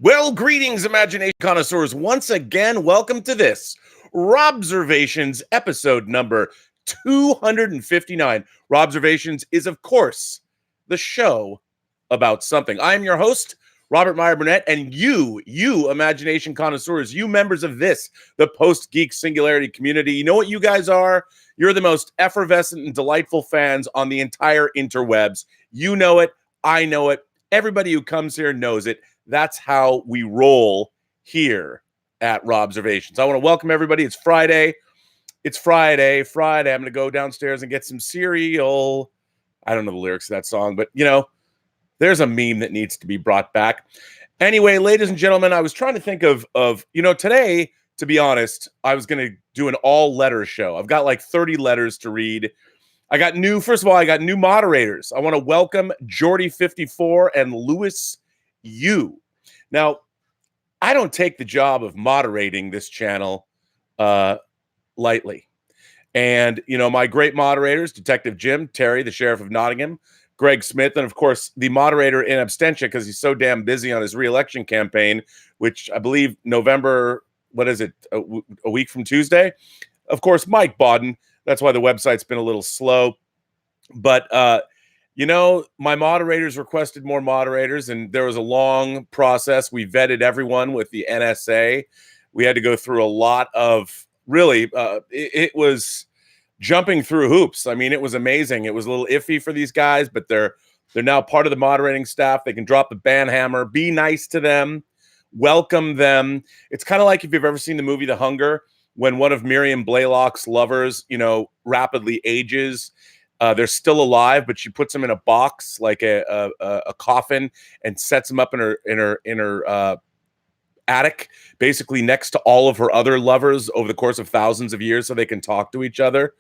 Well, greetings, imagination connoisseurs. Once again, welcome to this Robservations episode number 259. Robservations is, of course, the show about something. I am your host, Robert Meyer Burnett, and you imagination connoisseurs, you members of this, the Post-Geek Singularity community, you know what you guys are? You're the most effervescent and delightful fans on the entire interwebs. You know it. I know it. Everybody who comes here knows it. That's how we roll here at Robservations. I want to welcome everybody. It's Friday. I'm going to go downstairs and get some cereal. I don't know the lyrics of that song, but, you know, there's a meme that needs to be brought back. Anyway, ladies and gentlemen, I was trying to think of today, to be honest, I was going to do an all-letter show. I've got like 30 letters to read. First of all, I got new moderators. I want to welcome Jordy54 and Lewis U. Now, I don't take the job of moderating this channel lightly. And, you know, my great moderators, Detective Jim, Terry, the Sheriff of Nottingham, Greg Smith, and, of course, the moderator in absentia because he's so damn busy on his re-election campaign, which I believe November, a week from Tuesday? Of course, Mike Bodden. That's why the website's been a little slow. But, you know, my moderators requested more moderators, and there was a long process. We vetted everyone with the NSA. We had to go through a lot of, really, it was jumping through hoops. I mean, it was amazing. It was a little iffy for these guys, but they're now part of the moderating staff. They can drop the ban hammer, be nice to them, welcome them. It's kind of like if you've ever seen the movie The Hunger, when one of Miriam Blaylock's lovers, you know, rapidly ages. They're still alive, but she puts them in a box, like a coffin, and sets them up in her attic, basically next to all of her other lovers over the course of thousands of years, so they can talk to each other.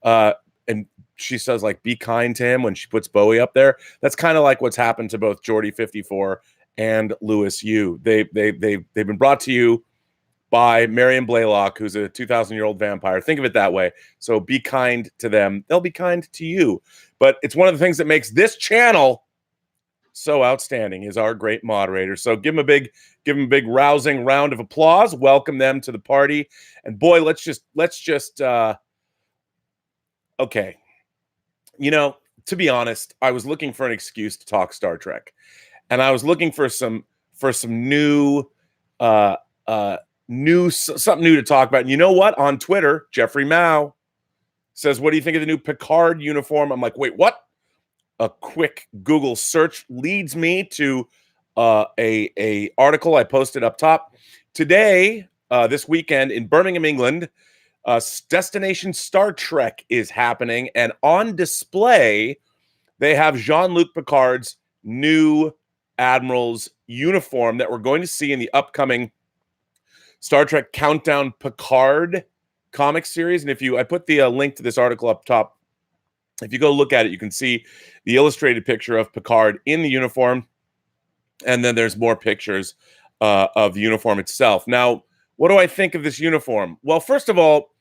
And she says, like, be kind to him when she puts Bowie up there. That's kind of like what's happened to both Jordy54 and Lewis U. They've been brought to you by Miriam Blaylock, who's a 2,000-year-old vampire. Think of it that way. So be kind to them. They'll be kind to you. But it's one of the things that makes this channel so outstanding is our great moderators. So give them a big rousing round of applause. Welcome them to the party. And boy, let's just okay. You know, to be honest, I was looking for an excuse to talk Star Trek. And I was looking for some new something new to talk about. And you know what? On Twitter, Jeffrey Mao says, what do you think of the new Picard uniform? I'm like, wait, what? A quick Google search leads me to a article I posted up top. Today, this weekend in Birmingham, England, Destination Star Trek is happening. And on display, they have Jean-Luc Picard's new Admiral's uniform that we're going to see in the upcoming Star Trek Countdown Picard comic series. And I put the link to this article up top. If you go look at it, you can see the illustrated picture of Picard in the uniform. And then there's more pictures of the uniform itself. Now, what do I think of this uniform? Well, first of all,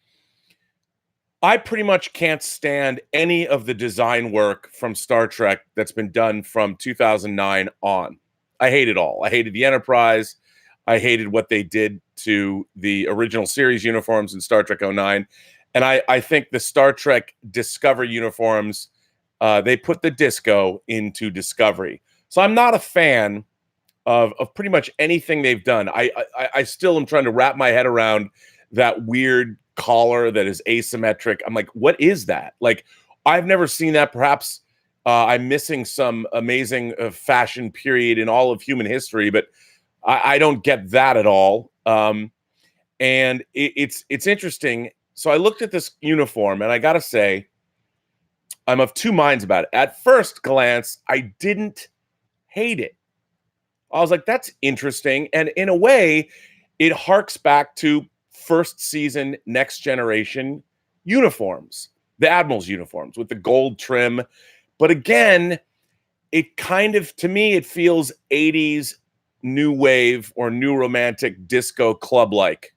I pretty much can't stand any of the design work from Star Trek that's been done from 2009 on. I hate it all. I hated the Enterprise. I hated what they did to the original series uniforms in Star Trek 09. And I think the Star Trek Discovery uniforms, they put the disco into Discovery. So I'm not a fan of pretty much anything they've done. I still am trying to wrap my head around that weird collar that is asymmetric. I'm like, what is that? Like, I've never seen that. Perhaps I'm missing some amazing fashion period in all of human history, but I don't get that at all. And it's interesting. So I looked at this uniform, and I got to say, I'm of two minds about it. At first glance, I didn't hate it. I was like, that's interesting. And in a way, it harks back to first season Next Generation uniforms, the Admiral's uniforms with the gold trim. But again, it kind of, to me, it feels 80s new wave or new romantic disco club-like.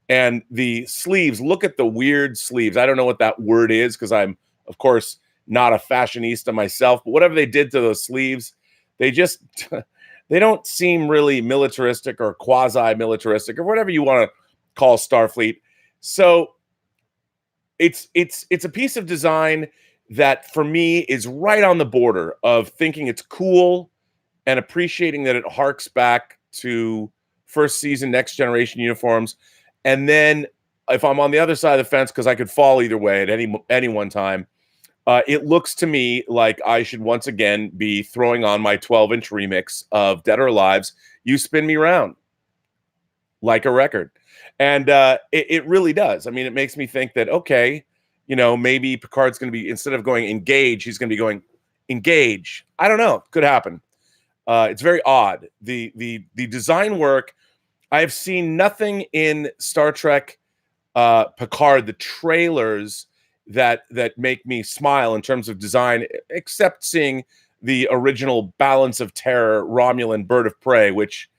And the sleeves, look at the weird sleeves. I don't know what that word is because I'm, of course, not a fashionista myself. But whatever they did to those sleeves, they just They don't seem really militaristic or quasi-militaristic or whatever you want to call Starfleet. So it's a piece of design that for me is right on the border of thinking it's cool and appreciating that it harks back to first season Next Generation uniforms. And then if I'm on the other side of the fence, because I could fall either way at any one time, it looks to me like I should once again be throwing on my 12-inch remix of Dead or Alive's You Spin Me Round like a record. And it really does. I mean, it makes me think that, okay, maybe Picard's going to be, instead of going engage, he's going to be going engage. I don't know. Could happen. It's very odd. The design work, I have seen nothing in Star Trek Picard, the trailers that make me smile in terms of design, except seeing the original Balance of Terror Romulan Bird of Prey, which,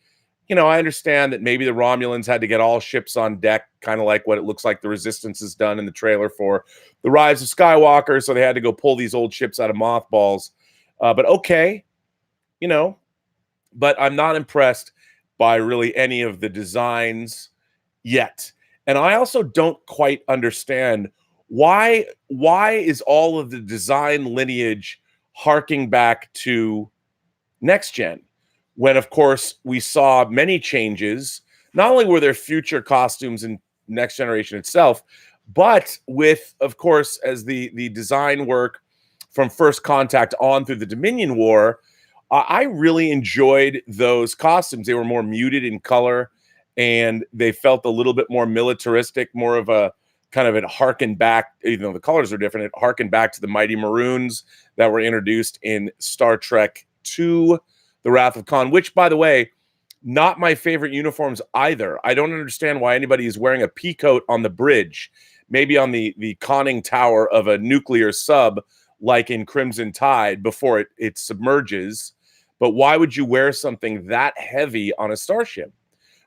I understand that maybe the Romulans had to get all ships on deck, kind of like what it looks like the Resistance has done in the trailer for The Rise of Skywalker, so they had to go pull these old ships out of mothballs. But okay, but I'm not impressed by really any of the designs yet. And I also don't quite understand why is all of the design lineage harking back to Next Gen, when, of course, we saw many changes. Not only were there future costumes in Next Generation itself, but with, of course, as the design work from First Contact on through the Dominion War, I really enjoyed those costumes. They were more muted in color, and they felt a little bit more militaristic, more of a kind of it harkened back, even though the colors are different, it harkened back to the Mighty Maroons that were introduced in Star Trek II, The Wrath of Khan, which, by the way, not my favorite uniforms either. I don't understand why anybody is wearing a peacoat on the bridge, maybe on the conning tower of a nuclear sub, like in Crimson Tide, before it submerges. But why would you wear something that heavy on a starship?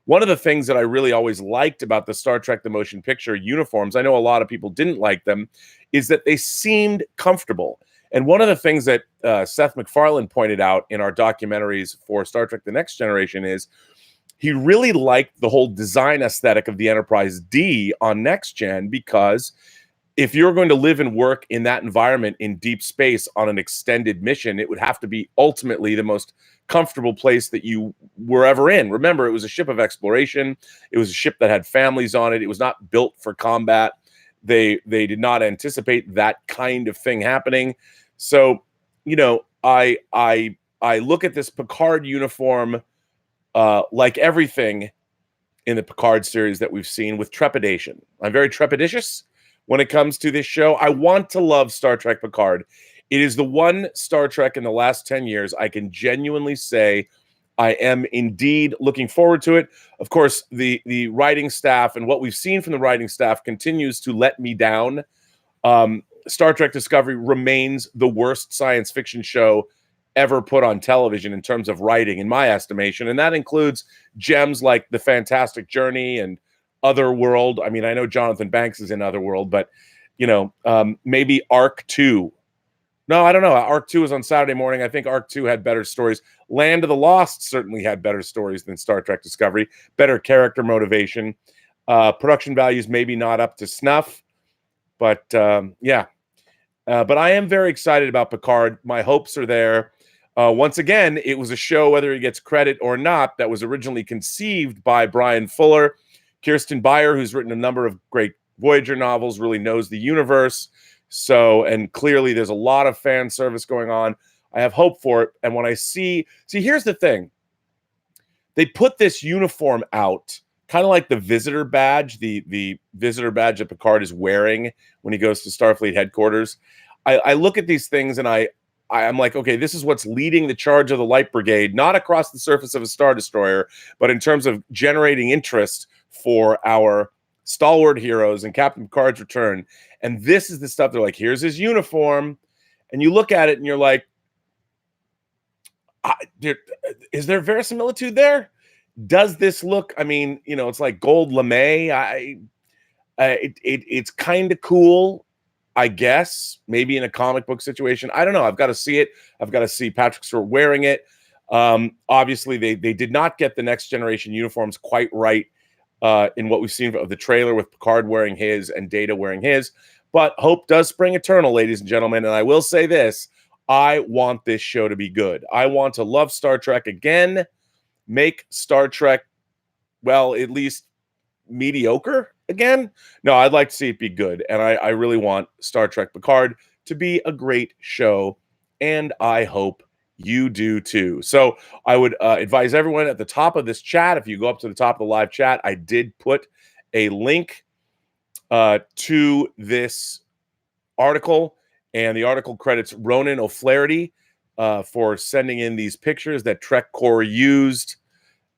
One of the things that I really always liked about the Star Trek The Motion Picture uniforms, I know a lot of people didn't like them, is that they seemed comfortable. And one of the things that Seth MacFarlane pointed out in our documentaries for Star Trek The Next Generation is he really liked the whole design aesthetic of the Enterprise D on Next Gen, because if you're going to live and work in that environment in deep space on an extended mission, it would have to be ultimately the most comfortable place that you were ever in. Remember, it was a ship of exploration. It was a ship that had families on it. It was not built for combat. They did not anticipate that kind of thing happening. So, I look at this Picard uniform like everything in the Picard series that we've seen, with trepidation. I'm very trepidatious when it comes to this show. I want to love Star Trek Picard. It is the one Star Trek in the last 10 years I can genuinely say I am indeed looking forward to it. Of course, the writing staff and what we've seen from the writing staff continues to let me down. Star Trek Discovery remains the worst science fiction show ever put on television in terms of writing, in my estimation. And that includes gems like The Fantastic Journey and Otherworld. I mean, I know Jonathan Banks is in Otherworld, but, maybe Arc 2. No, I don't know. Arc 2 was on Saturday morning. I think Arc 2 had better stories. Land of the Lost certainly had better stories than Star Trek Discovery, better character motivation. Production values maybe not up to snuff, but yeah. But I am very excited about Picard. My hopes are there. Once again, it was a show, whether he gets credit or not, that was originally conceived by Brian Fuller. Kirsten Beyer, who's written a number of great Voyager novels, really knows the universe. So, and clearly there's a lot of fan service going on. I have hope for it. And when I see, here's the thing. They put this uniform out, kind of like the visitor badge, the visitor badge that Picard is wearing when he goes to Starfleet headquarters. I look at these things and I'm like, okay, this is what's leading the charge of the Light Brigade, not across the surface of a Star Destroyer, but in terms of generating interest for our stalwart heroes and Captain Picard's return. And this is the stuff they're like, here's his uniform. And you look at it and you're like, is there verisimilitude there? Does this look, I mean, it's like gold lame. It's kind of cool, I guess, maybe in a comic book situation. I don't know. I've got to see it. I've got to see Patrick Stewart wearing it. Obviously, they did not get the Next Generation uniforms quite right in what we've seen of the trailer, with Picard wearing his and Data wearing his. But hope does spring eternal, ladies and gentlemen. And I will say this: I want this show to be good. I want to love Star Trek again. Make Star Trek, well, at least mediocre again. No, I'd like to see it be good. And I really want Star Trek Picard to be a great show. And I hope you do too. So I would advise everyone at the top of this chat, if you go up to the top of the live chat, I did put a link to this article, and the article credits Ronan O'Flaherty for sending in these pictures that Trek Core used.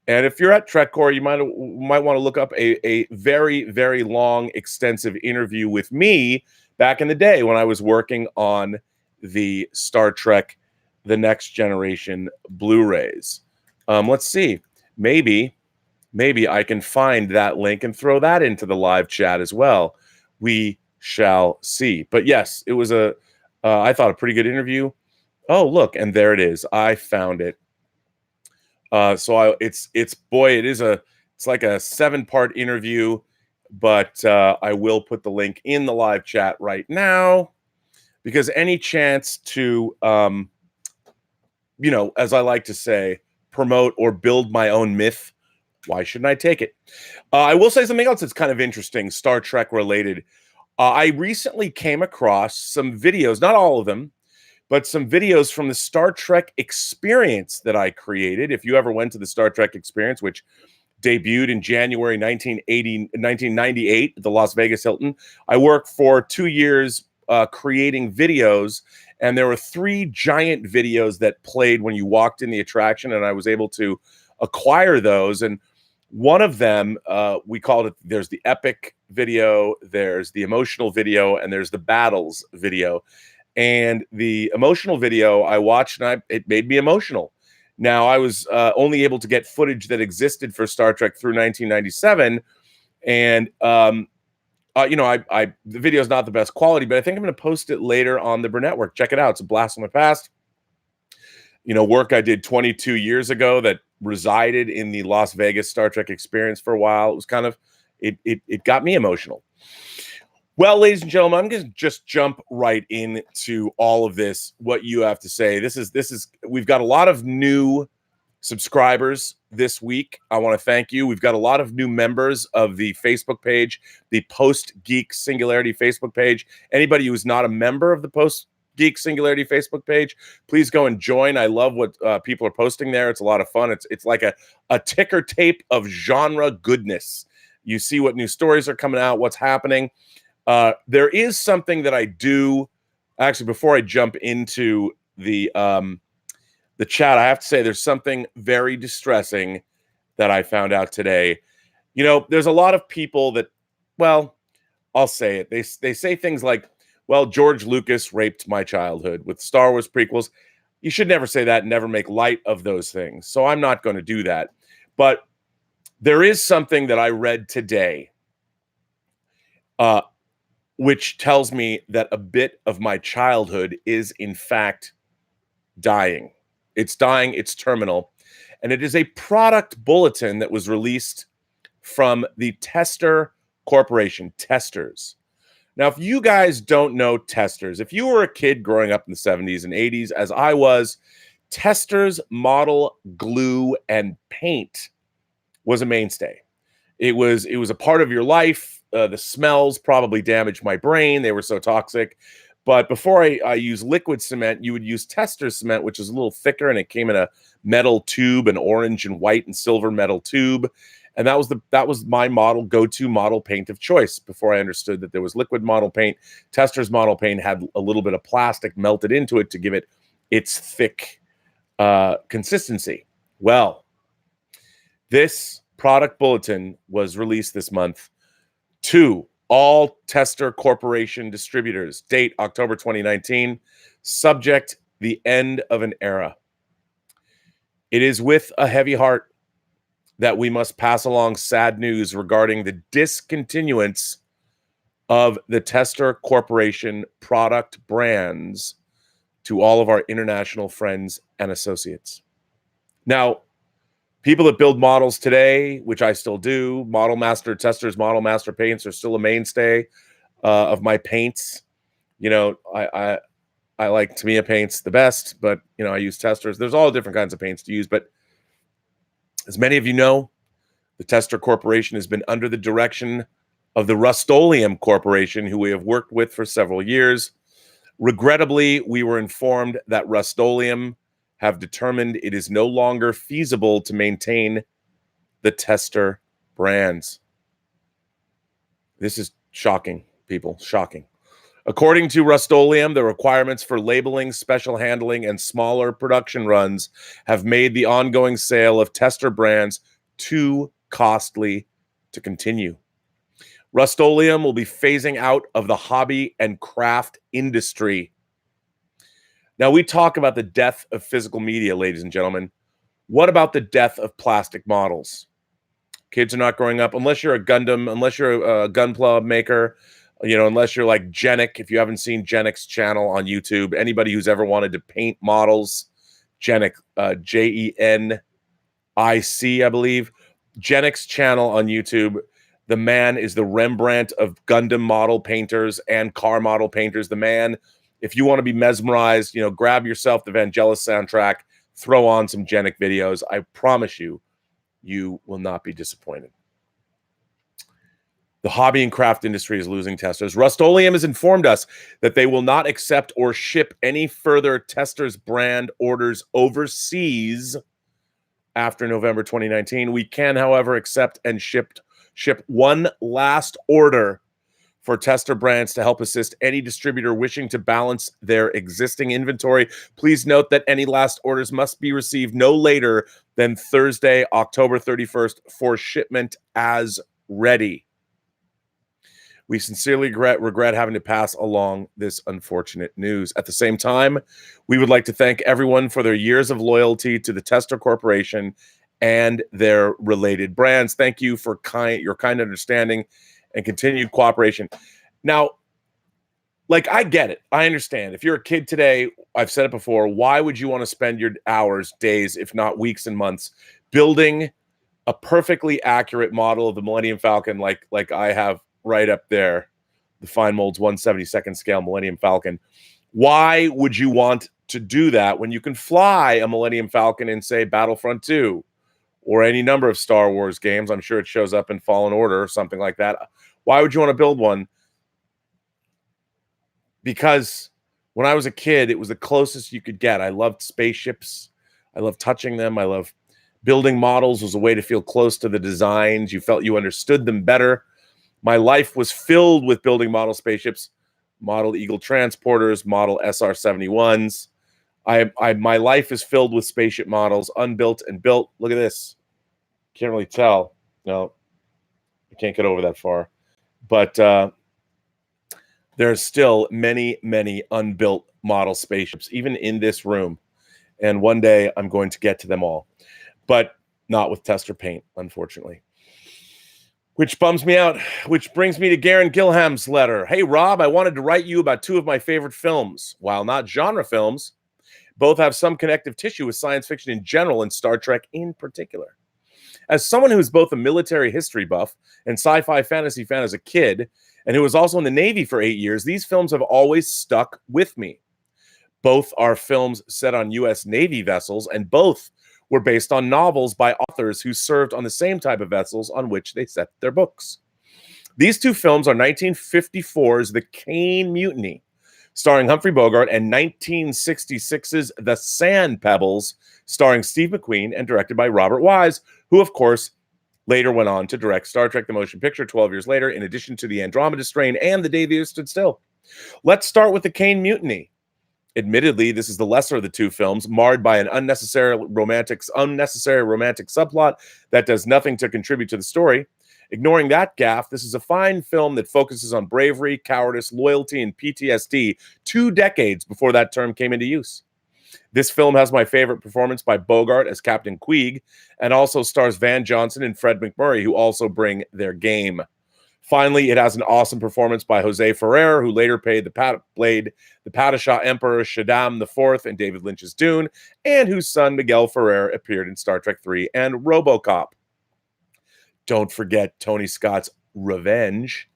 And if you're at Trek Core, you might want to look up a very, very long, extensive interview with me back in the day when I was working on the Star Trek The Next Generation Blu-rays. Let's see. Maybe I can find that link and throw that into the live chat as well. We shall see. But yes, it was I thought, a pretty good interview. Oh, look, and there it is. I found it. It's like a 7-part interview, but I will put the link in the live chat right now, because any chance to, as I like to say, promote or build my own myth, why shouldn't I take it? I will say something else that's kind of interesting, Star Trek related. I recently came across some videos, not all of them, but some videos from the Star Trek Experience that I created. If you ever went to the Star Trek Experience, which debuted in January 1998 at the Las Vegas Hilton, I worked for 2 years creating videos, and there were 3 giant videos that played when you walked in the attraction, and I was able to acquire those. And one of them, we called it, there's the epic video, there's the emotional video, and there's the battles video. And the emotional video I watched, and it made me emotional. Now, I was only able to get footage that existed for Star Trek through 1997, and the video is not the best quality, but I think I'm going to post it later on the Burnettwork. Check it out; it's a blast from my past. Work I did 22 years ago that resided in the Las Vegas Star Trek Experience for a while. It was kind of it got me emotional. Well, ladies and gentlemen, I'm going to just jump right into all of this, what you have to say. This is we've got a lot of new subscribers this week. I want to thank you. We've got a lot of new members of the Facebook page, the Post-Geek Singularity Facebook page. Anybody who's not a member of the Post-Geek Singularity Facebook page, please go and join. I love what people are posting there. It's a lot of fun. It's like a ticker tape of genre goodness. You see what new stories are coming out, what's happening. There is something that I do, actually, before I jump into the chat, I have to say there's something very distressing that I found out today. There's a lot of people that, well, I'll say it. They say things like, well, George Lucas raped my childhood with Star Wars prequels. You should never say that and never make light of those things. So I'm not going to do that. But there is something that I read today, which tells me that a bit of my childhood is, in fact, dying. It's dying. It's terminal. And it is a product bulletin that was released from the Tester Corporation, Testors. Now, if you guys don't know Testors, if you were a kid growing up in the 70s and 80s, as I was, Testors model glue and paint was a mainstay. It was a part of your life. The smells probably damaged my brain. They were so toxic. But before I use liquid cement, you would use Tester cement, which is a little thicker, and it came in a metal tube, an orange and white and silver metal tube. And that was my go-to model paint of choice before I understood that there was liquid model paint. Tester's model paint had a little bit of plastic melted into it to give it its thick consistency. Well, this product bulletin was released this month to all Tester Corporation distributors. Date October 2019. Subject: the end of an era. It is with a heavy heart that we must pass along sad news regarding the discontinuance of the Tester Corporation product brands to all of our international friends and associates. Now, people that build models today, which I still do, Model Master Testors, Model Master paints are still a mainstay of my paints. You know, I like Tamiya paints the best, but you know, I use Testors. There's all different kinds of paints to use, but as many of you know, the Tester Corporation has been under the direction of the Rust-Oleum Corporation, who we have worked with for several years. Regrettably, we were informed that Rust-Oleum have determined it is no longer feasible to maintain the Tester brands. This is shocking, people, shocking. According to Rust-Oleum, the requirements for labeling, special handling, and smaller production runs have made the ongoing sale of Tester brands too costly to continue. Rust-Oleum will be phasing out of the hobby and craft industry. Now, we talk about the death of physical media, ladies and gentlemen. What about the death of plastic models? Kids are not growing up, unless you're a Gundam, unless you're a Gunpla maker, you know, unless you're like Genic. If you haven't seen Genic's channel on YouTube, anybody who's ever wanted to paint models, Genic, Jenic, I believe. Genic's channel on YouTube, the man is the Rembrandt of Gundam model painters and car model painters. The man, if you want to be mesmerized, you know, grab yourself the Vangelis soundtrack, throw on some Genic videos. I promise you, you will not be disappointed. The hobby and craft industry is losing testers. Rust-Oleum has informed us that they will not accept or ship any further Testors brand orders overseas after November 2019. We can, however, accept and ship one last order for Tester brands to help assist any distributor wishing to balance their existing inventory. Please note that any last orders must be received no later than Thursday, October 31st for shipment as ready. We sincerely regret having to pass along this unfortunate news. At the same time, we would like to thank everyone for their years of loyalty to the Tester Corporation and their related brands. Thank you for your kind understanding and continued cooperation. Now, like, I get it. I understand. If you're a kid today, I've said it before, why would you want to spend your hours, days, if not weeks and months, building a perfectly accurate model of the Millennium Falcon like I have right up there, the Fine Molds 1/72nd scale Millennium Falcon? Why would you want to do that when you can fly a Millennium Falcon in, say, Battlefront 2 or any number of Star Wars games? I'm sure it shows up in Fallen Order or something like that. Why would you want to build one? Because when I was a kid, it was the closest you could get. I loved spaceships. I loved touching them. I loved building models. Was a way to feel close to the designs. You felt you understood them better. My life was filled with building model spaceships, model Eagle transporters, model SR-71s. My life is filled with spaceship models, unbuilt and built. Look at this. Can't really tell. No, I can't get over that far. But there's still many, many unbuilt model spaceships, even in this room. And one day I'm going to get to them all. But not with Tester paint, unfortunately. Which bums me out, which brings me to Garen Gilham's letter. Hey, Rob, I wanted to write you about two of my favorite films. While not genre films, both have some connective tissue with science fiction in general and Star Trek in particular. As someone who's both a military history buff and sci-fi fantasy fan as a kid, and who was also in the Navy for 8 years, these films have always stuck with me. Both are films set on U.S. Navy vessels, and both were based on novels by authors who served on the same type of vessels on which they set their books. These two films are 1954's The Caine Mutiny, starring Humphrey Bogart, and 1966's The Sand Pebbles, starring Steve McQueen and directed by Robert Wise, who, of course, later went on to direct Star Trek The Motion Picture 12 years later, in addition to The Andromeda Strain and The Day the Earth Stood Still. Let's start with The Caine Mutiny. Admittedly, this is the lesser of the two films, marred by an unnecessary romantic subplot that does nothing to contribute to the story. Ignoring that gaffe, this is a fine film that focuses on bravery, cowardice, loyalty, and PTSD 2 decades before that term came into use. This film has my favorite performance by Bogart as Captain Queeg, and also stars Van Johnson and Fred McMurray, who also bring their game. Finally, it has an awesome performance by Jose Ferrer, who later played the Padishah Emperor Shaddam IV in David Lynch's Dune, and whose son Miguel Ferrer appeared in Star Trek III and RoboCop. Don't forget Tony Scott's Revenge.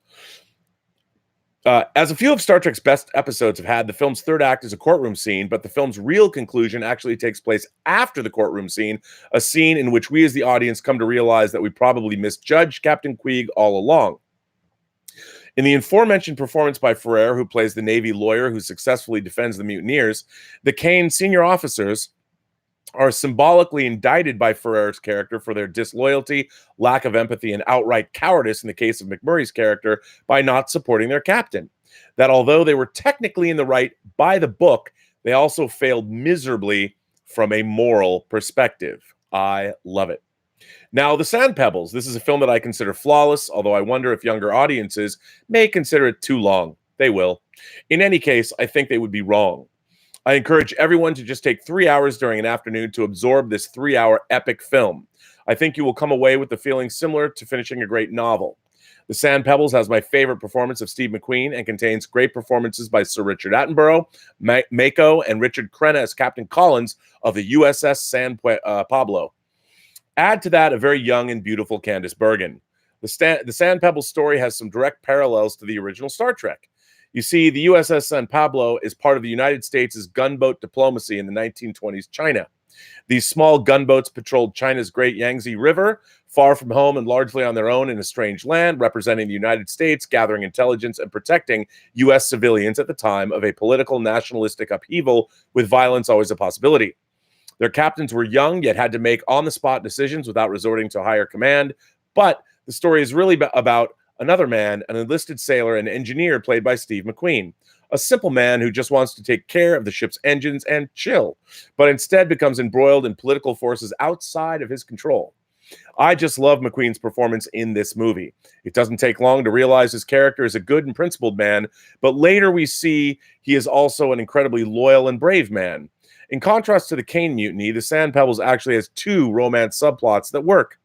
As a few of Star Trek's best episodes have had, the film's third act is a courtroom scene, but the film's real conclusion actually takes place after the courtroom scene, a scene in which we as the audience come to realize that we probably misjudged Captain Queeg all along. In the aforementioned performance by Ferrer, who plays the Navy lawyer who successfully defends the mutineers, the Kane senior officers are symbolically indicted by Ferrer's character for their disloyalty, lack of empathy, and outright cowardice in the case of McMurray's character by not supporting their captain. That although they were technically in the right by the book, they also failed miserably from a moral perspective. I love it. Now, The Sand Pebbles. This is a film that I consider flawless, although I wonder if younger audiences may consider it too long. They will. In any case, I think they would be wrong. I encourage everyone to just take 3 hours during an afternoon to absorb this 3-hour epic film. I think you will come away with the feeling similar to finishing a great novel. The Sand Pebbles has my favorite performance of Steve McQueen and contains great performances by Sir Richard Attenborough, Mako, and Richard Crenna as Captain Collins of the USS San Pablo. Add to that a very young and beautiful Candice Bergen. The Sand Pebbles story has some direct parallels to the original Star Trek. You see, the USS San Pablo is part of the United States' gunboat diplomacy in the 1920s China. These small gunboats patrolled China's great Yangtze River, far from home and largely on their own in a strange land, representing the United States, gathering intelligence and protecting U.S. civilians at the time of a political nationalistic upheaval, with violence always a possibility. Their captains were young, yet had to make on-the-spot decisions without resorting to higher command. But the story is really about another man, an enlisted sailor and engineer played by Steve McQueen, a simple man who just wants to take care of the ship's engines and chill, but instead becomes embroiled in political forces outside of his control. I just love McQueen's performance in this movie. It doesn't take long to realize his character is a good and principled man, but later we see he is also an incredibly loyal and brave man. In contrast to the Kane Mutiny, The Sand Pebbles actually has two romance subplots that work.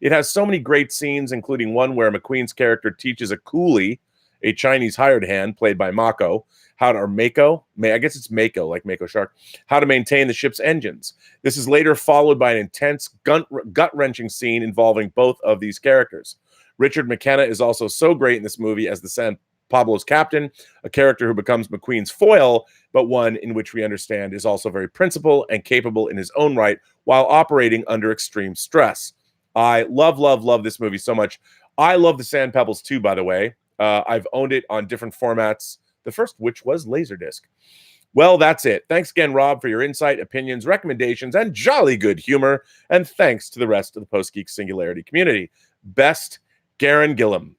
It has so many great scenes, including one where McQueen's character teaches a coolie, a Chinese hired hand played by Mako, how to maintain the ship's engines. This is later followed by an intense, gut-wrenching scene involving both of these characters. Richard McKenna is also so great in this movie as the San Pablo's captain, a character who becomes McQueen's foil, but one in which we understand is also very principled and capable in his own right while operating under extreme stress. I love this movie so much. I love The Sand Pebbles too, by the way. I've owned it on different formats, the first which was Laserdisc. Well, that's it. Thanks again, Rob, for your insight, opinions, recommendations, and jolly good humor. And thanks to the rest of the Post-Geek Singularity community. Best, Garen Gillum.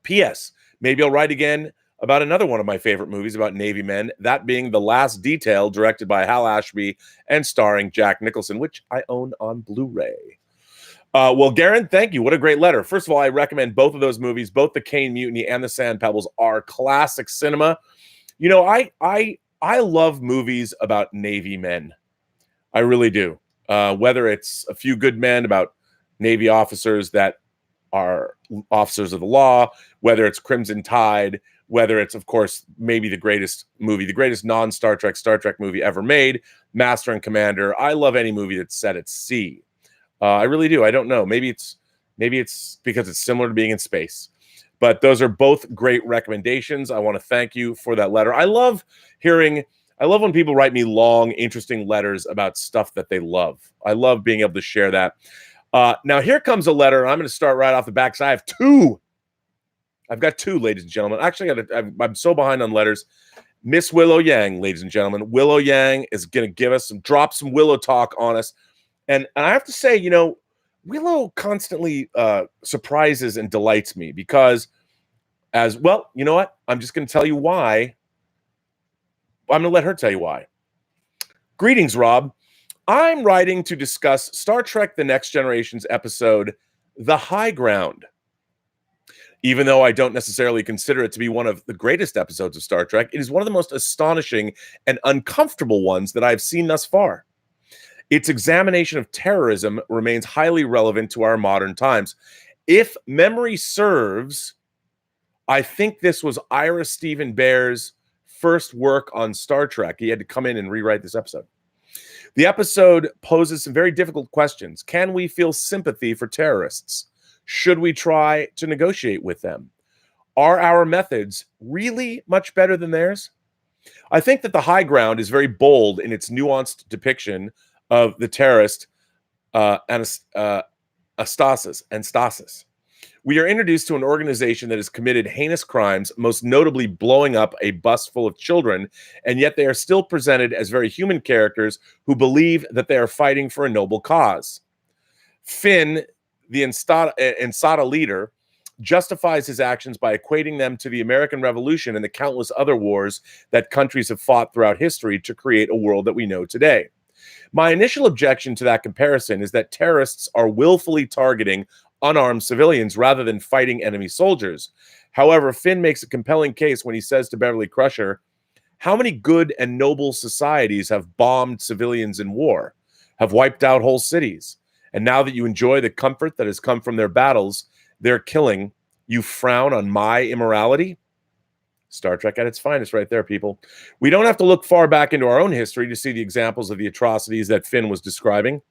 P.S. Maybe I'll write again about another one of my favorite movies about Navy men, that being The Last Detail, directed by Hal Ashby and starring Jack Nicholson, which I own on Blu-ray. Well, Garen, thank you. What a great letter. First of all, I recommend both of those movies. Both The Kane Mutiny and The Sand Pebbles are classic cinema. You know, I love movies about Navy men. I really do. Whether it's A Few Good Men about Navy officers that are officers of the law, whether it's Crimson Tide, whether it's, of course, maybe the greatest non-Star Trek movie ever made, Master and Commander. I love any movie that's set at sea. I really do. I don't know. Maybe it's because it's similar to being in space. But those are both great recommendations. I want to thank you for that letter. I love when people write me long, interesting letters about stuff that they love. I love being able to share that. Now, here comes a letter. I'm going to start right off the back. I have two. I've got two, ladies and gentlemen. Actually, I'm so behind on letters. Miss Willow Yang, ladies and gentlemen. Willow Yang is going to drop some Willow talk on us. And I have to say, you know, Willow constantly surprises and delights me because, as well, you know what? I'm just going to tell you why. I'm going to let her tell you why. Greetings, Rob. I'm writing to discuss Star Trek The Next Generation's episode, The High Ground. Even though I don't necessarily consider it to be one of the greatest episodes of Star Trek, it is one of the most astonishing and uncomfortable ones that I've seen thus far. Its examination of terrorism remains highly relevant to our modern times. If memory serves, I think this was Ira Stephen Bear's first work on Star Trek. He had to come in and rewrite this episode. The episode poses some very difficult questions. Can we feel sympathy for terrorists? Should we try to negotiate with them? Are our methods really much better than theirs? I think that the high ground is very bold in its nuanced depiction of the terrorist Anastasis. We are introduced to an organization that has committed heinous crimes, most notably blowing up a bus full of children, and yet they are still presented as very human characters who believe that they are fighting for a noble cause. Finn, the Ansata leader, justifies his actions by equating them to the American Revolution and the countless other wars that countries have fought throughout history to create a world that we know today. My initial objection to that comparison is that terrorists are willfully targeting unarmed civilians rather than fighting enemy soldiers. However, Finn makes a compelling case when he says to Beverly Crusher, how many good and noble societies have bombed civilians in war, have wiped out whole cities? And now that you enjoy the comfort that has come from their battles, their killing, you frown on my immorality? Star Trek at its finest right there, people. We don't have to look far back into our own history to see the examples of the atrocities that Finn was describing.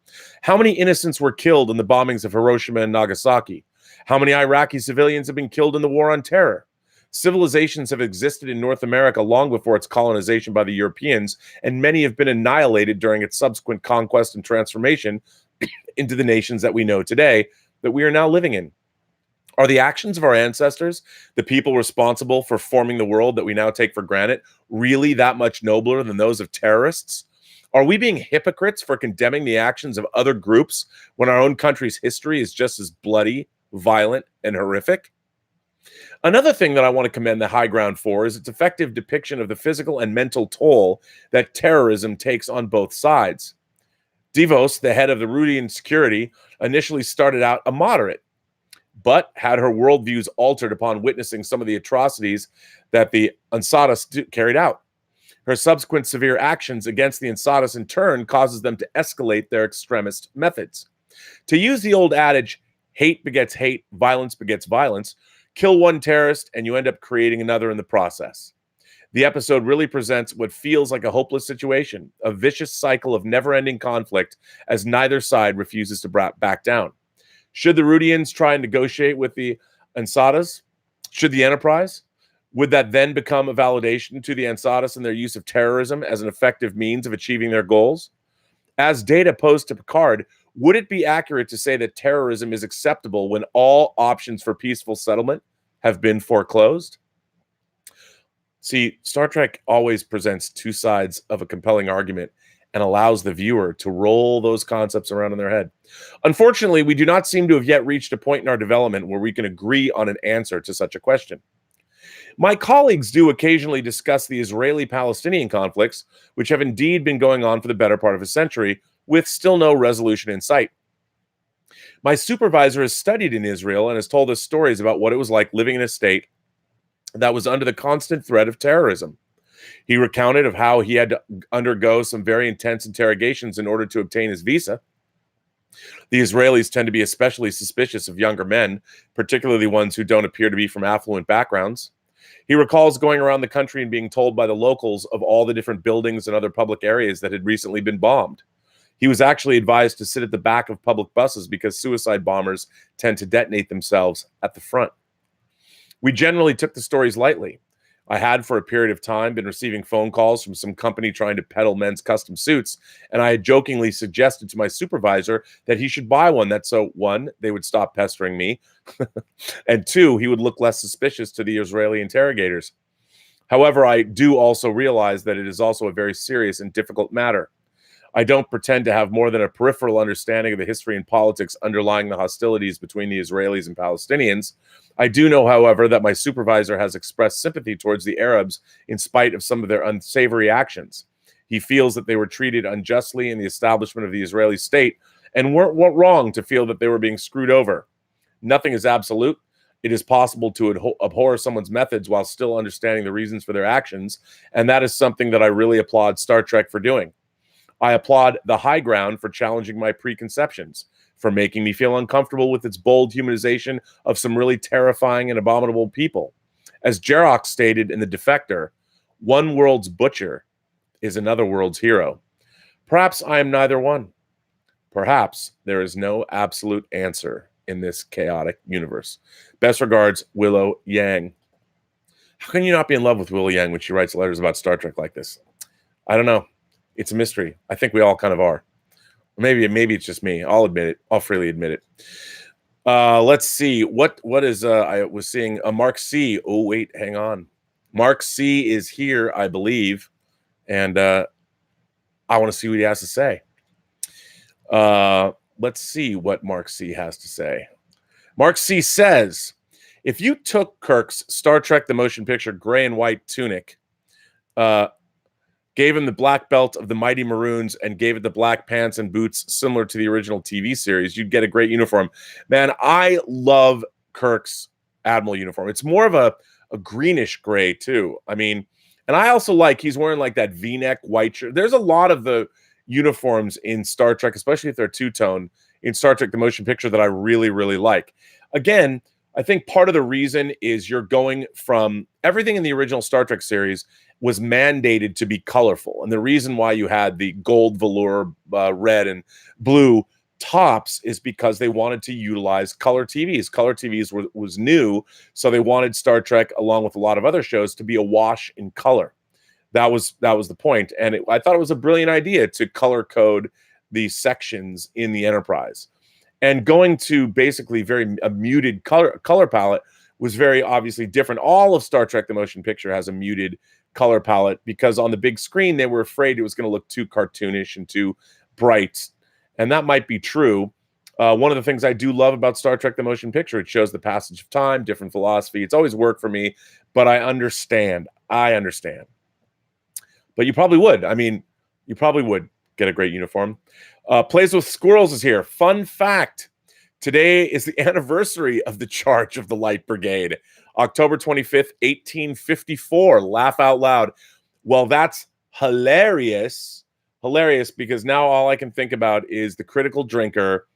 How many innocents were killed in the bombings of Hiroshima and Nagasaki? How many Iraqi civilians have been killed in the War on Terror? Civilizations have existed in North America long before its colonization by the Europeans, and many have been annihilated during its subsequent conquest and transformation into the nations that we know today, that we are now living in. Are the actions of our ancestors, the people responsible for forming the world that we now take for granted, really that much nobler than those of terrorists? Are we being hypocrites for condemning the actions of other groups when our own country's history is just as bloody, violent, and horrific? Another thing that I want to commend the high ground for is its effective depiction of the physical and mental toll that terrorism takes on both sides. Devos, the head of the Rudian security, initially started out a moderate, but had her worldviews altered upon witnessing some of the atrocities that the Ansatas carried out. Her subsequent severe actions against the Ansatas in turn causes them to escalate their extremist methods. To use the old adage, hate begets hate, violence begets violence, kill one terrorist and you end up creating another in the process. The episode really presents what feels like a hopeless situation, a vicious cycle of never-ending conflict as neither side refuses to back down. Should the Rudians try and negotiate with the Ansatas? Should the Enterprise? Would that then become a validation to the Ansatas and their use of terrorism as an effective means of achieving their goals? As Data posed to Picard, would it be accurate to say that terrorism is acceptable when all options for peaceful settlement have been foreclosed? See, Star Trek always presents two sides of a compelling argument and allows the viewer to roll those concepts around in their head. Unfortunately, we do not seem to have yet reached a point in our development where we can agree on an answer to such a question. My colleagues do occasionally discuss the Israeli-Palestinian conflicts, which have indeed been going on for the better part of a century, with still no resolution in sight. My supervisor has studied in Israel and has told us stories about what it was like living in a state that was under the constant threat of terrorism. He recounted of how he had to undergo some very intense interrogations in order to obtain his visa. The Israelis tend to be especially suspicious of younger men, particularly ones who don't appear to be from affluent backgrounds. He recalls going around the country and being told by the locals of all the different buildings and other public areas that had recently been bombed. He was actually advised to sit at the back of public buses because suicide bombers tend to detonate themselves at the front. We generally took the stories lightly. I had for a period of time been receiving phone calls from some company trying to peddle men's custom suits, and I had jokingly suggested to my supervisor that he should buy one, that so, one, they would stop pestering me, and two, he would look less suspicious to the Israeli interrogators. However, I do also realize that it is also a very serious and difficult matter. I don't pretend to have more than a peripheral understanding of the history and politics underlying the hostilities between the Israelis and Palestinians. I do know, however, that my supervisor has expressed sympathy towards the Arabs in spite of some of their unsavory actions. He feels that they were treated unjustly in the establishment of the Israeli state and weren't wrong to feel that they were being screwed over. Nothing is absolute. It is possible to abhor someone's methods while still understanding the reasons for their actions, and that is something that I really applaud Star Trek for doing. I applaud the high ground for challenging my preconceptions, for making me feel uncomfortable with its bold humanization of some really terrifying and abominable people. As Jarok stated in The Defector, one world's butcher is another world's hero. Perhaps I am neither one. Perhaps there is no absolute answer in this chaotic universe. Best regards, Willow Yang. How can you not be in love with Willow Yang when she writes letters about Star Trek like this? I don't know. It's a mystery. I think we all kind of are. Maybe it's just me. I'll admit it. I'll freely admit it. Let's see. What is I was seeing a Mark C. Oh, wait, hang on. Mark C is here, I believe. And I want to see what he has to say. Let's see what Mark C has to say. Mark C says, if you took Kirk's Star Trek the Motion Picture gray and white tunic, gave him the black belt of the Mighty Maroons, and gave it the black pants and boots similar to the original TV series, you'd get a great uniform. Man, I love Kirk's Admiral uniform. It's more of a greenish gray, too. I mean, and I also like he's wearing like that V-neck white shirt. There's a lot of the uniforms in Star Trek, especially if they're two-tone, in Star Trek the Motion Picture that I really, really like. Again, I think part of the reason is you're going from everything in the original Star Trek series was mandated to be colorful. And the reason why you had the gold velour, red and blue tops is because they wanted to utilize color TVs. Color TVs was new, so they wanted Star Trek, along with a lot of other shows, to be awash in color. That was the point. And I thought it was a brilliant idea to color code these sections in the Enterprise. And going to basically a muted color palette was very obviously different. All of Star Trek the Motion Picture has a muted color palette because on the big screen they were afraid it was going to look too cartoonish and too bright. And that might be true. One of the things I do love about Star Trek the Motion Picture, it shows the passage of time, different philosophy. It's always worked for me, but I understand. But you probably would. I mean, you probably would get a great uniform. Plays with Squirrels is here. Fun fact. Today is the anniversary of the Charge of the Light Brigade. October 25th, 1854. Laugh out loud. Well, that's hilarious. Hilarious because now all I can think about is the Critical Drinker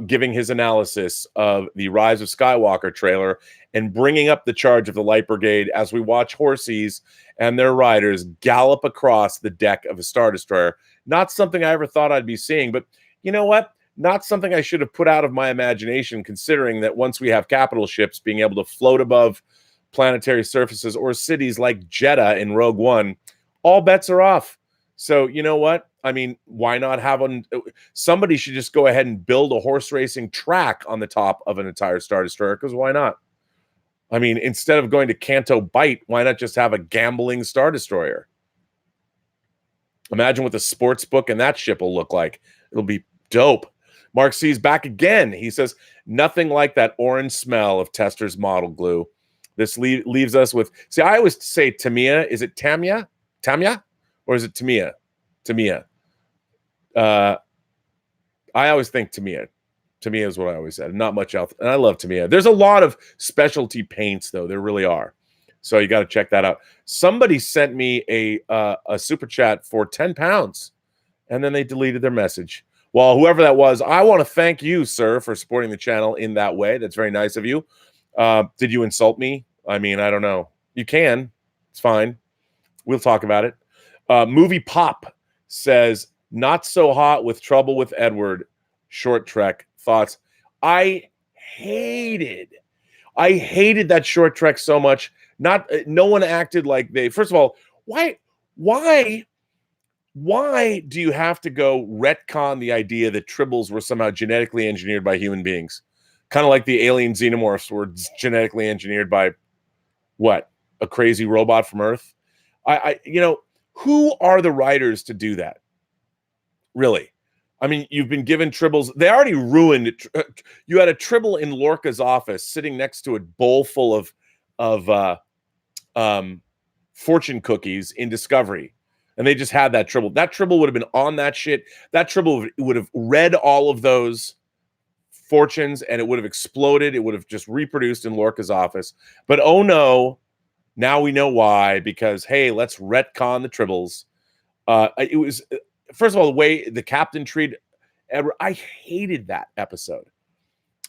giving his analysis of the Rise of Skywalker trailer and bringing up the Charge of the Light Brigade as we watch horsies and their riders gallop across the deck of a Star Destroyer. Not something I ever thought I'd be seeing, but you know what? Not something I should have put out of my imagination, considering that once we have capital ships being able to float above planetary surfaces or cities like Jeddah in Rogue One, all bets are off. So you know what? I mean, why not have somebody should just go ahead and build a horse racing track on the top of an entire Star Destroyer, because why not? I mean, instead of going to Canto Bight, why not just have a gambling Star Destroyer? Imagine what the sports book and that ship will look like. It'll be dope. Mark C's back again. He says, nothing like that orange smell of Testors model glue. This leaves us with, see, I always say Tamia. Is it Tamia? Tamia? Or is it Tamia? Tamia. I always think Tamia. Tamia is what I always said. Not much else. And I love Tamia. There's a lot of specialty paints, though. There really are. So you got to check that out. Somebody sent me a super chat for 10 pounds, and then they deleted their message. Well, whoever that was, I want to thank you, sir, for supporting the channel in that way. That's very nice of you. Did you insult me? I mean, I don't know. You can. It's fine. We'll talk about it. Movie Pop says, not so hot with Trouble with Edward. Short Trek. Thoughts? I hated that short trek so much. No one acted like they. First of all, why do you have to go retcon the idea that tribbles were somehow genetically engineered by human beings? Kind of like the alien xenomorphs were genetically engineered by what? A crazy robot from Earth? Who are the writers to do that? Really? I mean, you've been given tribbles. They already ruined it. You had a tribble in Lorca's office sitting next to a bowl full of fortune cookies in Discovery. And they just had that tribble. That tribble would have been on that shit. That tribble would have read all of those fortunes and it would have exploded. It would have just reproduced in Lorca's office. But oh no, now we know why. Because, hey, let's retcon the tribbles. It was... First of all, the way the captain treated Edward, I hated that episode.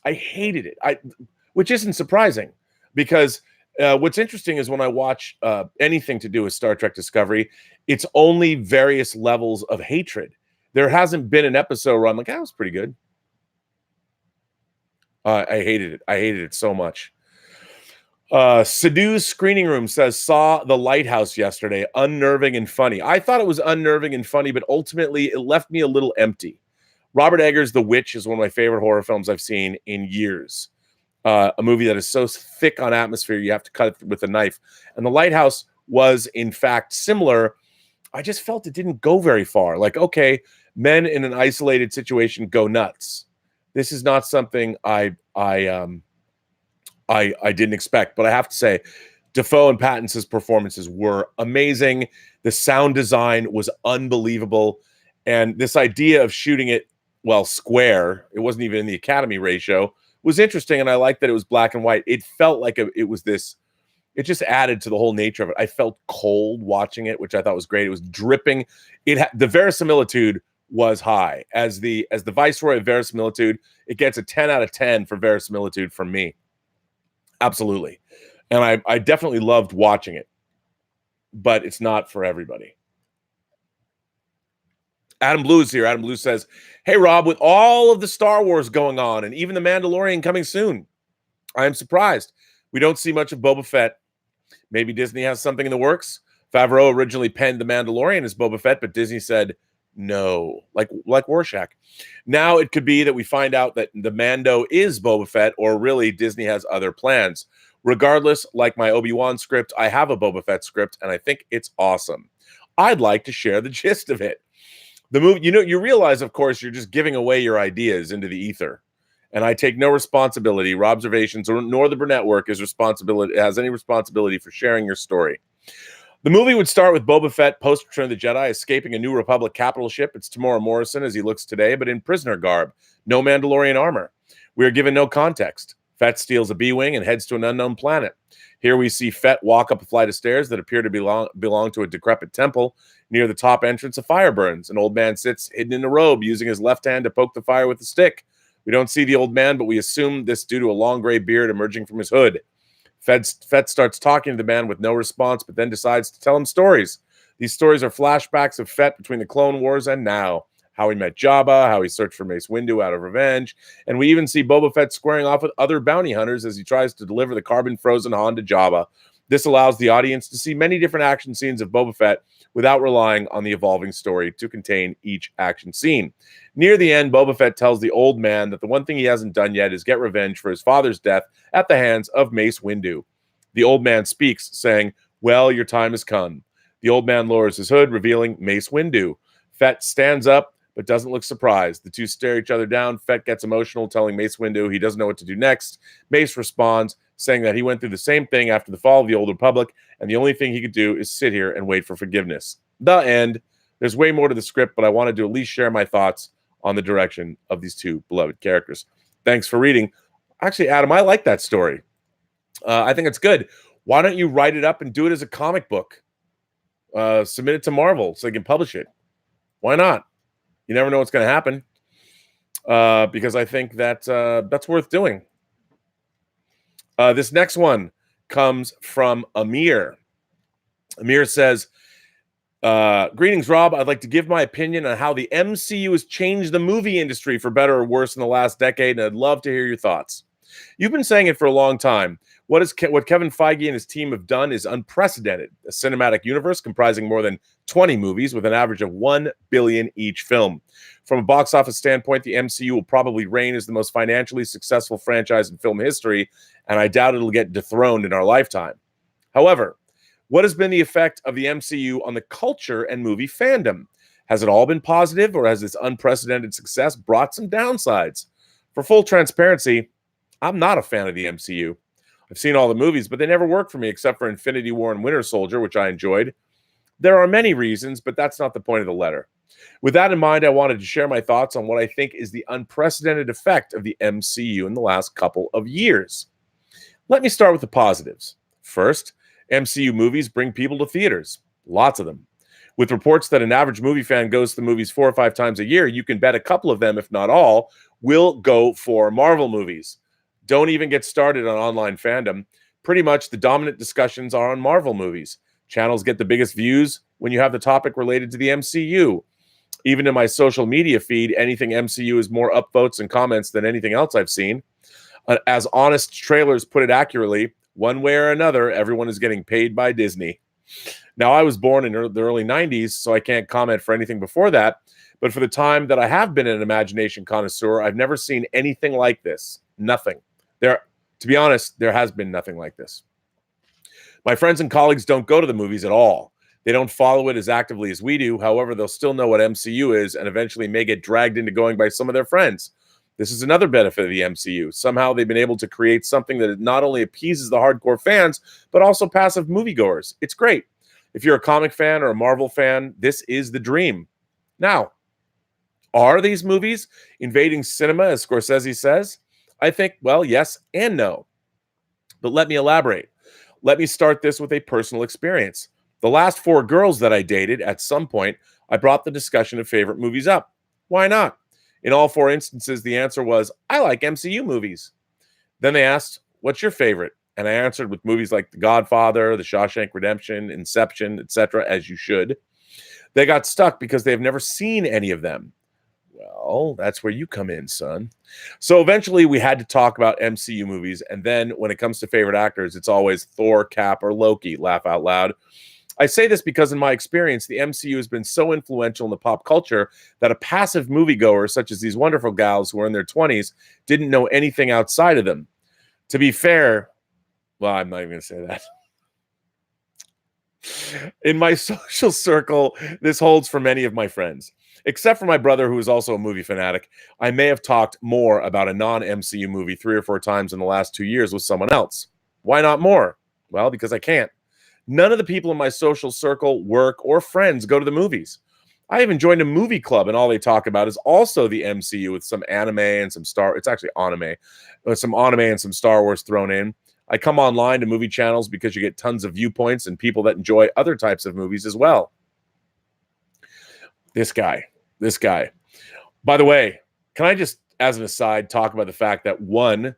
I hated it. Which isn't surprising because What's interesting is when I watch anything to do with Star Trek Discovery, it's only various levels of hatred. There hasn't been an episode where I'm like, that was pretty good. I hated it. I hated it so much. Sadhu's Screening Room says, saw The Lighthouse yesterday. Unnerving and funny. I thought it was unnerving and funny, but ultimately it left me a little empty. Robert Eggers' The Witch is one of my favorite horror films I've seen in years. A movie that is so thick on atmosphere, you have to cut it with a knife. And The Lighthouse was, in fact, similar. I just felt it didn't go very far. Like, okay, men in an isolated situation go nuts. This is not something I didn't expect, but I have to say, Defoe and Pattinson's performances were amazing. The sound design was unbelievable. And this idea of shooting it, well, square, it wasn't even in the Academy ratio, was interesting. And I liked that it was black and white. It felt like it was this, it just added to the whole nature of it. I felt cold watching it, which I thought was great. It was dripping. The verisimilitude was high. As the viceroy of verisimilitude, it gets a 10 out of 10 for verisimilitude from me. Absolutely. And I definitely loved watching it, but it's not for everybody. Adam Blue is here. Adam Blue says, hey, Rob, with all of the Star Wars going on and even The Mandalorian coming soon, I am surprised we don't see much of Boba Fett. Maybe Disney has something in the works. Favreau originally penned The Mandalorian as Boba Fett, but Disney said no, like Rorschach. Now it could be that we find out that the Mando is Boba Fett, or really Disney has other plans. Regardless, like my Obi-Wan script, I have a Boba Fett script, and I think it's awesome. I'd like to share the gist of it. The movie, you realize, of course, you're just giving away your ideas into the ether. And I take no responsibility, Robservations, nor the Burnettwork has any responsibility for sharing your story. The movie would start with Boba Fett, post-Return of the Jedi, escaping a New Republic capital ship. It's Tamora Morrison as he looks today, but in prisoner garb. No Mandalorian armor. We are given no context. Fett steals a B-Wing and heads to an unknown planet. Here we see Fett walk up a flight of stairs that appear to belong to a decrepit temple. Near the top entrance, a fire burns. An old man sits hidden in a robe, using his left hand to poke the fire with a stick. We don't see the old man, but we assume this due to a long gray beard emerging from his hood. Fett starts talking to the man with no response, but then decides to tell him stories. These stories are flashbacks of Fett between the Clone Wars and now. How he met Jabba, how he searched for Mace Windu out of revenge, and we even see Boba Fett squaring off with other bounty hunters as he tries to deliver the carbon-frozen Han to Jabba. This allows the audience to see many different action scenes of Boba Fett without relying on the evolving story to contain each action scene. Near the end, Boba Fett tells the old man that the one thing he hasn't done yet is get revenge for his father's death at the hands of Mace Windu. The old man speaks, saying, well, your time has come. The old man lowers his hood, revealing Mace Windu. Fett stands up, but doesn't look surprised. The two stare each other down. Fett gets emotional, telling Mace Windu he doesn't know what to do next. Mace responds, saying that he went through the same thing after the fall of the Old Republic, and the only thing he could do is sit here and wait for forgiveness. The end. There's way more to the script, but I wanted to at least share my thoughts on the direction of these two beloved characters. Thanks for reading. Actually, Adam, I like that story. I think it's good. Why don't you write it up and do it as a comic book? Submit it to Marvel so they can publish it. Why not? You never know what's going to happen, because I think that that's worth doing. This next one comes from Amir. Amir says, greetings, Rob. I'd like to give my opinion on how the MCU has changed the movie industry for better or worse in the last decade, and I'd love to hear your thoughts. You've been saying it for a long time. What Kevin Feige and his team have done is unprecedented. A cinematic universe comprising more than 20 movies with an average of $1 billion each film. From a box office standpoint, the MCU will probably reign as the most financially successful franchise in film history, and I doubt it'll get dethroned in our lifetime. However, what has been the effect of the MCU on the culture and movie fandom? Has it all been positive, or has this unprecedented success brought some downsides? For full transparency, I'm not a fan of the MCU. I've seen all the movies, but they never worked for me except for Infinity War and Winter Soldier, which I enjoyed. There are many reasons, but that's not the point of the letter. With that in mind, I wanted to share my thoughts on what I think is the unprecedented effect of the MCU in the last couple of years. Let me start with the positives. First, MCU movies bring people to theaters. Lots of them. With reports that an average movie fan goes to the movies 4 or 5 times a year, you can bet a couple of them, if not all, will go for Marvel movies. Don't even get started on online fandom. pretty much the dominant discussions are on Marvel movies. Channels get the biggest views when you have the topic related to the MCU. Even in my social media feed, anything MCU is more upvotes and comments than anything else I've seen. As Honest Trailers put it accurately, one way or another, everyone is getting paid by Disney. Now, I was born in the early 90s, so I can't comment for anything before that. But for the time that I have been an imagination connoisseur, I've never seen anything like this. Nothing. To be honest, there has been nothing like this. My friends and colleagues don't go to the movies at all. They don't follow it as actively as we do. However, they'll still know what MCU is and eventually may get dragged into going by some of their friends. This is another benefit of the MCU. Somehow they've been able to create something that not only appeases the hardcore fans, but also passive moviegoers. It's great. If you're a comic fan or a Marvel fan, this is the dream. Now, are these movies invading cinema, as Scorsese says? I think, well, yes and no. But let me elaborate. Let me start this with a personal experience. The last 4 girls that I dated, at some point, I brought the discussion of favorite movies up. Why not? In all 4 instances, the answer was, I like MCU movies. Then they asked, what's your favorite? And I answered with movies like The Godfather, The Shawshank Redemption, Inception, etc., as you should. They got stuck because they've never seen any of them. Well, that's where you come in, son. So eventually we had to talk about MCU movies. And then when it comes to favorite actors, it's always Thor, Cap, or Loki. Laugh out loud. I say this because in my experience, the MCU has been so influential in the pop culture that a passive moviegoer, such as these wonderful gals who are in their 20s, didn't know anything outside of them. To be fair, well, I'm not even going to say that. In my social circle, this holds for many of my friends. Except for my brother, who is also a movie fanatic, I may have talked more about a non-MCU movie 3 or 4 times in the last 2 years with someone else. Why not more? Well, because I can't. None of the people in my social circle, work, or friends go to the movies. I even joined a movie club, and all they talk about is also the MCU with some anime and some it's actually anime, with some anime and some Star Wars thrown in. I come online to movie channels because you get tons of viewpoints and people that enjoy other types of movies as well. This guy. By the way, can I just, as an aside, talk about the fact that one,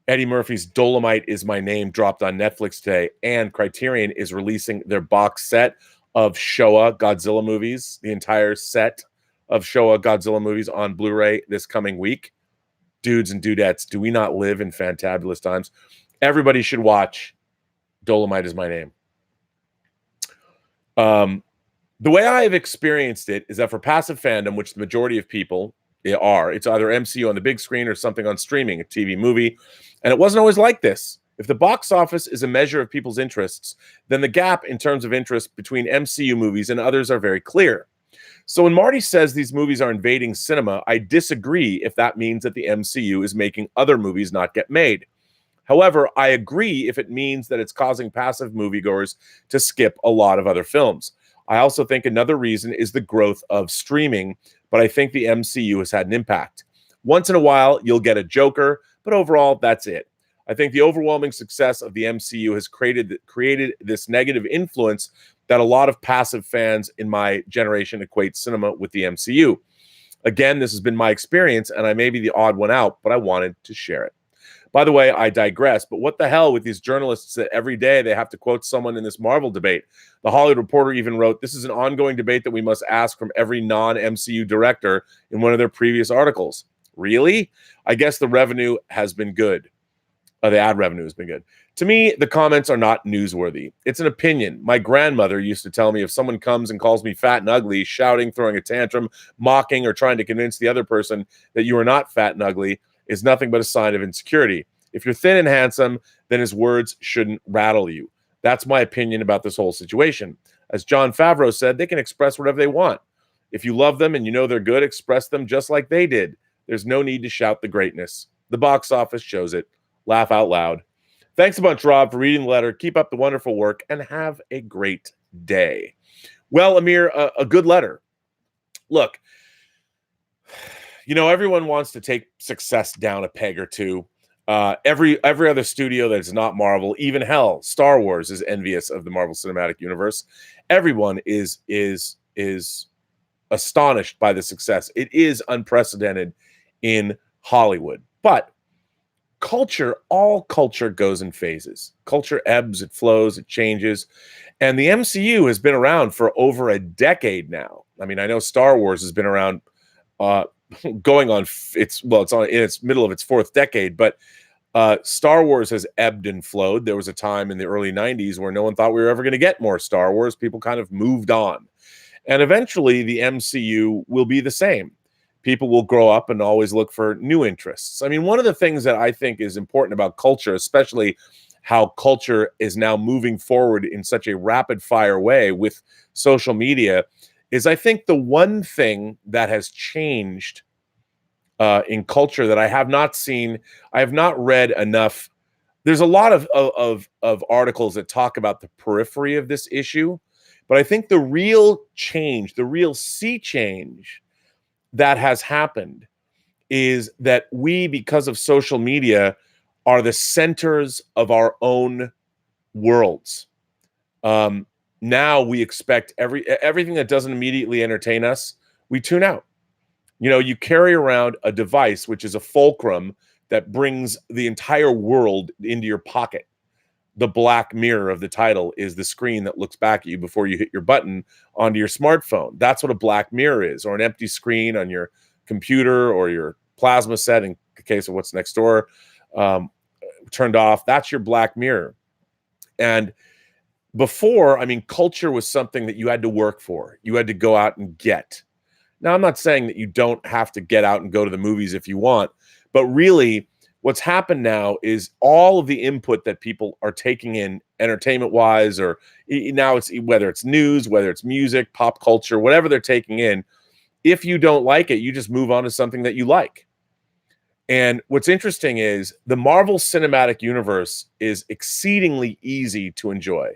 Eddie Murphy's Dolomite Is My Name dropped on Netflix today, and Criterion is releasing their box set of Showa Godzilla movies, the entire set of Showa Godzilla movies on Blu-ray this coming week. Dudes and dudettes, do we not live in fantabulous times? Everybody should watch Dolomite Is My Name. The way I have experienced it is that for passive fandom, which the majority of people are, it's either MCU on the big screen or something on streaming, a TV movie. And it wasn't always like this. If the box office is a measure of people's interests, then the gap in terms of interest between MCU movies and others are very clear. So when Marty says these movies are invading cinema, I disagree if that means that the MCU is making other movies not get made. However, I agree if it means that it's causing passive moviegoers to skip a lot of other films. I also think another reason is the growth of streaming, but I think the MCU has had an impact. Once in a while, you'll get a joker, but overall, that's it. I think the overwhelming success of the MCU has created this negative influence that a lot of passive fans in my generation equate cinema with the MCU. Again, this has been my experience, and I may be the odd one out, but I wanted to share it. By the way, I digress, but what the hell with these journalists that every day they have to quote someone in this Marvel debate? The Hollywood Reporter even wrote, this is an ongoing debate that we must ask from every non-MCU director in one of their previous articles. Really? I guess the revenue has been good. The ad revenue has been good. To me, the comments are not newsworthy. It's an opinion. My grandmother used to tell me if someone comes and calls me fat and ugly, shouting, throwing a tantrum, mocking, or trying to convince the other person that you are not fat and ugly is nothing but a sign of insecurity. If you're thin and handsome, then his words shouldn't rattle you. That's my opinion about this whole situation. As Jon Favreau said, they can express whatever they want. If you love them and you know they're good, express them just like they did. There's no need to shout the greatness. The box office shows it. Laugh out loud. Thanks a bunch, Rob, for reading the letter. Keep up the wonderful work and have a great day. Well, Amir, a good letter. Look, you know, everyone wants to take success down a peg or two. Every other studio that's not Marvel, even hell, Star Wars is envious of the Marvel Cinematic Universe. Everyone is astonished by the success. It is unprecedented in Hollywood. But all culture goes in phases. Culture ebbs, it flows, it changes. And the MCU has been around for over a decade now. I mean, I know Star Wars has been around going on it's on in its middle of its fourth decade, but Star Wars has ebbed and flowed. There was a time in the early 90s where no one thought we were ever going to get more Star Wars. People kind of moved on. And eventually the MCU will be the same. People will grow up and always look for new interests. I mean, one of the things that I think is important about culture, especially how culture is now moving forward in such a rapid fire way with social media, is I think the one thing that has changed in culture that I have not seen, I have not read enough. There's a lot of articles that talk about the periphery of this issue, but I think the real change, the real sea change that has happened is that we, because of social media, are the centers of our own worlds. Now we expect everything that doesn't immediately entertain us, we tune out. You know, you carry around a device which is a fulcrum that brings the entire world into your pocket. The black mirror of the title is the screen that looks back at you before you hit your button onto your smartphone. That's what a black mirror is, or an empty screen on your computer or your plasma set in the case of what's next door turned off. That's your black mirror. And before, I mean, culture was something that you had to work for. You had to go out and get. Now, I'm not saying that you don't have to get out and go to the movies if you want, but really what's happened now is all of the input that people are taking in entertainment-wise, or now it's whether it's news, whether it's music, pop culture, whatever they're taking in, if you don't like it, you just move on to something that you like. And what's interesting is the Marvel Cinematic Universe is exceedingly easy to enjoy.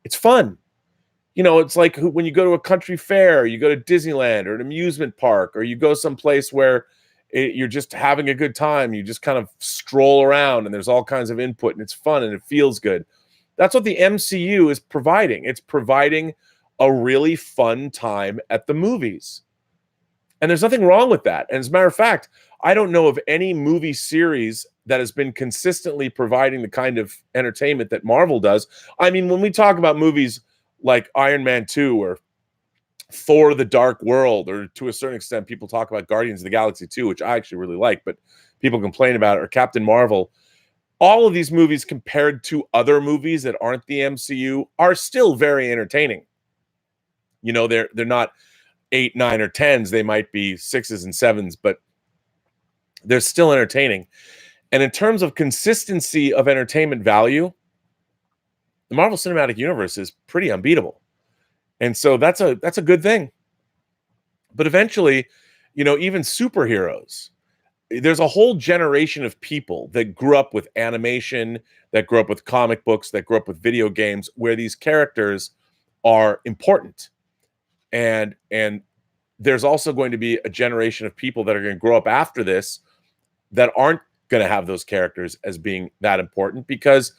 It's fun. You know, it's like when you go to a country fair, you go to Disneyland or an amusement park, or you go someplace where you're just having a good time. You just kind of stroll around and there's all kinds of input and it's fun and it feels good. That's what the MCU is providing. It's providing a really fun time at the movies. And there's nothing wrong with that. And as a matter of fact, I don't know of any movie series that has been consistently providing the kind of entertainment that Marvel does. I mean, when we talk about movies like Iron Man 2 or Thor: The Dark World, or to a certain extent, people talk about Guardians of the Galaxy 2, which I actually really like, but people complain about it, or Captain Marvel. All of these movies compared to other movies that aren't the MCU are still very entertaining. You know, they're not 8, 9, or 10s. They might be 6s and 7s, but they're still entertaining. And in terms of consistency of entertainment value, the Marvel Cinematic Universe is pretty unbeatable. And so that's a good thing. But eventually, you know, even superheroes, there's a whole generation of people that grew up with animation, that grew up with comic books, that grew up with video games, where these characters are important. And there's also going to be a generation of people that are going to grow up after this that aren't going to have those characters as being that important, because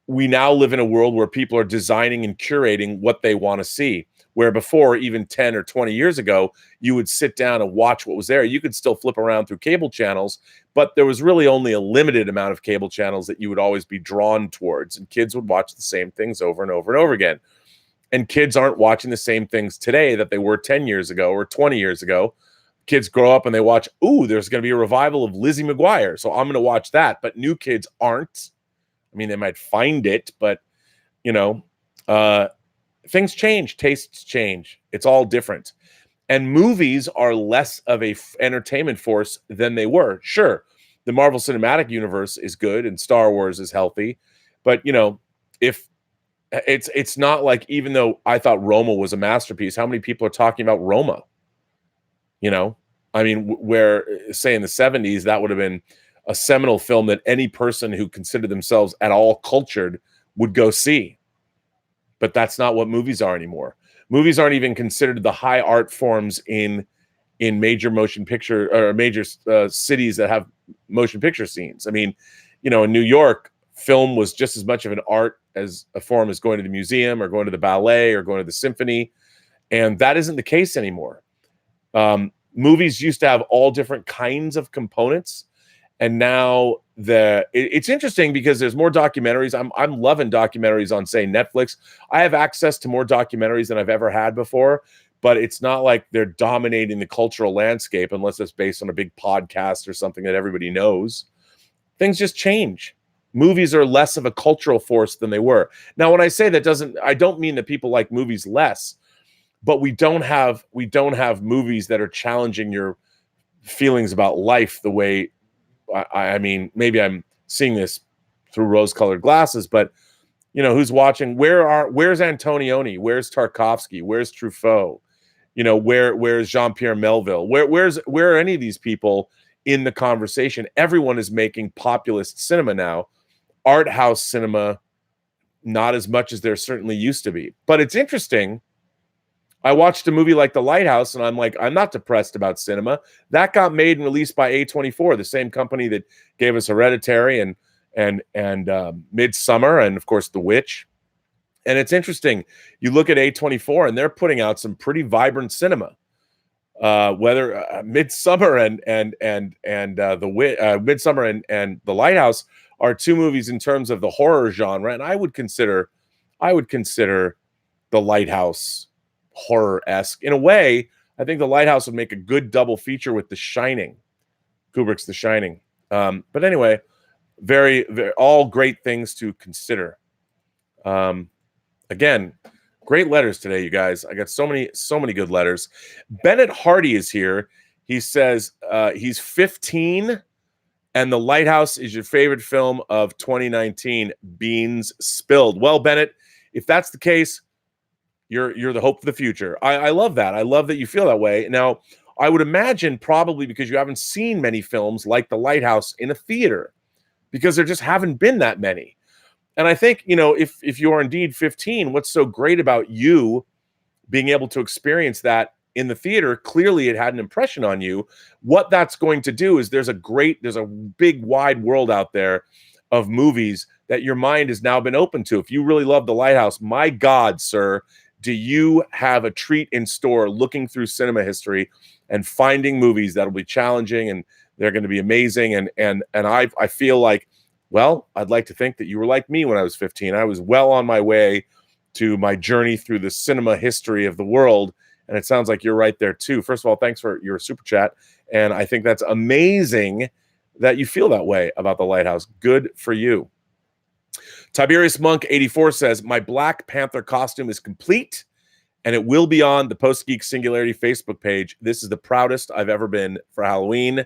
we now live in a world where people are designing and curating what they want to see. Where before, even 10 or 20 years ago, you would sit down and watch what was there. You could still flip around through cable channels, but there was really only a limited amount of cable channels that you would always be drawn towards. And kids would watch the same things over and over and over again. And kids aren't watching the same things today that they were 10 years ago or 20 years ago. Kids grow up and they watch, ooh, there's going to be a revival of Lizzie McGuire, so I'm going to watch that. But new kids aren't. I mean, they might find it, but, you know, things change. Tastes change. It's all different. And movies are less of a entertainment force than they were. Sure, the Marvel Cinematic Universe is good and Star Wars is healthy. But, you know, if it's not like, even though I thought Roma was a masterpiece, how many people are talking about Roma? You know, I mean, where, say, in the 70s, that would have been a seminal film that any person who considered themselves at all cultured would go see. But that's not what movies are anymore. Movies aren't even considered the high art forms in major motion picture or major cities that have motion picture scenes. I mean, you know, in New York, film was just as much of an art as a form as going to the museum or going to the ballet or going to the symphony. And that isn't the case anymore. Movies used to have all different kinds of components. And now it's interesting because there's more documentaries. I'm loving documentaries on, say, Netflix. I have access to more documentaries than I've ever had before, but it's not like they're dominating the cultural landscape unless it's based on a big podcast or something that everybody knows. Things just change. Movies are less of a cultural force than they were. Now, when I say that, I don't mean that people like movies less, but we don't have movies that are challenging your feelings about life the way, I mean, maybe I'm seeing this through rose-colored glasses, but you know, who's watching? Where's Antonioni? Where's Tarkovsky? Where's Truffaut? You know, where's Jean-Pierre Melville? Where are any of these people in the conversation? Everyone is making populist cinema now. Art house cinema, not as much as there certainly used to be. But it's interesting. I watched a movie like The Lighthouse, and I'm like, I'm not depressed about cinema. That got made and released by A24, the same company that gave us Hereditary and Midsummer, and of course The Witch. And it's interesting. You look at A24, and they're putting out some pretty vibrant cinema. Whether Midsummer and Midsummer and The Lighthouse are two movies in terms of the horror genre, and I would consider The Lighthouse horror-esque. In a way, I think The Lighthouse would make a good double feature with The Shining, Kubrick's The Shining. But anyway, very, very, all great things to consider. Again, great letters today, you guys. I got so many good letters. Bennett Hardy is here. He says he's 15 and The Lighthouse is your favorite film of 2019. Beans spilled. Well, Bennett, if that's the case, you're the hope for the future. I love that. I love that you feel that way. Now, I would imagine probably because you haven't seen many films like The Lighthouse in a theater, because there just haven't been that many. And I think, you know, if you are indeed 15, what's so great about you being able to experience that in the theater, clearly it had an impression on you. What that's going to do is there's a big wide world out there of movies that your mind has now been open to. If you really love The Lighthouse, my God, sir, do you have a treat in store looking through cinema history and finding movies that'll be challenging and they're going to be amazing. And I feel like, well, I'd like to think that you were like me when I was 15. I was well on my way to my journey through the cinema history of the world. And it sounds like you're right there too. First of all, thanks for your super chat. And I think that's amazing that you feel that way about The Lighthouse. Good for you. Tiberius Monk 84 says, my Black Panther costume is complete and it will be on the Post-Geek Singularity Facebook page. This is the proudest I've ever been for Halloween.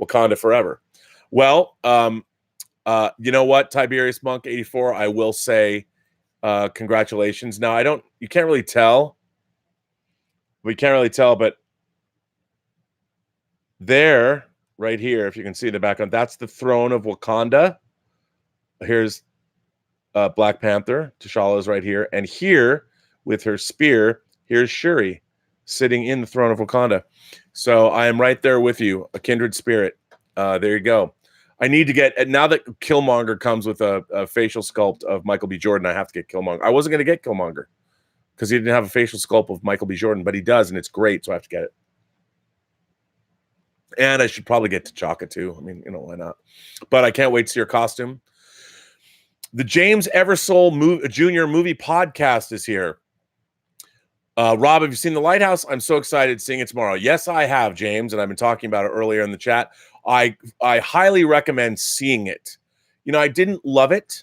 Wakanda forever. Well, you know what, Tiberius Monk 84, I will say congratulations. Now, you can't really tell. We can't really tell, but there, right here, if you can see the background, that's the throne of Wakanda. Here's Black Panther. T'Challa is right here. And here, with her spear, here's Shuri sitting in the throne of Wakanda. So I am right there with you, a kindred spirit. There you go. I need to get, now that Killmonger comes with a facial sculpt of Michael B. Jordan, I have to get Killmonger. I wasn't going to get Killmonger because he didn't have a facial sculpt of Michael B. Jordan, but he does, and it's great, so I have to get it. And I should probably get T'Chaka too. I mean, you know, why not? But I can't wait to see your costume. The James Eversole Jr. movie podcast is here. Rob, have you seen The Lighthouse? I'm so excited seeing it tomorrow. Yes, I have, James, and I've been talking about it earlier in the chat. I highly recommend seeing it. You know, I didn't love it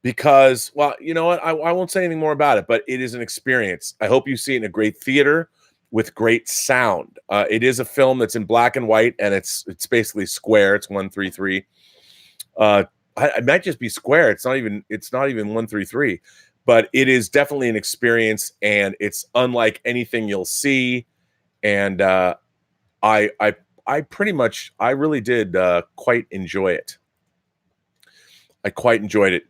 because, well, you know what? I won't say anything more about it, but it is an experience. I hope you see it in a great theater with great sound. It is a film that's in black and white, and it's basically square. It's 133. It might just be square. It's not even 133, but it is definitely an experience, and it's unlike anything you'll see. And I really did quite enjoy it. I quite enjoyed it.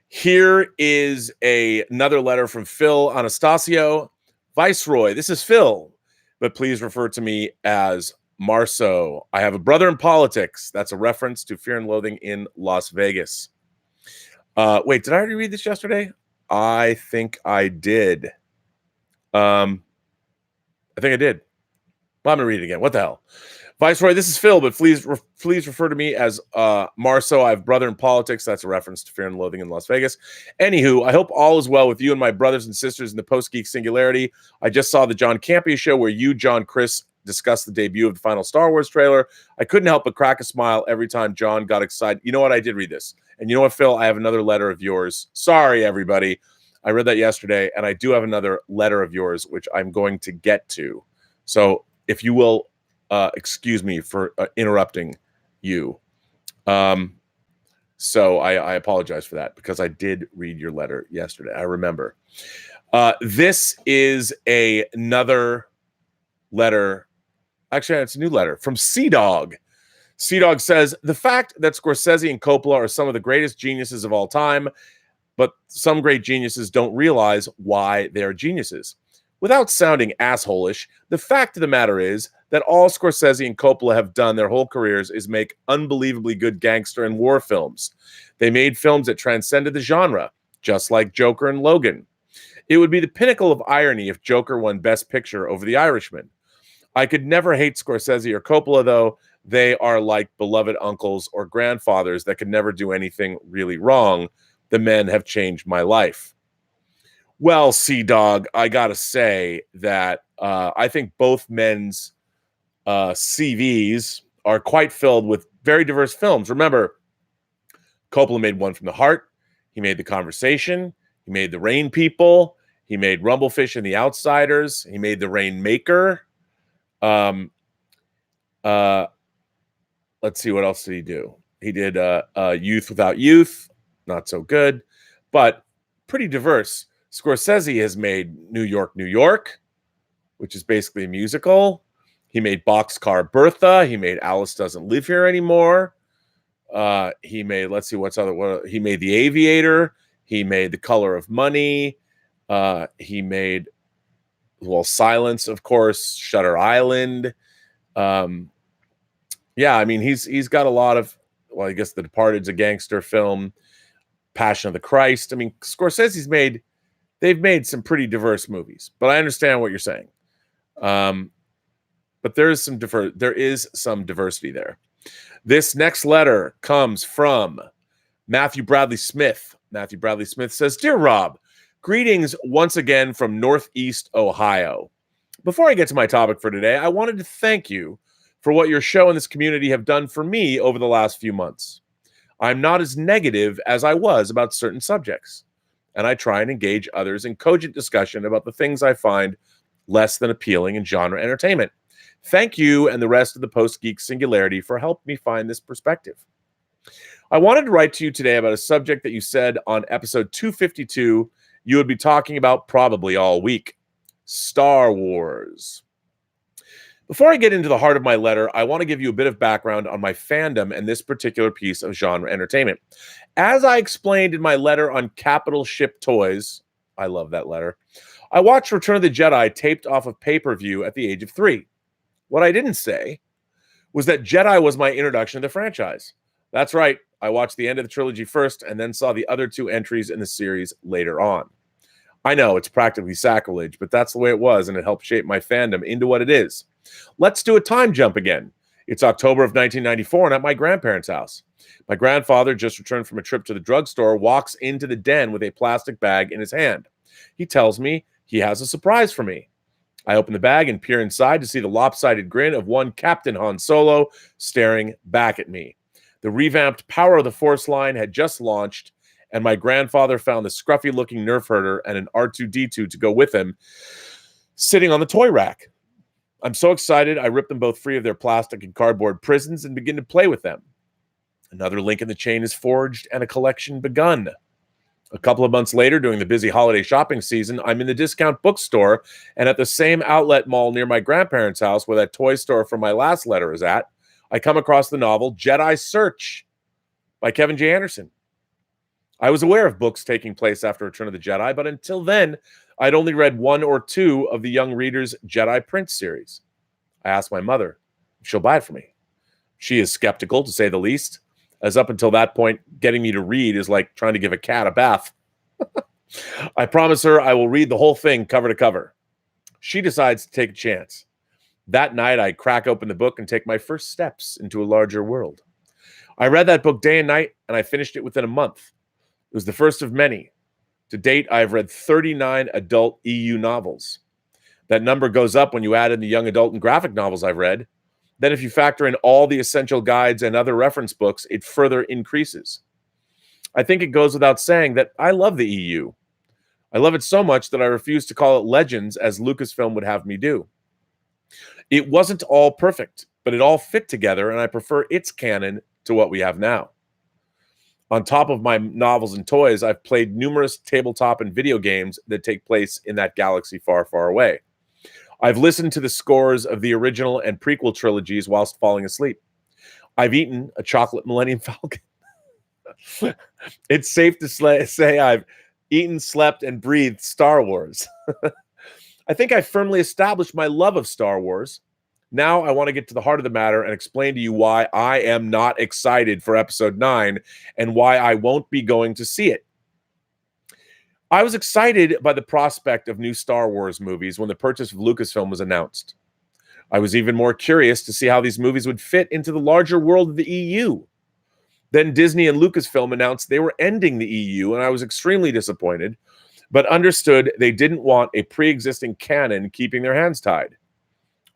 Here is another letter from Phil Anastasio. Viceroy, this is Phil, but please refer to me as Marceau. I have a brother in politics. That's a reference to Fear and Loathing in Las Vegas. Wait, did I already read this yesterday? I think I did. I think I did. Well, I'm going to read it again. What the hell? Viceroy, this is Phil, but please refer to me as Marceau. I have brother in politics. That's a reference to Fear and Loathing in Las Vegas. Anywho, I hope all is well with you and my brothers and sisters in the Post-Geek Singularity. I just saw the John Campea show where you, John, Chris discussed the debut of the final Star Wars trailer. I couldn't help but crack a smile every time John got excited. You know what? I did read this. And you know what, Phil? I have another letter of yours. Sorry, everybody. I read that yesterday, and I do have another letter of yours, which I'm going to get to. So if you will excuse me for interrupting you. So I apologize for that because I did read your letter yesterday. I remember. This is another letter. Actually, it's a new letter from Sea-Dog. Sea-Dog says, the fact that Scorsese and Coppola are some of the greatest geniuses of all time, but some great geniuses don't realize why they're geniuses. Without sounding assholish, the fact of the matter is that all Scorsese and Coppola have done their whole careers is make unbelievably good gangster and war films. They made films that transcended the genre, just like Joker and Logan. It would be the pinnacle of irony if Joker won Best Picture over The Irishman. I could never hate Scorsese or Coppola, though. They are like beloved uncles or grandfathers that could never do anything really wrong. The men have changed my life. Well, Sea-Dog, I got to say that I think both men's CVs are quite filled with very diverse films. Remember, Coppola made One from the Heart. He made The Conversation. He made The Rain People. He made Rumblefish and the Outsiders. He made The Rainmaker. Let's see, what else did he do? He did Youth Without Youth. Not so good, but pretty diverse. Scorsese has made New York, New York, which is basically a musical. He made Boxcar Bertha. He made Alice Doesn't Live Here Anymore. He made, let's see, he made The Aviator. He made The Color of Money. He made, well, Silence, of course, Shutter Island. Yeah, I mean, he's got a lot of, well, I guess The Departed's a gangster film. Passion of the Christ. I mean, they've made some pretty diverse movies, but I understand what you're saying. But there is some diversity there. This next letter comes from Matthew Bradley Smith. Matthew Bradley Smith says, Dear Rob, greetings once again from Northeast Ohio. Before I get to my topic for today, I wanted to thank you for what your show and this community have done for me over the last few months. I'm not as negative as I was about certain subjects, and I try and engage others in cogent discussion about the things I find less than appealing in genre entertainment. Thank you and the rest of the Post-Geek Singularity for helping me find this perspective. I wanted to write to you today about a subject that you said on episode 252 you would be talking about probably all week: Star Wars. Before I get into the heart of my letter, I want to give you a bit of background on my fandom and this particular piece of genre entertainment. As I explained in my letter on Capital Ship Toys, I love that letter, I watched Return of the Jedi taped off of pay-per-view at the age of 3. What I didn't say was that Jedi was my introduction to the franchise. That's right, I watched the end of the trilogy first and then saw the other 2 entries in the series later on. I know, it's practically sacrilege, but that's the way it was, and it helped shape my fandom into what it is. Let's do a time jump again. It's October of 1994 and at my grandparents' house. My grandfather, just returned from a trip to the drugstore, walks into the den with a plastic bag in his hand. He tells me he has a surprise for me. I open the bag and peer inside to see the lopsided grin of one Captain Han Solo staring back at me. The revamped Power of the Force line had just launched, and my grandfather found the scruffy-looking Nerf herder and an R2-D2 to go with him sitting on the toy rack. I'm so excited, I rip them both free of their plastic and cardboard prisons and begin to play with them. Another link in the chain is forged and a collection begun. A couple of months later, during the busy holiday shopping season, I'm in the discount bookstore, and at the same outlet mall near my grandparents' house where that toy store from my last letter is at, I come across the novel Jedi Search by Kevin J. Anderson. I was aware of books taking place after Return of the Jedi, but until then, I'd only read 1 or 2 of the young reader's Jedi Prince series. I asked my mother if she'll buy it for me. She is skeptical, to say the least, as up until that point, getting me to read is like trying to give a cat a bath. I promise her I will read the whole thing cover to cover. She decides to take a chance. That night, I crack open the book and take my first steps into a larger world. I read that book day and night, and I finished it within a month. It was the first of many. To date, I have read 39 adult EU novels. That number goes up when you add in the young adult and graphic novels I've read. Then if you factor in all the essential guides and other reference books, it further increases. I think it goes without saying that I love the EU. I love it so much that I refuse to call it Legends as Lucasfilm would have me do. It wasn't all perfect, but it all fit together, and I prefer its canon to what we have now. On top of my novels and toys, I've played numerous tabletop and video games that take place in that galaxy far, far away. I've listened to the scores of the original and prequel trilogies whilst falling asleep. I've eaten a chocolate Millennium Falcon. It's safe to say I've eaten, slept, and breathed Star Wars. I think I firmly established my love of Star Wars. Now I want to get to the heart of the matter and explain to you why I am not excited for Episode 9 and why I won't be going to see it. I was excited by the prospect of new Star Wars movies when the purchase of Lucasfilm was announced. I was even more curious to see how these movies would fit into the larger world of the EU. Then Disney and Lucasfilm announced they were ending the EU, and I was extremely disappointed, but understood they didn't want a pre-existing canon keeping their hands tied.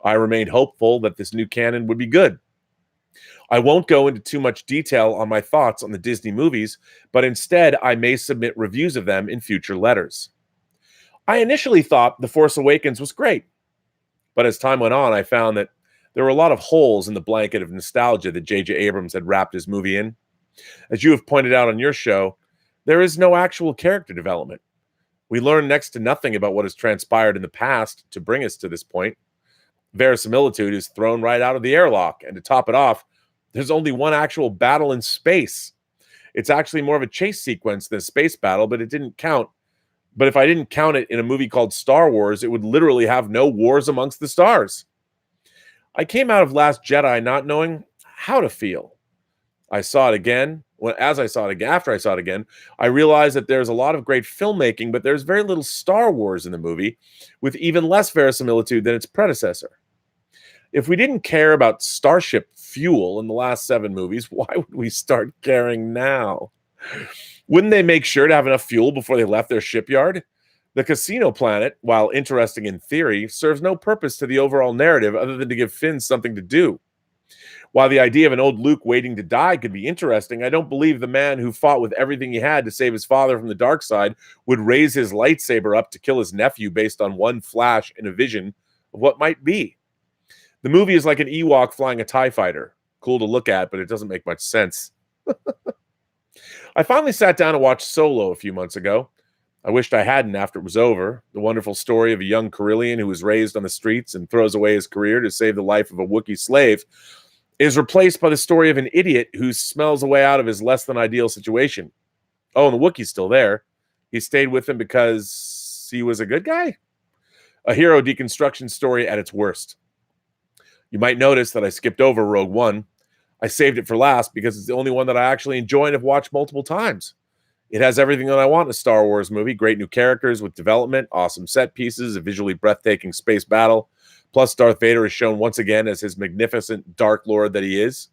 I remained hopeful that this new canon would be good. I won't go into too much detail on my thoughts on the Disney movies, but instead I may submit reviews of them in future letters. I initially thought The Force Awakens was great, but as time went on, I found that there were a lot of holes in the blanket of nostalgia that J.J. Abrams had wrapped his movie in. As you have pointed out on your show, there is no actual character development. We learn next to nothing about what has transpired in the past to bring us to this point. Verisimilitude is thrown right out of the airlock, and to top it off, there's only one actual battle in space. It's actually more of a chase sequence than a space battle, but it didn't count. But if I didn't count it in a movie called Star Wars, it would literally have no wars amongst the stars. I came out of Last Jedi not knowing how to feel. I saw it again. After I saw it again, I realized that there's a lot of great filmmaking, but there's very little Star Wars in the movie, with even less verisimilitude than its predecessor. If we didn't care about starship fuel in the last 7 movies, why would we start caring now? Wouldn't they make sure to have enough fuel before they left their shipyard? The casino planet, while interesting in theory, serves no purpose to the overall narrative other than to give Finn something to do. While the idea of an old Luke waiting to die could be interesting, I don't believe the man who fought with everything he had to save his father from the dark side would raise his lightsaber up to kill his nephew based on one flash in a vision of what might be. The movie is like an Ewok flying a TIE fighter. Cool to look at, but it doesn't make much sense. I finally sat down to watch Solo a few months ago. I wished I hadn't after it was over. The wonderful story of a young Corellian who was raised on the streets and throws away his career to save the life of a Wookiee slave is replaced by the story of an idiot who smells a way out of his less than ideal situation. Oh, and the Wookiee's still there. He stayed with him because he was a good guy? A hero deconstruction story at its worst. You might notice that I skipped over Rogue One. I saved it for last because it's the only one that I actually enjoy and have watched multiple times. It has everything that I want in a Star Wars movie. Great new characters with development, awesome set pieces, a visually breathtaking space battle. Plus, Darth Vader is shown once again as his magnificent Dark Lord that he is.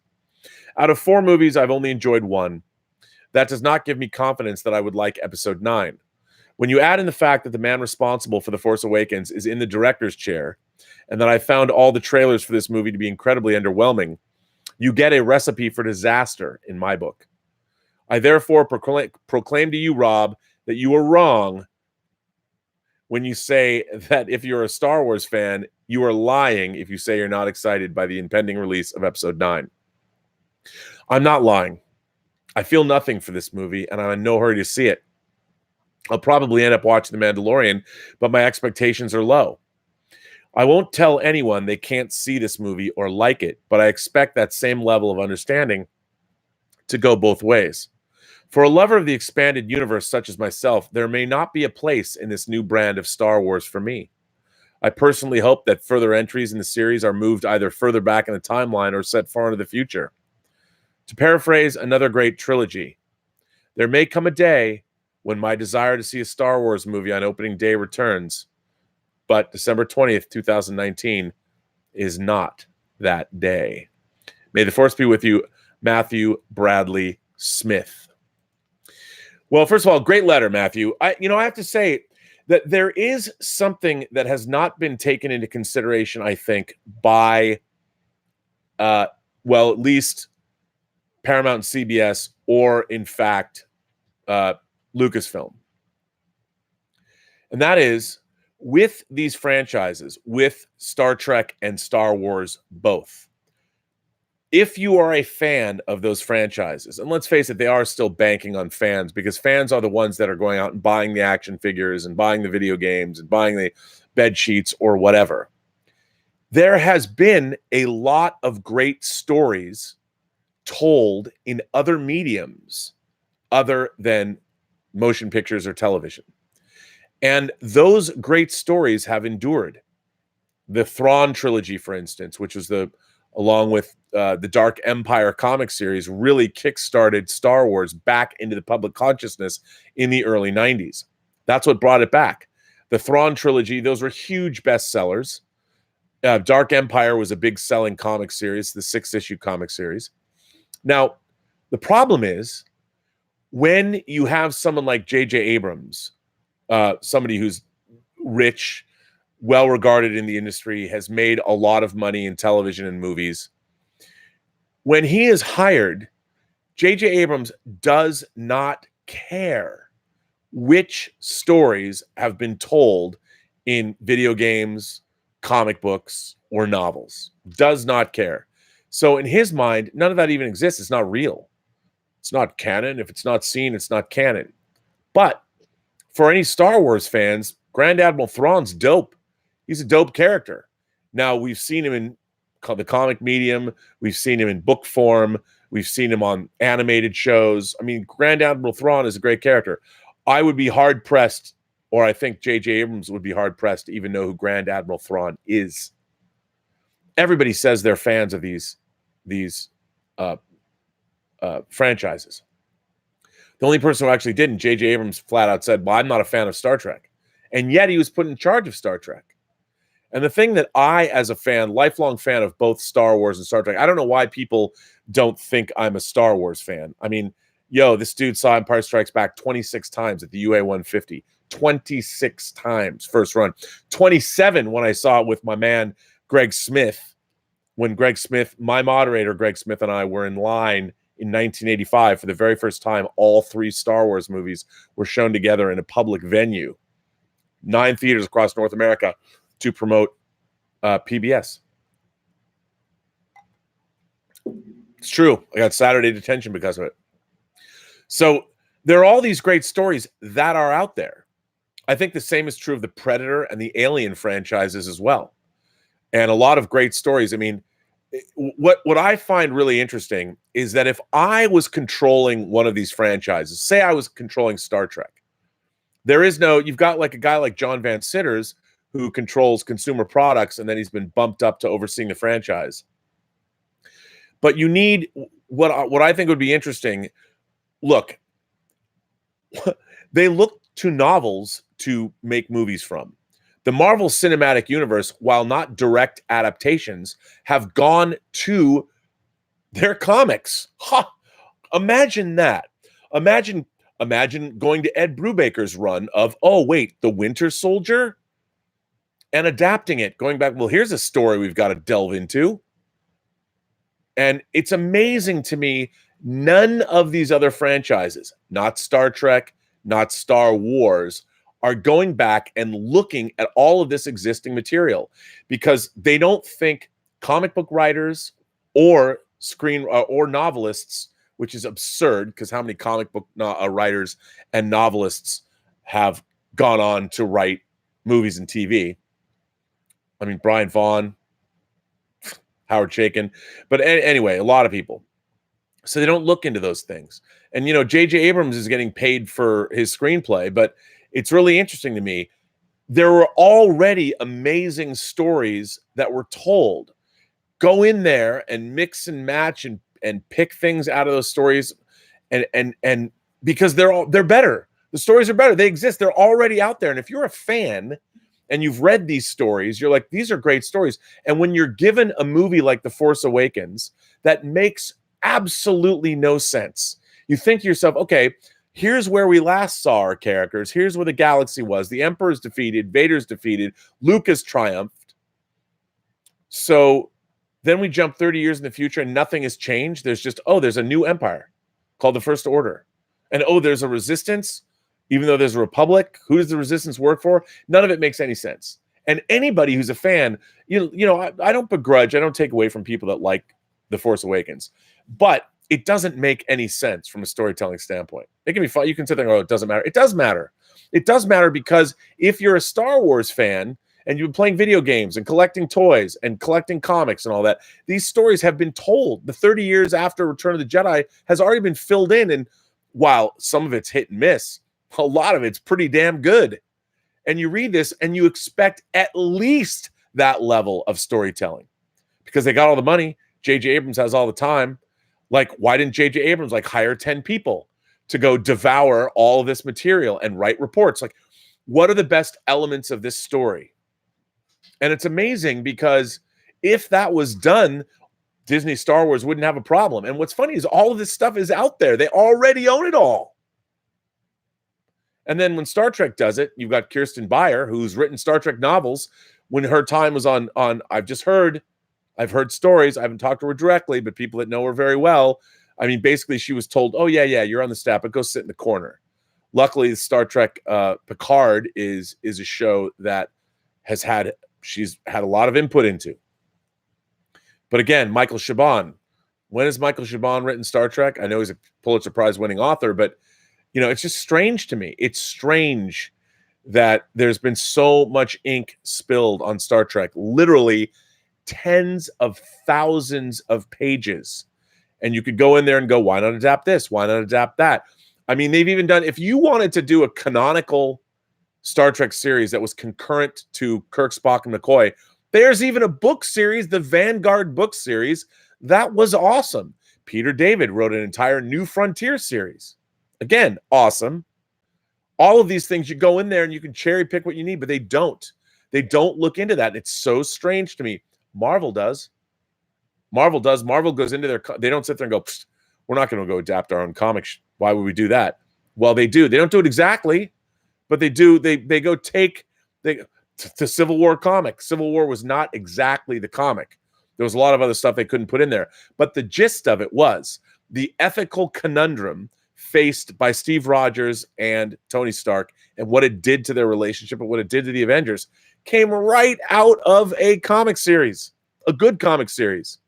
Out of 4 movies, I've only enjoyed 1. That does not give me confidence that I would like Episode 9. When you add in the fact that the man responsible for The Force Awakens is in the director's chair, and that I found all the trailers for this movie to be incredibly underwhelming, you get a recipe for disaster in my book. I therefore proclaim to you, Rob, that you are wrong when you say that if you're a Star Wars fan, you are lying if you say you're not excited by the impending release of Episode 9. I'm not lying. I feel nothing for this movie, and I'm in no hurry to see it. I'll probably end up watching The Mandalorian, but my expectations are low. I won't tell anyone they can't see this movie or like it, but I expect that same level of understanding to go both ways. For a lover of the expanded universe such as myself, there may not be a place in this new brand of Star Wars for me. I personally hope that further entries in the series are moved either further back in the timeline or set far into the future. To paraphrase another great trilogy, there may come a day when my desire to see a Star Wars movie on opening day returns, but December 20th, 2019 is not that day. May the force be with you, Matthew Bradley Smith. Well, first of all, great letter, Matthew. I have to say that there is something that has not been taken into consideration, I think, by, at least Paramount and CBS, or in fact, Lucasfilm. And that is, with these franchises, with Star Trek and Star Wars both, if you are a fan of those franchises, and let's face it, they are still banking on fans, because fans are the ones that are going out and buying the action figures and buying the video games and buying the bed sheets or whatever. There has been a lot of great stories told in other mediums other than motion pictures or television. And those great stories have endured. The Thrawn trilogy, for instance, which was along with the Dark Empire comic series, really kickstarted Star Wars back into the public consciousness in the early 90s. That's what brought it back. The Thrawn trilogy, those were huge bestsellers. Dark Empire was a big selling comic series, the 6-issue comic series. Now, the problem is when you have someone like J.J. Abrams, somebody who's rich, well-regarded in the industry, has made a lot of money in television and movies. When he is hired, J.J. Abrams does not care which stories have been told in video games, comic books, or novels. Does not care. So in his mind, none of that even exists. It's not real. It's not canon. If it's not seen, it's not canon. But for any Star Wars fans, Grand Admiral Thrawn's dope. He's a dope character. Now, we've seen him in the comic medium. We've seen him in book form. We've seen him on animated shows. I mean, Grand Admiral Thrawn is a great character. I would be hard-pressed, or I think J.J. Abrams would be hard-pressed to even know who Grand Admiral Thrawn is. Everybody says they're fans of these franchises. The only person who actually didn't, J.J. Abrams flat out said, well, I'm not a fan of Star Trek. And yet he was put in charge of Star Trek. And the thing that I, as a fan, lifelong fan of both Star Wars and Star Trek, I don't know why people don't think I'm a Star Wars fan. I mean, this dude saw Empire Strikes Back 26 times at the UA 150. 26 times first run. 27 when I saw it with my man, Greg Smith. When Greg Smith, my moderator, Greg Smith, and I were in line in 1985 for the very first time, all 3 Star Wars movies were shown together in a public venue. 9 theaters across North America to promote PBS. It's true. I got Saturday detention because of it. So there are all these great stories that are out there. I think the same is true of the Predator and the Alien franchises as well. And a lot of great stories. I mean, what I find really interesting is that if I was controlling one of these franchises, say I was controlling Star Trek, you've got like a guy like John Van Sitters who controls consumer products, and then he's been bumped up to overseeing the franchise. But you need what I think would be interesting. Look, they look to novels to make movies from. The Marvel Cinematic Universe, while not direct adaptations, have gone to their comics. Imagine that. Imagine going to Ed Brubaker's run of, The Winter Soldier, and adapting it, going back, well, here's a story we've got to delve into. And it's amazing to me, none of these other franchises, not Star Trek, not Star Wars, are going back and looking at all of this existing material, because they don't think comic book writers or or novelists, which is absurd, because how many comic book writers and novelists have gone on to write movies and TV? I mean, Brian Vaughn, Howard Chaykin, but anyway, a lot of people. So they don't look into those things. And, J.J. Abrams is getting paid for his screenplay, but it's really interesting to me. There were already amazing stories that were told. Go in there and mix and match and pick things out of those stories, and because they're better. The stories are better. They exist. They're already out there. And if you're a fan, and you've read these stories, you're like, these are great stories. And when you're given a movie like The Force Awakens that makes absolutely no sense, you think to yourself, okay, here's where we last saw our characters. Here's where the galaxy was. The Emperor's defeated. Vader's defeated. Luke has triumphed. So then we jump 30 years in the future and nothing has changed. There's just, there's a new empire called the First Order. And there's a resistance, even though there's a republic. Who does the resistance work for? None of it makes any sense. And anybody who's a fan, I don't begrudge, I don't take away from people that like The Force Awakens. But it doesn't make any sense from a storytelling standpoint. It can be fun. You can sit there and go, it doesn't matter. It does matter. It does matter because if you're a Star Wars fan and you've been playing video games and collecting toys and collecting comics and all that, these stories have been told. The 30 years after Return of the Jedi has already been filled in. And while some of it's hit and miss, a lot of it's pretty damn good. And you read this and you expect at least that level of storytelling because they got all the money. J.J. Abrams has all the time. Like, why didn't J.J. Abrams hire 10 people to go devour all of this material and write reports? Like, what are the best elements of this story? And it's amazing because if that was done, Disney Star Wars wouldn't have a problem. And what's funny is all of this stuff is out there. They already own it all. And then when Star Trek does it, you've got Kirsten Beyer, who's written Star Trek novels. When her time was on I've heard stories. I haven't talked to her directly, but people that know her very well. I mean, basically, she was told, "Oh yeah, you're on the staff, but go sit in the corner." Luckily, Star Trek Picard is a show that she's had a lot of input into. But again, Michael Chabon. When has Michael Chabon written Star Trek? I know he's a Pulitzer Prize winning author, but it's just strange to me. It's strange that there's been so much ink spilled on Star Trek. Literally tens of thousands of pages. And you could go in there and go, why not adapt this? Why not adapt that? I mean, they've even done, if you wanted to do a canonical Star Trek series that was concurrent to Kirk, Spock, and McCoy, there's even a book series, the Vanguard book series, that was awesome. Peter David wrote an entire New Frontier series. Again, awesome. All of these things, you go in there and you can cherry pick what you need, but they don't. They don't look into that. It's so strange to me. Marvel does. Marvel goes into they don't sit there and go, we're not going to go adapt our own comics. Why would we do that? Well, they do. They don't do it exactly, but they do. They go take the Civil War comic. Civil War was not exactly the comic. There was a lot of other stuff they couldn't put in there. But the gist of it was the ethical conundrum faced by Steve Rogers and Tony Stark and what it did to their relationship and what it did to the Avengers came right out of a comic series, a good comic series.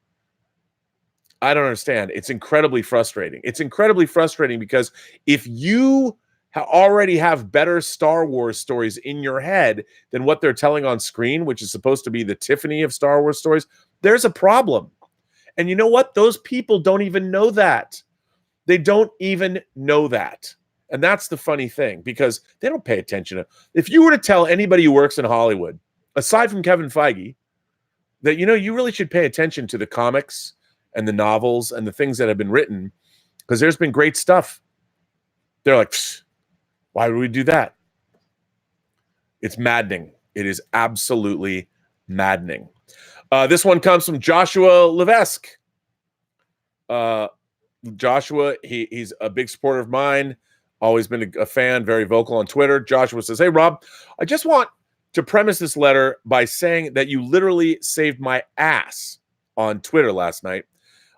I don't understand. It's incredibly frustrating. It's incredibly frustrating because if you already have better Star Wars stories in your head than what they're telling on screen, which is supposed to be the Tiffany of Star Wars stories, there's a problem. And you know what? Those people don't even know that. They don't even know that. And that's the funny thing, because they don't pay attention to. If you were to tell anybody who works in Hollywood, aside from Kevin Feige, that, you really should pay attention to the comics and the novels and the things that have been written, because there's been great stuff. They're like, why would we do that? It's maddening. It is absolutely maddening. This one comes from Joshua Levesque. Joshua, he's a big supporter of mine. Always been a fan, very vocal on Twitter. Joshua says, hey, Rob, I just want to premise this letter by saying that you literally saved my ass on Twitter last night.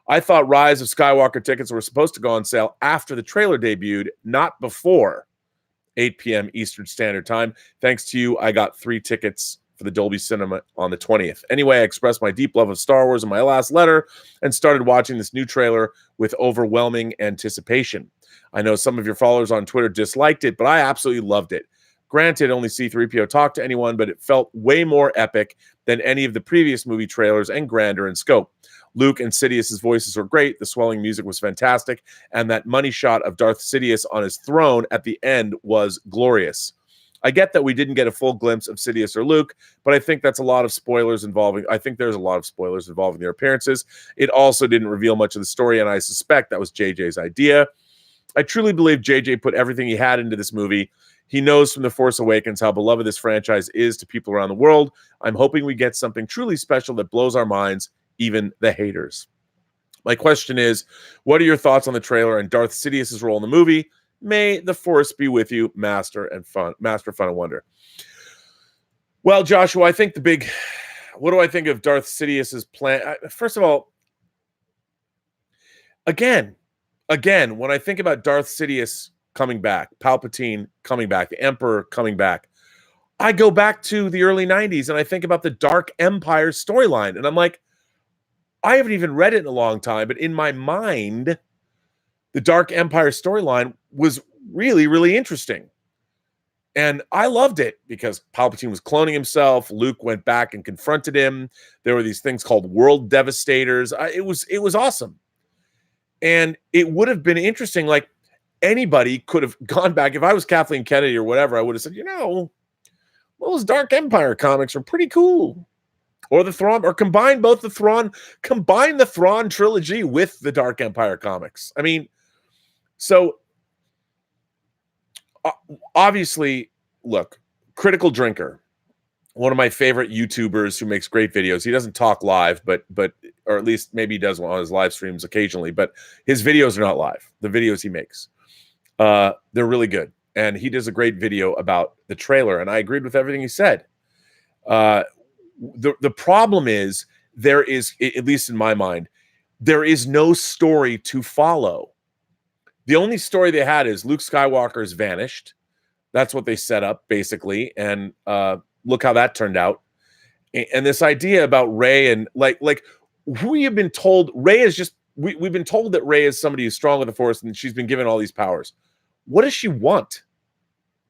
I thought Rise of Skywalker tickets were supposed to go on sale after the trailer debuted, not before 8 p.m. Eastern Standard Time. Thanks to you, I got 3 tickets for the Dolby Cinema on the 20th. Anyway, I expressed my deep love of Star Wars in my last letter and started watching this new trailer with overwhelming anticipation. I know some of your followers on Twitter disliked it, but I absolutely loved it. Granted, only C-3PO talked to anyone, but it felt way more epic than any of the previous movie trailers and grander in scope. Luke and Sidious's voices were great, the swelling music was fantastic, and that money shot of Darth Sidious on his throne at the end was glorious. I get that we didn't get a full glimpse of Sidious or Luke, but I think there's a lot of spoilers involving their appearances. It also didn't reveal much of the story, and I suspect that was JJ's idea. I truly believe JJ put everything he had into this movie. He knows from The Force Awakens how beloved this franchise is to people around the world. I'm hoping we get something truly special that blows our minds, even the haters. My question is, what are your thoughts on the trailer and Darth Sidious's role in the movie? May the Force be with you, Master Fun and Wonder. Well, Joshua, I think what do I think of Darth Sidious's plan? First of all, again, when I think about Darth Sidious coming back, Palpatine coming back, the Emperor coming back, I go back to the early 90s and I think about the Dark Empire storyline. And I'm like, I haven't even read it in a long time, but in my mind, the Dark Empire storyline was really, really interesting. And I loved it because Palpatine was cloning himself. Luke went back and confronted him. There were these things called world devastators. It was awesome. And it would have been interesting. Like, anybody could have gone back. If I was Kathleen Kennedy or whatever, I would have said, those Dark Empire comics are pretty cool. Or the Thrawn, or combine the Thrawn trilogy with the Dark Empire comics. I mean, so obviously, look, Critical Drinker, one of my favorite YouTubers who makes great videos. He doesn't talk live, but or at least maybe he does on his live streams occasionally, but his videos are not live. The videos he makes, they're really good. And he does a great video about the trailer, and I agreed with everything he said. The problem is, there is, at least in my mind, there is no story to follow. The only story they had is Luke Skywalker has vanished. That's what they set up, basically. And look how that turned out. And this idea about Rey and like we have been told Rey is just, we've been told that Rey is somebody who's strong with the Force and she's been given all these powers. What does she want?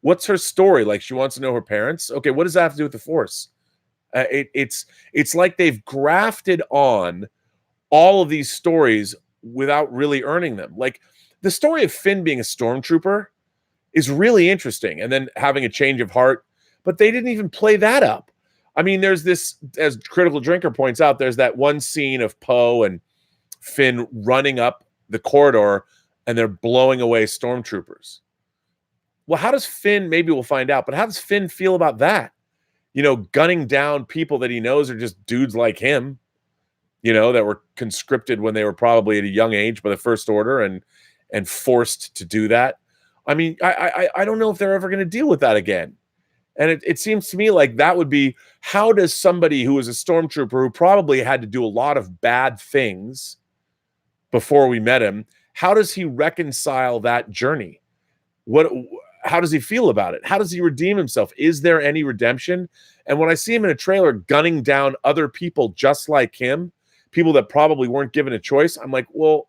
What's her story? Like, she wants to know her parents. Okay, what does that have to do with the Force? It's like they've grafted on all of these stories without really earning them. Like, the story of Finn being a stormtrooper is really interesting, and then having a change of heart, but they didn't even play that up. I mean, there's this, as Critical Drinker points out, there's that one scene of Poe and Finn running up the corridor and they're blowing away stormtroopers. Well, how does Finn, maybe we'll find out, but how does Finn feel about that? Gunning down people that he knows are just dudes like him, that were conscripted when they were probably at a young age by the First Order and forced to do that. I mean, I don't know if they're ever going to deal with that again. And it seems to me like that would be, how does somebody who is a stormtrooper who probably had to do a lot of bad things before we met him, how does he reconcile that journey? How does he feel about it? How does he redeem himself? Is there any redemption? And when I see him in a trailer gunning down other people just like him, people that probably weren't given a choice, I'm like, well,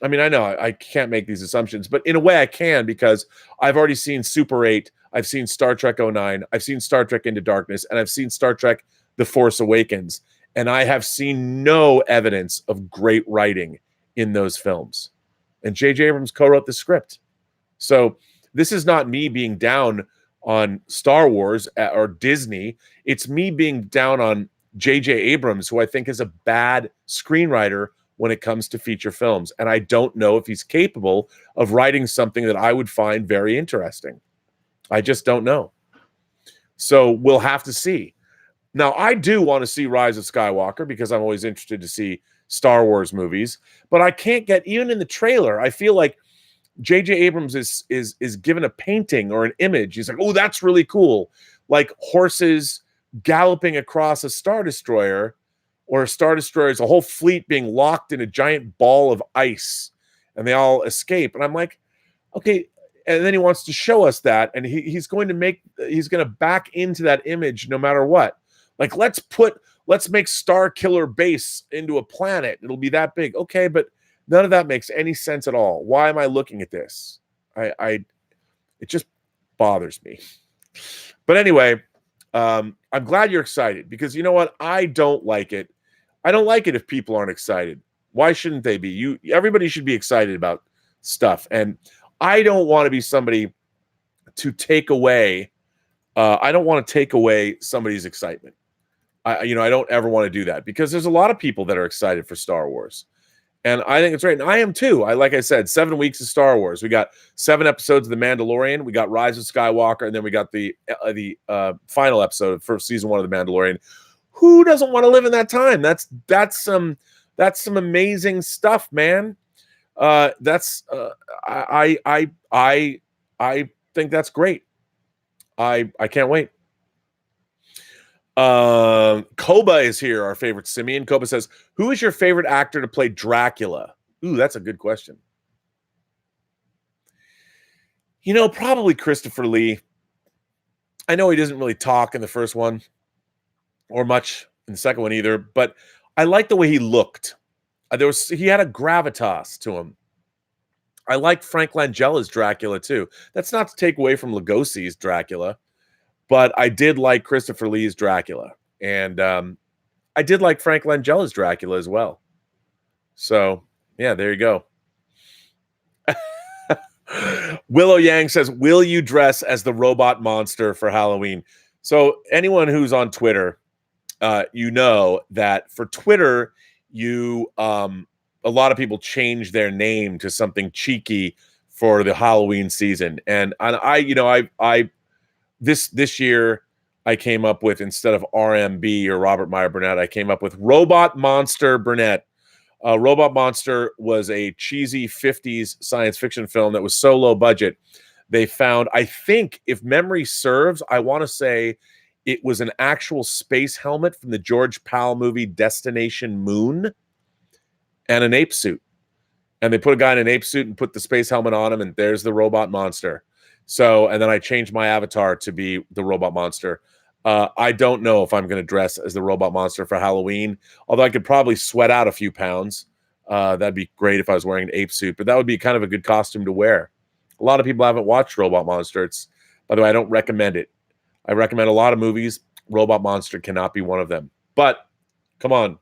I mean, I know I can't make these assumptions, but in a way I can, because I've already seen Super 8, I've seen Star Trek 09, I've seen Star Trek Into Darkness, and I've seen Star Trek The Force Awakens, and I have seen no evidence of great writing in those films. And J.J. Abrams co-wrote the script. So this is not me being down on Star Wars or Disney. It's me being down on J.J. Abrams, who I think is a bad screenwriter when it comes to feature films. And I don't know if he's capable of writing something that I would find very interesting. I just don't know. So we'll have to see. Now, I do want to see Rise of Skywalker because I'm always interested to see Star Wars movies. But I can't get, even in the trailer, I feel like J.J. Abrams is given a painting or an image. He's like, oh, that's really cool. Like horses galloping across a Star Destroyer, or a Star Destroyer is a whole fleet being locked in a giant ball of ice, and they all escape. And I'm like, okay. And then he wants to show us that, and he's going to back into that image no matter what. Like, let's make Star Killer Base into a planet. It'll be that big. Okay, but none of that makes any sense at all. Why am I looking at this? It just bothers me. But anyway, I'm glad you're excited, because you know what? I don't like it. I don't like it if people aren't excited. Why shouldn't they be? Everybody should be excited about stuff. And I don't want to be somebody to take away. I don't want to take away somebody's excitement. I don't ever want to do that, because there's a lot of people that are excited for Star Wars. And I think it's right. And I am too. Like I said, 7 weeks of Star Wars. We got 7 episodes of The Mandalorian. We got Rise of Skywalker, and then we got the final episode for season 1 of The Mandalorian. Who doesn't want to live in that time? That's some amazing stuff, man. I think that's great. I can't wait. Koba is here, our favorite Simeon. Koba says, who is your favorite actor to play Dracula? Ooh, that's a good question. Probably Christopher Lee. I know he doesn't really talk in the first one or much in the second one either, but I like the way he looked. He had a gravitas to him. I liked Frank Langella's Dracula too. That's not to take away from Lugosi's Dracula, but I did like Christopher Lee's Dracula, and I did like Frank Langella's Dracula as well. So yeah, there you go. Willow Yang says, will you dress as the robot monster for Halloween? So anyone who's on Twitter, you know that for Twitter, a lot of people change their name to something cheeky for the Halloween season. And this year I came up with, instead of RMB or Robert Meyer Burnett, I came up with Robot Monster Burnett. Robot Monster was a cheesy 50s science fiction film that was so low budget. They found, I think, if memory serves, I want to say it was an actual space helmet from the George Powell movie Destination Moon and an ape suit. And they put a guy in an ape suit and put the space helmet on him, and there's the Robot Monster. So, and then I changed my avatar to be the Robot Monster. I don't know if I'm going to dress as the Robot Monster for Halloween, although I could probably sweat out a few pounds. That'd be great if I was wearing an ape suit, but that would be kind of a good costume to wear. A lot of people haven't watched Robot Monster. By the way, I don't recommend it. I recommend a lot of movies. Robot Monster cannot be one of them. But come on.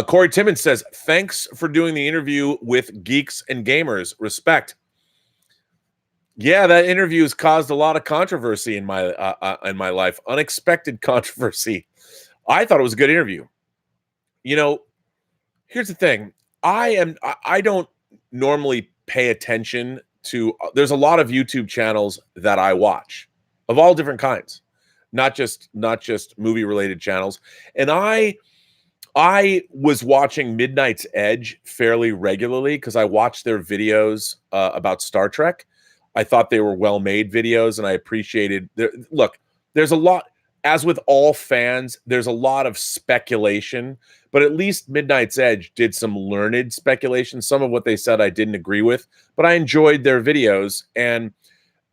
Corey Timmons says, thanks for doing the interview with Geeks and Gamers. Respect. Yeah, that interview has caused a lot of controversy in my life. Unexpected controversy. I thought it was a good interview. Here's the thing. I don't normally pay attention to. There's a lot of YouTube channels that I watch of all different kinds, not just movie related channels. And I was watching Midnight's Edge fairly regularly because I watched their videos about Star Trek. I thought they were well-made videos, and I appreciated. Look, there's a lot, as with all fans, there's a lot of speculation, but at least Midnight's Edge did some learned speculation. Some of what they said I didn't agree with, but I enjoyed their videos. And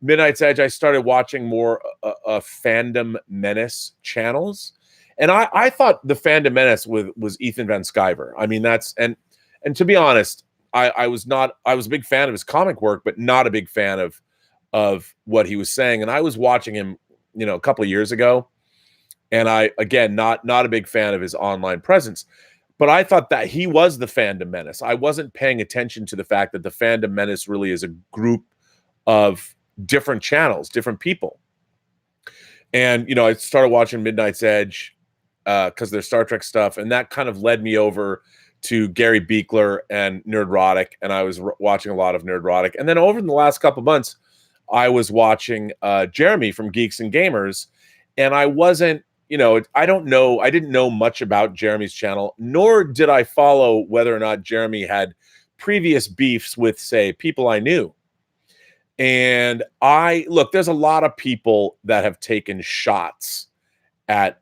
Midnight's Edge, I started watching more Fandom Menace channels. And I thought the Fandom Menace was Ethan Van Sciver. I mean, and to be honest, I was a big fan of his comic work, but not a big fan of what he was saying. And I was watching him, a couple of years ago. And again, not a big fan of his online presence, but I thought that he was the Fandom Menace. I wasn't paying attention to the fact that the Fandom Menace really is a group of different channels, different people. And, I started watching Midnight's Edge because there's Star Trek stuff. And that kind of led me over to Gary Beekler and Nerdrotic. And I was watching a lot of Nerdrotic. And then over the last couple of months, I was watching Jeremy from Geeks and Gamers. And I wasn't, I didn't know much about Jeremy's channel, nor did I follow whether or not Jeremy had previous beefs with, say, people I knew. And there's a lot of people that have taken shots at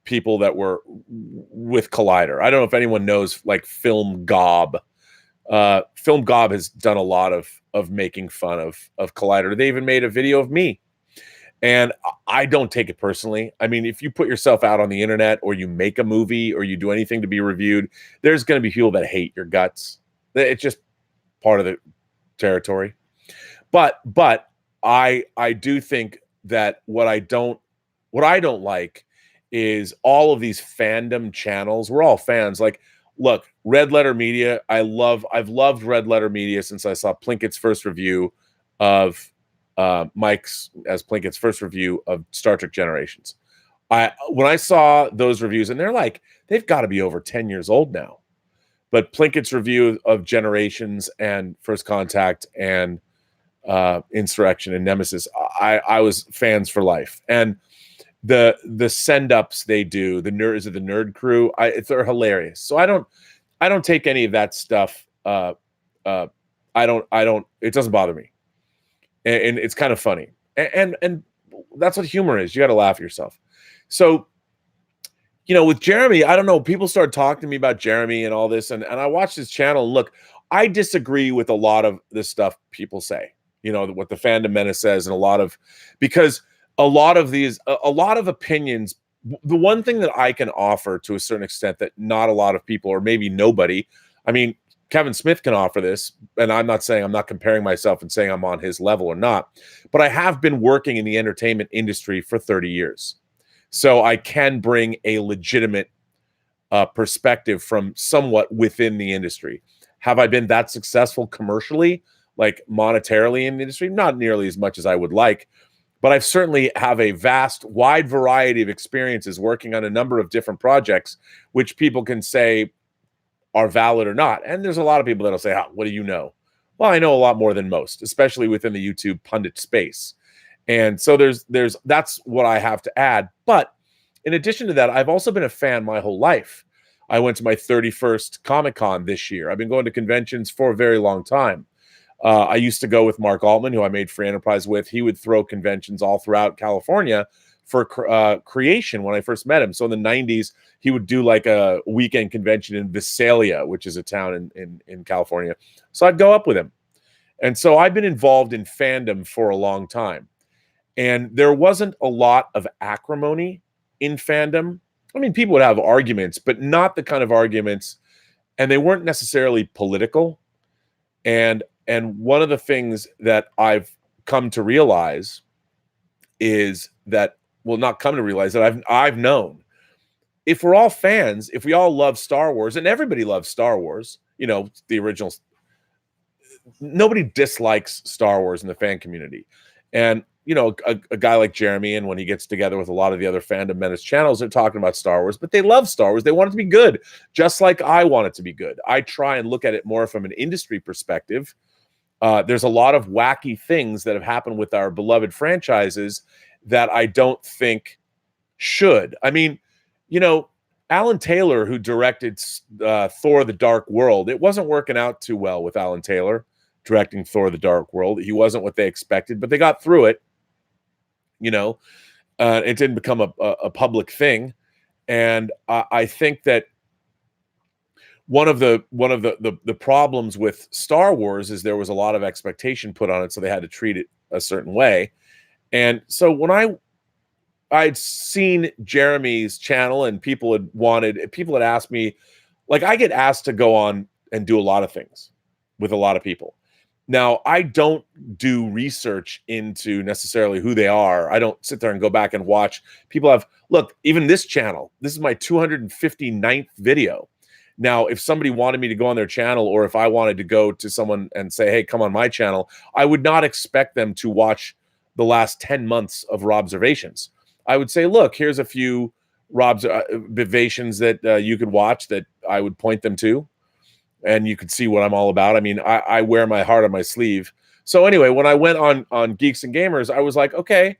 people that were with Collider. I don't know if anyone knows, like, Film Gob. Film Gob has done a lot of making fun of Collider. They even made a video of me. And I don't take it personally. I mean, if you put yourself out on the internet, or you make a movie, or you do anything to be reviewed, there's going to be people that hate your guts. It's just part of the territory. But I do think that what I don't like is all of these fandom channels. We're all fans. Like, look, Red Letter Media. I've loved Red Letter Media since I saw Plinkett's first review of Mike's as Plinkett's first review of Star Trek Generations. When I saw those reviews, and they've got to be over 10 years old now. But Plinkett's review of Generations and First Contact and Insurrection and Nemesis, I was fans for life. And the send-ups they do, the Nerd Crew, they're hilarious. So I don't take any of that stuff. I don't. It doesn't bother me, and it's kind of funny. And that's what humor is. You got to laugh at yourself. So, with Jeremy, I don't know. People started talking to me about Jeremy and all this, and I watched his channel. And look, I disagree with a lot of the stuff people say. What the Fandom Menace says, and because a lot of opinions. The one thing that I can offer to a certain extent that not a lot of people, or maybe nobody, I mean, Kevin Smith can offer this, and I'm not comparing myself and saying I'm on his level or not, but I have been working in the entertainment industry for 30 years. So I can bring a legitimate perspective from somewhat within the industry. Have I been that successful commercially, like monetarily in the industry? Not nearly as much as I would like, but I've certainly have a wide variety of experiences working on a number of different projects, which people can say are valid or not. And there's a lot of people that'll say, what do you know? Well, I know a lot more than most, especially within the YouTube pundit space. And so that's what I have to add. But in addition to that, I've also been a fan my whole life. I went to my 31st Comic-Con this year. I've been going to conventions for a very long time. I used to go with Mark Altman, who I made Free Enterprise with. He would throw conventions all throughout California for creation when I first met him. So in the 90s, he would do like a weekend convention in Visalia, which is a town in California. So I'd go up with him. And so I've been involved in fandom for a long time. And there wasn't a lot of acrimony in fandom. I mean, people would have arguments, but not the kind of arguments, and they weren't necessarily political. And one of the things that I've come to realize is that, well, not come to realize that I've known, if we're all fans, if we all love Star Wars, and everybody loves Star Wars, the original, nobody dislikes Star Wars in the fan community. And a guy like Jeremy, and when he gets together with a lot of the other Fandom Menace channels, they're talking about Star Wars, but they love Star Wars. They want it to be good, just like I want it to be good. I try and look at it more from an industry perspective. There's a lot of wacky things that have happened with our beloved franchises that I don't think should. I mean, Alan Taylor, who directed Thor: The Dark World, it wasn't working out too well with Alan Taylor directing Thor: The Dark World. He wasn't what they expected, but they got through it. It didn't become a public thing. And I think that one of the problems with Star Wars is there was a lot of expectation put on it, so they had to treat it a certain way. And so when I'd seen Jeremy's channel, and people had asked me, like, I get asked to go on and do a lot of things with a lot of people. Now, I don't do research into necessarily who they are. I don't sit there and go back and watch. Look, even this channel, this is my 259th video. Now, if somebody wanted me to go on their channel, or if I wanted to go to someone and say, hey, come on my channel, I would not expect them to watch the last 10 months of Robservations. I would say, look, here's a few Robservations that you could watch that I would point them to, and you could see what I'm all about. I mean, I wear my heart on my sleeve. So anyway, when I went on Geeks and Gamers, I was like, okay,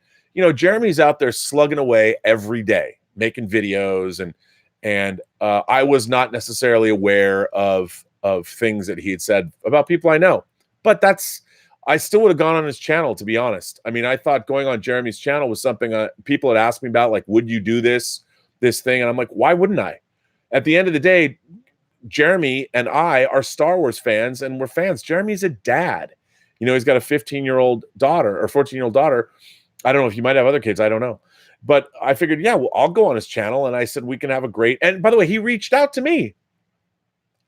Jeremy's out there slugging away every day, making videos, and I was not necessarily aware of things that he had said about people I know. But I still would have gone on his channel, to be honest. I mean, I thought going on Jeremy's channel was something people had asked me about, like, would you do this thing? And I'm like, why wouldn't I? At the end of the day, Jeremy and I are Star Wars fans, and we're fans. Jeremy's a dad. He's got a 15-year-old daughter or 14-year-old daughter. I don't know if he might have other kids. I don't know. But I figured, yeah, well, I'll go on his channel. And I said, we can have a great, and by the way, he reached out to me.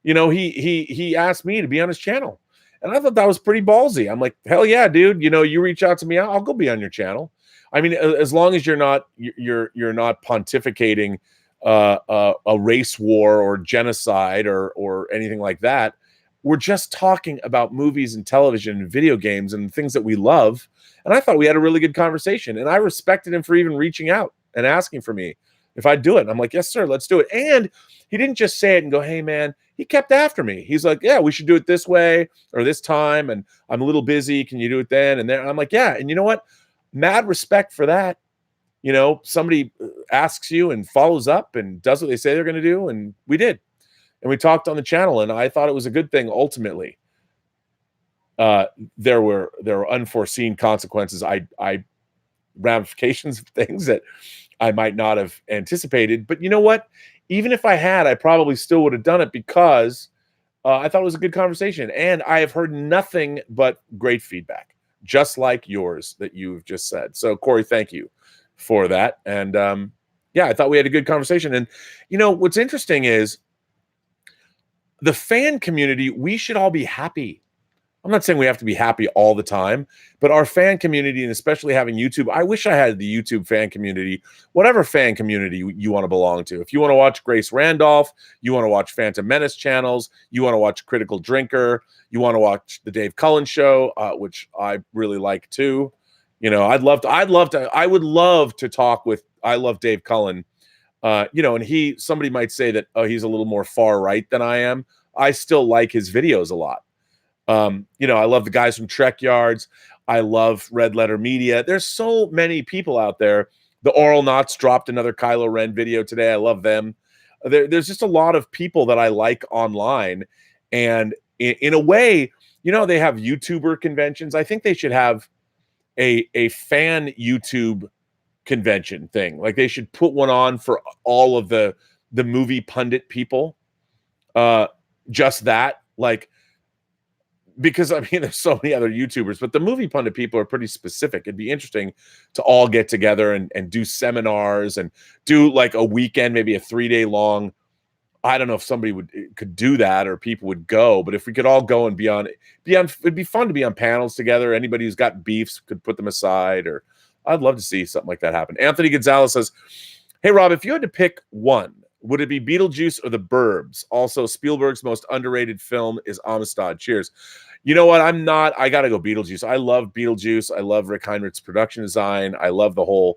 He asked me to be on his channel. And I thought that was pretty ballsy. I'm like, hell yeah, dude. You reach out to me, I'll go be on your channel. I mean, as long as you're not pontificating a race war or genocide or anything like that. We're just talking about movies and television and video games and things that we love. And I thought we had a really good conversation, and I respected him for even reaching out. and asking for me if I'd do it. And I'm like, yes, sir, let's do it. And he didn't just say it and go, hey, man. He kept after me. He's like, yeah, we should do it this way or this time. And I'm a little busy. Can you do it then? And then I'm like, yeah. And you know what? Mad respect for that. You know, somebody asks you and follows up and does what they say they're going to do. And we did. And we talked on the channel, and I thought it was a good thing ultimately. There were unforeseen consequences. I ramifications of things that I might not have anticipated. But you know what? Even if I had, I probably still would have done it because I thought it was a good conversation. And I have heard nothing but great feedback, just like yours that you've just said. So, Corey, thank you for that. And yeah, I thought we had a good conversation. And, you know, what's interesting is the fan community, we should all be happy. I'm not saying we have to be happy all the time, but our fan community, and especially having YouTube, I wish I had the YouTube fan community, whatever fan community you want to belong to. If you want to watch Grace Randolph, you want to watch Phantom Menace channels, you want to watch Critical Drinker, you want to watch the Dave Cullen show, which I really like too. You know, I would love to talk with, I love Dave Cullen. You know, and somebody might say that, oh, he's a little more far right than I am. I still like his videos a lot. You know, I love the guys from Trek Yards. I love Red Letter Media. There's so many people out there. The Oral Knots dropped another Kylo Ren video today. I love them. There's just a lot of people that I like online. And in a way, you know, they have YouTuber conventions. I think they should have a fan YouTube convention thing. Like they should put one on for all of the movie pundit people. Just that, like, because I mean, there's so many other YouTubers, but the movie pundit people are pretty specific. It'd be interesting to all get together and do seminars and do like a weekend, maybe a 3-day long. I don't know if somebody could do that or people would go, but if we could all go and be on, it'd be fun to be on panels together. Anybody who's got beefs could put them aside, or I'd love to see something like that happen. Anthony Gonzalez says, hey, Rob, if you had to pick one, would it be Beetlejuice or The Burbs? Also, Spielberg's most underrated film is Amistad. Cheers. You know what? I got to go Beetlejuice. I love Beetlejuice. I love Rick Heinrich's production design. I love the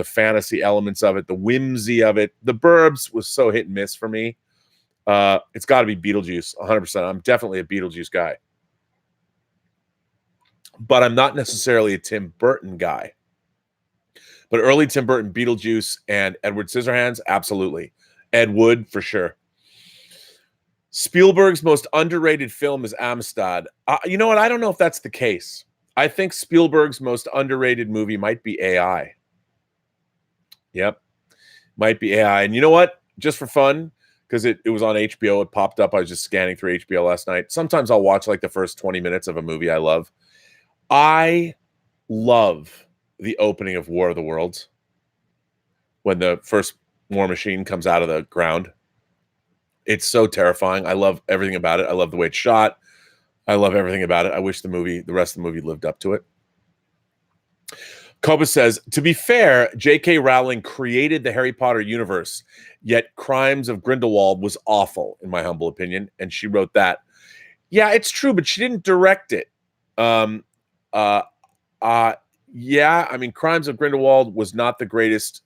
fantasy elements of it, the whimsy of it. The Burbs was so hit and miss for me. It's got to be Beetlejuice, 100%. I'm definitely a Beetlejuice guy. But I'm not necessarily a Tim Burton guy. But early Tim Burton, Beetlejuice, and Edward Scissorhands, absolutely. Ed Wood, for sure. Spielberg's most underrated film is Amistad. You know what? I don't know if that's the case. I think Spielberg's most underrated movie might be AI. Yep. Might be AI. And you know what? Just for fun, because it was on HBO. It popped up. I was just scanning through HBO last night. Sometimes I'll watch like the first 20 minutes of a movie I love. I love the opening of War of the Worlds when the first war machine comes out of the ground. It's so terrifying. I love everything about it. I love the way it's shot. I love everything about it. I wish the rest of the movie lived up to it. Koba says, to be fair, J.K. Rowling created the Harry Potter universe, yet Crimes of Grindelwald was awful, in my humble opinion, and she wrote that. Yeah, it's true, but she didn't direct it. Yeah, I mean, Crimes of Grindelwald was not the greatest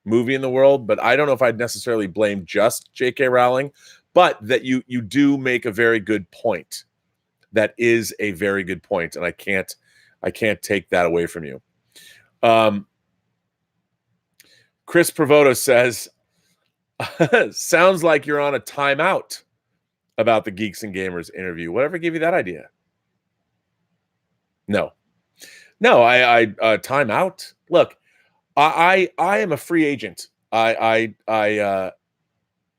movie in the world, but I don't know if I'd necessarily blame just J.K. Rowling, but that you do make a very good point. That is a very good point, and I can't take that away from you. Chris Provoto says, sounds like you're on a timeout about the Geeks and Gamers interview. Whatever gave you that idea? No, I time out. Look, I am a free agent. I go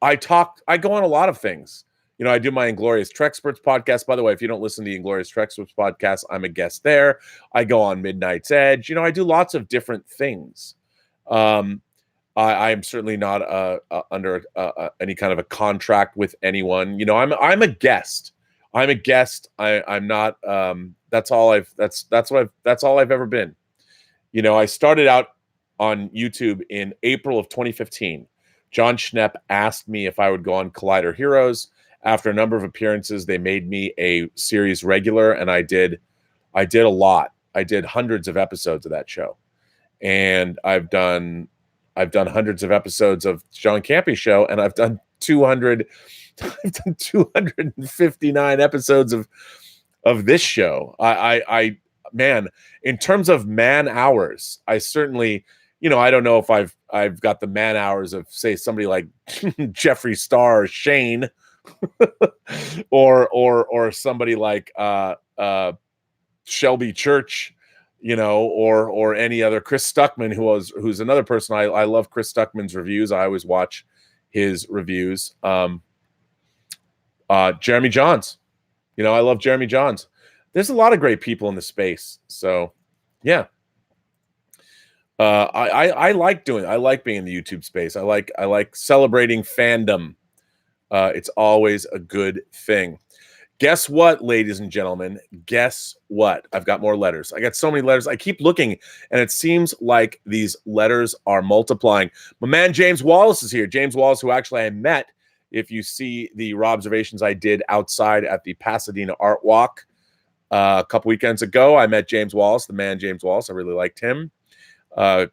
on a lot of things. You know, I do my Inglorious Treksperts podcast. By the way, if you don't listen to the Inglorious Treksperts podcast, I'm a guest there. I go on Midnight's Edge. You know, I do lots of different things. I am certainly not under any kind of a contract with anyone. You know, I'm a guest. I'm a guest. I'm not. That's all I've ever been. You know, I started out on YouTube in April of 2015. John Schnepp asked me if I would go on Collider Heroes. After a number of appearances, they made me a series regular, and I did a lot. I did hundreds of episodes of that show. and I've done hundreds of episodes of John Campy's show, and I've done 259 episodes of this show. I man, in terms of man hours, I certainly, I don't know if I've got the man hours of, say, somebody like Jeffree Star or Shane, or somebody like Shelby Church, or any other. Chris Stuckman, who's another person. I love Chris Stuckman's reviews. I always watch his reviews. Jeremy Johns, I love Jeremy Johns. There's a lot of great people in the space. So yeah. I like being in the YouTube space. I like celebrating fandom. It's always a good thing. Guess what, ladies and gentlemen? Guess what? I've got more letters. I got so many letters. I keep looking, and it seems like these letters are multiplying. My man James Wallace is here. James Wallace, who actually I met, if you see the Robservations I did outside at the Pasadena Art Walk a couple weekends ago. I met James Wallace, the man James Wallace. I really liked him.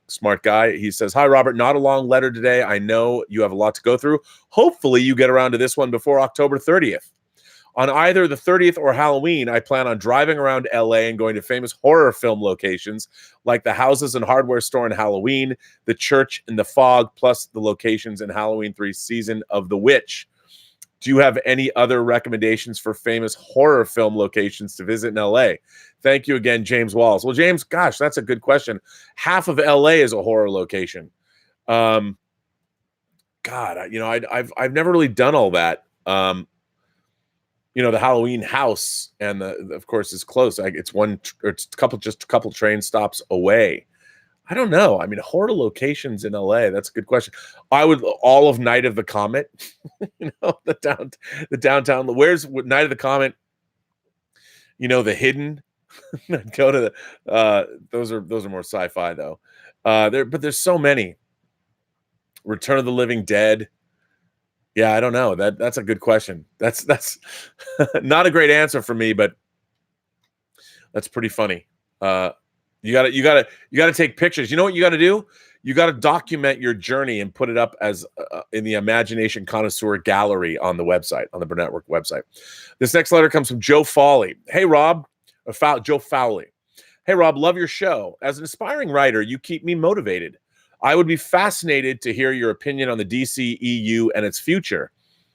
Smart guy. He says, "Hi, Robert. Not a long letter today. I know you have a lot to go through. Hopefully you get around to this one before October 30th. On either the 30th or Halloween, I plan on driving around LA and going to famous horror film locations like the Houses and Hardware Store in Halloween, the Church in the Fog, plus the locations in Halloween 3 Season of the Witch. Do you have any other recommendations for famous horror film locations to visit in LA? Thank you again, James Wallace." Well, James, gosh, that's a good question. Half of LA is a horror location. God, I've never really done all that. The Halloween house, and of course, is close. It's a couple train stops away. I don't know. I mean, horror locations in LA, that's a good question. I would, all of Night of the Comet, the downtown. Where's Night of the Comet? The Hidden. Go to the those are more sci-fi though. But there's so many. Return of the Living Dead. Yeah, I don't know. That's a good question. That's not a great answer for me, but that's pretty funny. You gotta take pictures. You know what you gotta do? You gotta document your journey and put it up as in the Imagination Connoisseur Gallery on the website, on the Burnettwork website. This next letter comes from Joe Fowley. Hey, Rob. Joe Fowley. Hey, Rob, love your show. As an aspiring writer, you keep me motivated. I would be fascinated to hear your opinion on the DC EU and its future.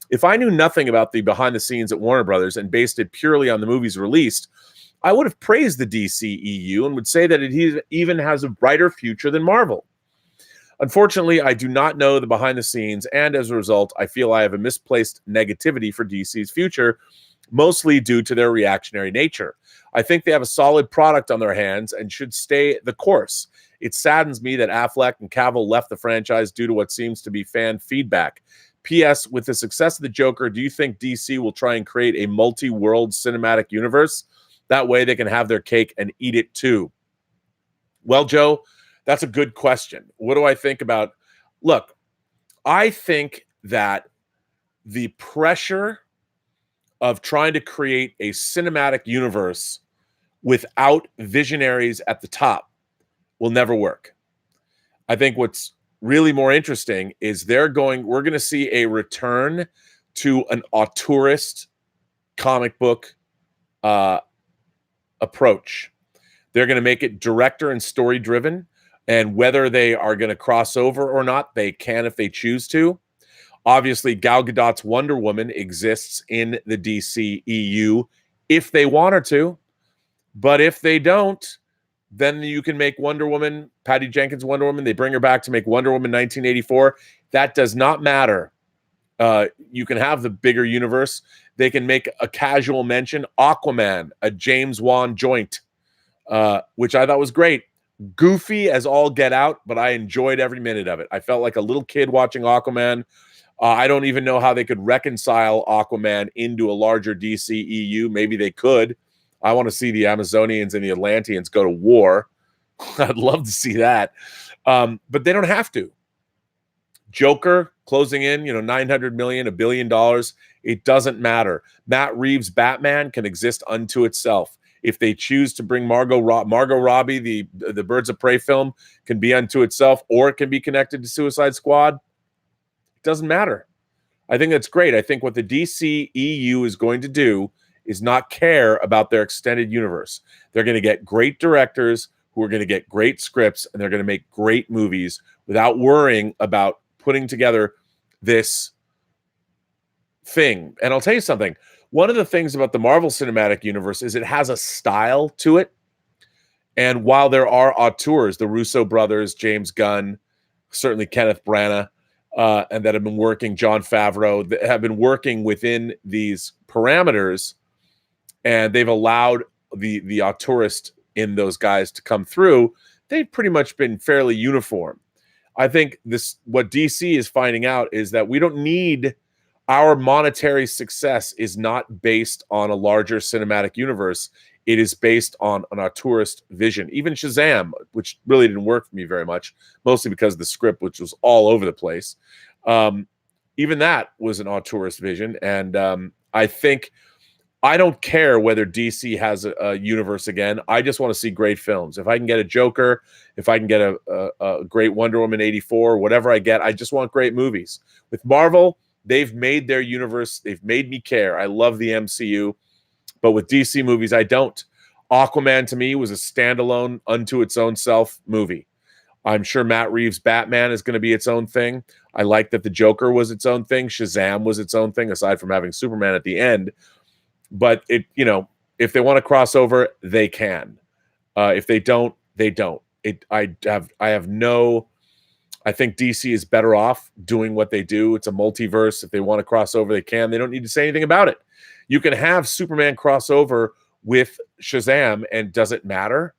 If I knew nothing about the behind the scenes at Warner Brothers and based it purely on the movies released, I would have praised the DC EU and would say that it even has a brighter future than Marvel. Unfortunately, I do not know the behind the scenes, and as a result, I feel I have a misplaced negativity for DC's future, mostly due to their reactionary nature. I think they have a solid product on their hands and should stay the course. It saddens me that Affleck and Cavill left the franchise due to what seems to be fan feedback. P.S. With the success of the Joker, do you think DC will try and create a multi-world cinematic universe? That way they can have their cake and eat it too. Well, Joe, that's a good question. What do I think about? Look, I think that the pressure of trying to create a cinematic universe without visionaries at the top will never work. I think what's really more interesting is we're going to see a return to an auteurist comic book approach. They're going to make it director and story driven, and whether they are going to cross over or not, they can if they choose to. Obviously, Gal Gadot's Wonder Woman exists in the DC EU if they want her to, but if they don't, then you can make Wonder Woman, Patty Jenkins' Wonder Woman. They bring her back to make Wonder Woman 1984. That does not matter. You can have the bigger universe. They can make a casual mention. Aquaman, a James Wan joint, which I thought was great. Goofy as all get out, but I enjoyed every minute of it. I felt like a little kid watching Aquaman. I don't even know how they could reconcile Aquaman into a larger DC EU. Maybe they could. I want to see the Amazonians and the Atlanteans go to war. I'd love to see that. But they don't have to. Joker closing in, $900 million, $1 billion. It doesn't matter. Matt Reeves' Batman can exist unto itself. If they choose to bring Margot Robbie, the Birds of Prey film, can be unto itself, or it can be connected to Suicide Squad. It doesn't matter. I think that's great. I think what the DC EU is going to do is not care about their extended universe. They're going to get great directors who are going to get great scripts, and they're going to make great movies without worrying about putting together this thing. And I'll tell you something. One of the things about the Marvel Cinematic Universe is it has a style to it. And while there are auteurs, the Russo brothers, James Gunn, certainly Kenneth Branagh, and that have been working, Jon Favreau, that have been working within these parameters, and they've allowed the auteurist in those guys to come through. They've pretty much been fairly uniform. I think what DC is finding out is that we don't need, our monetary success is not based on a larger cinematic universe. It is based on an auteurist vision. Even Shazam, which really didn't work for me very much, mostly because of the script, which was all over the place. Even that was an auteurist vision. And I think, I don't care whether DC has a universe again. I just want to see great films. If I can get a Joker, if I can get a great Wonder Woman 84, whatever I get, I just want great movies. With Marvel, they've made their universe. They've made me care. I love the MCU. But with DC movies, I don't. Aquaman, to me, was a standalone, unto its own self movie. I'm sure Matt Reeves' Batman is going to be its own thing. I like that the Joker was its own thing. Shazam was its own thing, aside from having Superman at the end. But if they want to cross over, they can. If they don't, they don't. I think DC is better off doing what they do. It's a multiverse. If they want to cross over, they can. They don't need to say anything about it. You can have Superman cross over with Shazam, and does it matter?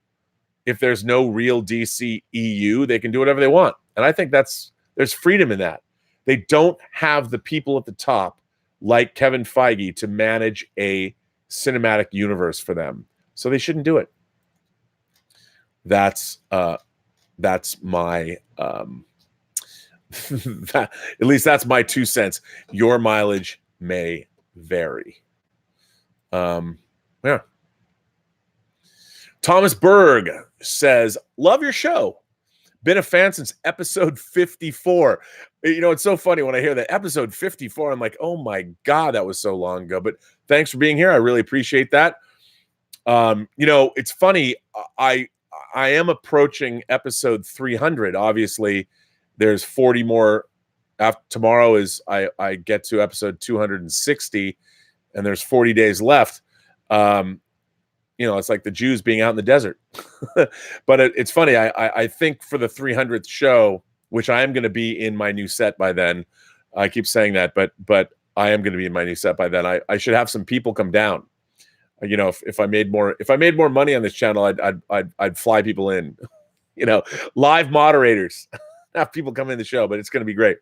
If there's no real DC EU, they can do whatever they want. And I think there's freedom in that. They don't have the people at the top like Kevin Feige to manage a cinematic universe for them. So they shouldn't do it. That's my at least that's my 2 cents. Your mileage may vary. Yeah. Thomas Berg says, love your show. Been a fan since episode 54. It's so funny when I hear that episode 54, I'm like, oh my God, that was so long ago. But thanks for being here. I really appreciate that. It's funny. I am approaching episode 300. Obviously, there's 40 more. After tomorrow is I get to episode 260, and there's 40 days left. It's like the Jews being out in the desert. But it's funny. I think for the 300th show, which I am going to be in my new set by then. I keep saying that, but I am going to be in my new set by then. I should have some people come down. If I made more money on this channel, I'd fly people in. Live moderators, have people come in the show, but it's going to be great.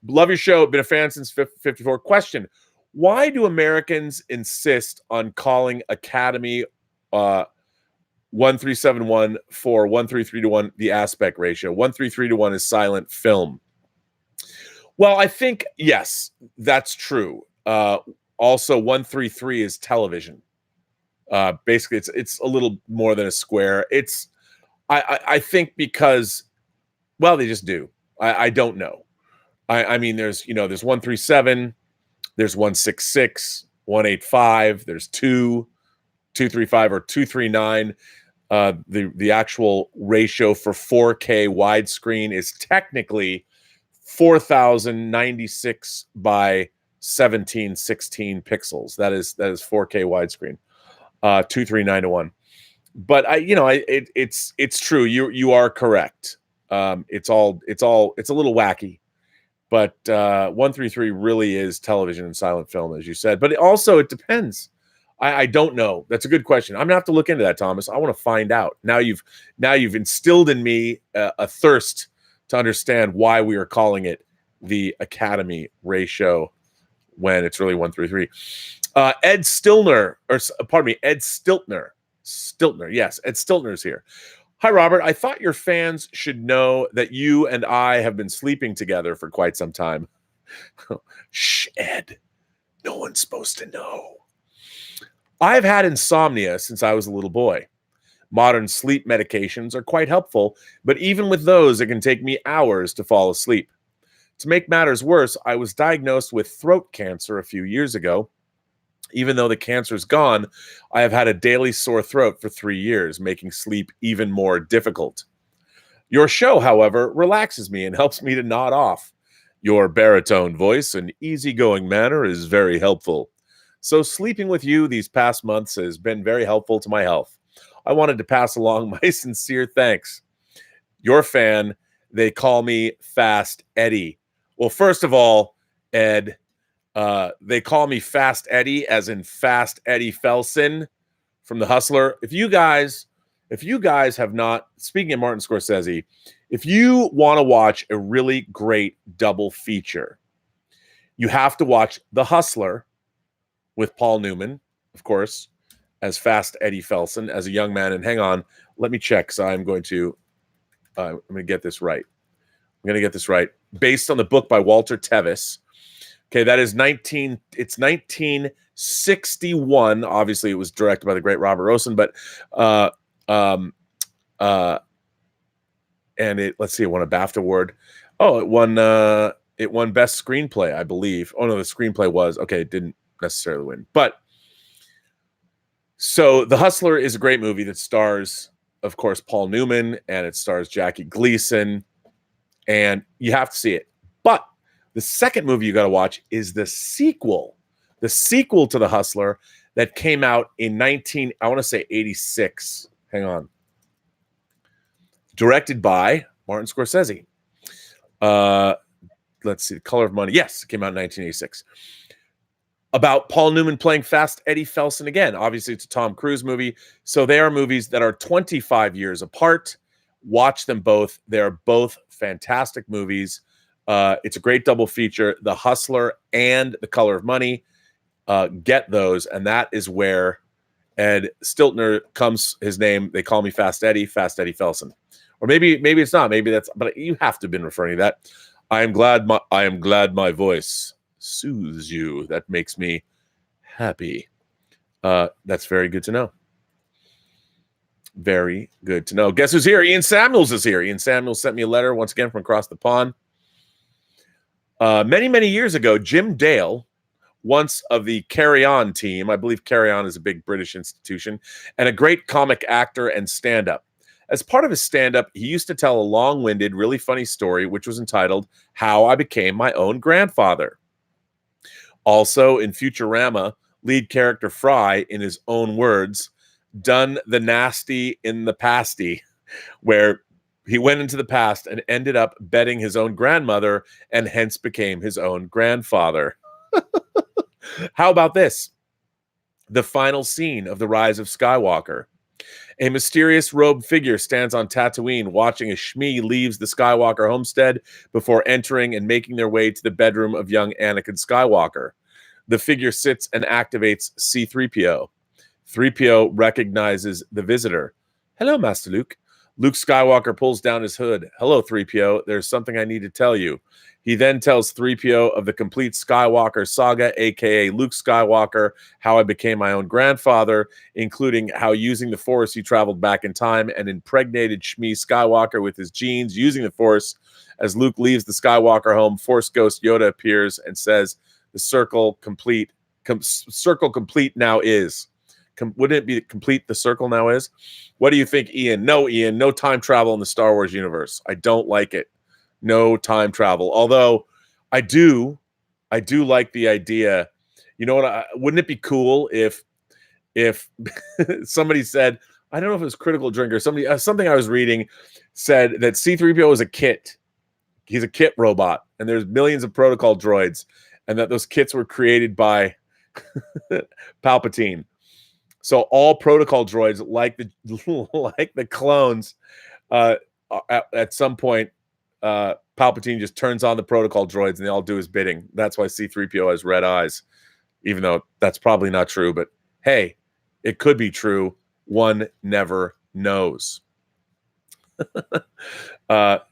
Love your show. Been a fan since 54. Question: why do Americans insist on calling Academy 1371 for 133:1 the aspect ratio? 133:1 is silent film. Well, I think, yes, that's true. Also, 133 is television. Basically, it's a little more than a square. I think because, well, they just do. I don't know. I mean, there's 137, there's 166, 185, there's 235 or 239. The actual ratio for 4K widescreen is technically 4096 by 1716 pixels. That is 4K widescreen, 239:1. But it's true. You are correct. It's a little wacky, but 133 really is television and silent film, as you said. But it depends. I don't know. That's a good question. I'm gonna have to look into that, Thomas. I want to find out. Now you've instilled in me a thirst to understand why we are calling it the Academy ratio when it's really 133. Ed Stiltner. Yes, Ed Stiltner is here. Hi, Robert. I thought your fans should know that you and I have been sleeping together for quite some time. Shh, Ed. No one's supposed to know. I've had insomnia since I was a little boy. Modern sleep medications are quite helpful, but even with those, it can take me hours to fall asleep. To make matters worse, I was diagnosed with throat cancer a few years ago. Even though the cancer's gone, I have had a daily sore throat for 3 years, making sleep even more difficult. Your show, however, relaxes me and helps me to nod off. Your baritone voice and easygoing manner is very helpful. So sleeping with you these past months has been very helpful to my health. I wanted to pass along my sincere thanks. Your fan, they call me Fast Eddie. Well, first of all, Ed, they call me Fast Eddie, as in Fast Eddie Felson from The Hustler. If you guys have not, speaking of Martin Scorsese, if you want to watch a really great double feature, you have to watch The Hustler with Paul Newman, of course, as Fast Eddie Felson, as a young man. And hang on, let me check, because I'm going to get this right. Based on the book by Walter Tevis. Okay, that is 1961. Obviously, it was directed by the great Robert Rosen, but and let's see, it won a BAFTA award. Oh, it won Best Screenplay, I believe. Oh no, the screenplay was okay. It didn't necessarily win, but so The Hustler is a great movie that stars, of course, Paul Newman, and it stars Jackie Gleason, and you have to see it. But the second movie you got to watch is the sequel to The Hustler that came out in 86. Hang on. Directed by Martin Scorsese. Let's see, The Color of Money. Yes, it came out in 1986. About Paul Newman playing Fast Eddie Felson again. Obviously, it's a Tom Cruise movie. So they are movies that are 25 years apart. Watch them both. They're both fantastic movies. It's a great double feature. The Hustler and The Color of Money. Get those. And that is where Ed Stiltner comes, his name. They call me Fast Eddie Felson. Or maybe it's not. Maybe that's, but you have to have been referring to that. I am glad my voice soothes you. That makes me happy. That's very good to know. Very good to know. Guess who's here? Ian Samuels is here. Ian Samuels sent me a letter once again from across the pond. Many, many years ago, Jim Dale, once of the Carry On team, I believe Carry On is a big British institution, and a great comic actor and stand-up. As part of his stand-up, he used to tell a long-winded, really funny story, which was entitled, How I Became My Own Grandfather. Also, in Futurama, lead character Fry, in his own words, done the nasty in the pasty, where he went into the past and ended up betting his own grandmother and hence became his own grandfather. How about this? The final scene of The Rise of Skywalker. A mysterious robed figure stands on Tatooine watching as Shmi leaves the Skywalker homestead before entering and making their way to the bedroom of young Anakin Skywalker. The figure sits and activates C-3PO. 3PO recognizes the visitor. Hello, Master Luke. Luke Skywalker pulls down his hood. Hello, 3PO. There's something I need to tell you. He then tells 3PO of the complete Skywalker saga, a.k.a. Luke Skywalker, how I became my own grandfather, including how using the Force he traveled back in time and impregnated Shmi Skywalker with his genes using the Force. As Luke leaves the Skywalker home, Force Ghost Yoda appears and says, the circle complete now is. Wouldn't it be complete the circle now is? What do you think, Ian? No, Ian, no time travel in the Star Wars universe. I don't like it. No time travel. Although I do like the idea. You know what? Wouldn't it be cool if somebody said, I don't know if it was Critical Drinker, something I was reading said that C-3PO is a kit. He's a kit robot, and there's millions of protocol droids, and that those kits were created by Palpatine. So all protocol droids, like the clones, at some point, Palpatine just turns on the protocol droids and they all do his bidding. That's why C-3PO has red eyes, even though that's probably not true. But hey, it could be true. One never knows. But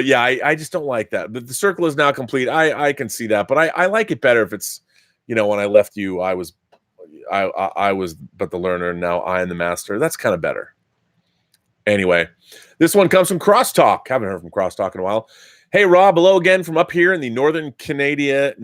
yeah, I just don't like that. But the circle is now complete. I can see that, but I like it better if it's, when I left you, I was but the learner, and now I am the master. That's kind of better. Anyway, this one comes from Crosstalk. Haven't heard from Crosstalk in a while. Hey, Rob, hello again from up here in the northern Canada.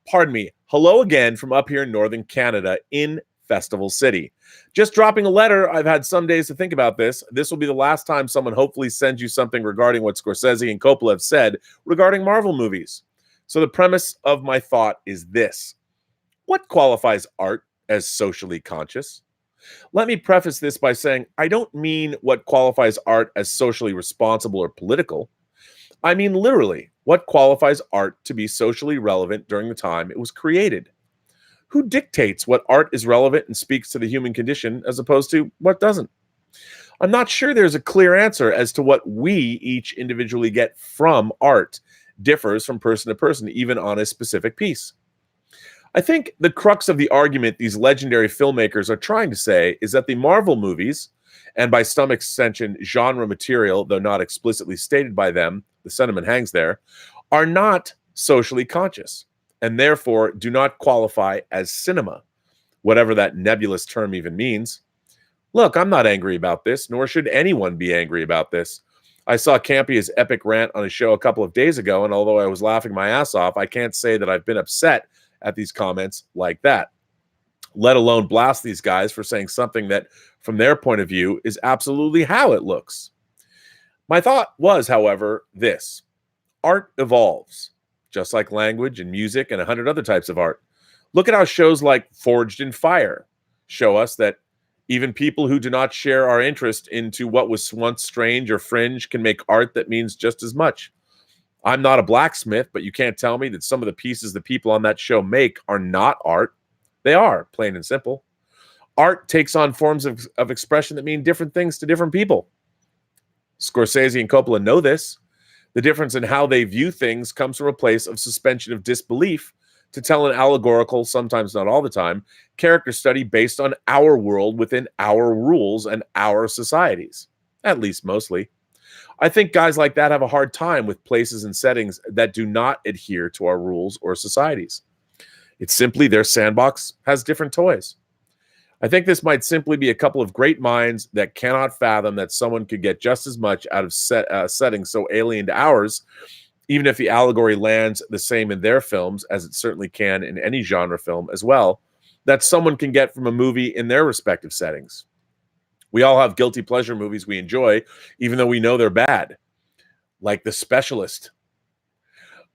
Pardon me. Hello again from up here in northern Canada in Festival City. Just dropping a letter. I've had some days to think about this. This will be the last time someone hopefully sends you something regarding what Scorsese and Coppola have said regarding Marvel movies. So the premise of my thought is this. What qualifies art as socially conscious? Let me preface this by saying I don't mean what qualifies art as socially responsible or political. I mean literally what qualifies art to be socially relevant during the time it was created. Who dictates what art is relevant and speaks to the human condition as opposed to what doesn't? I'm not sure there's a clear answer as to what we each individually get from art differs from person to person, even on a specific piece. I think the crux of the argument these legendary filmmakers are trying to say is that the Marvel movies, and by some extension genre material, though not explicitly stated by them, the sentiment hangs there, are not socially conscious, and therefore do not qualify as cinema, whatever that nebulous term even means. Look, I'm not angry about this, nor should anyone be angry about this. I saw Campia's epic rant on his show a couple of days ago, and although I was laughing my ass off, I can't say that I've been upset at these comments like that, let alone blast these guys for saying something that, from their point of view, is absolutely how it looks. My thought was, however, this. Art evolves, just like language and music and 100 other types of art. Look at how shows like Forged in Fire show us that even people who do not share our interest into what was once strange or fringe can make art that means just as much. I'm not a blacksmith, but you can't tell me that some of the pieces the people on that show make are not art. They are, plain and simple. Art takes on forms of expression that mean different things to different people. Scorsese and Coppola know this. The difference in how they view things comes from a place of suspension of disbelief to tell an allegorical, sometimes not all the time, character study based on our world within our rules and our societies, at least mostly. I think guys like that have a hard time with places and settings that do not adhere to our rules or societies. It's simply their sandbox has different toys. I think this might simply be a couple of great minds that cannot fathom that someone could get just as much out of settings so alien to ours, even if the allegory lands the same in their films as it certainly can in any genre film as well, that someone can get from a movie in their respective settings. We all have guilty pleasure movies we enjoy, even though we know they're bad, like The Specialist.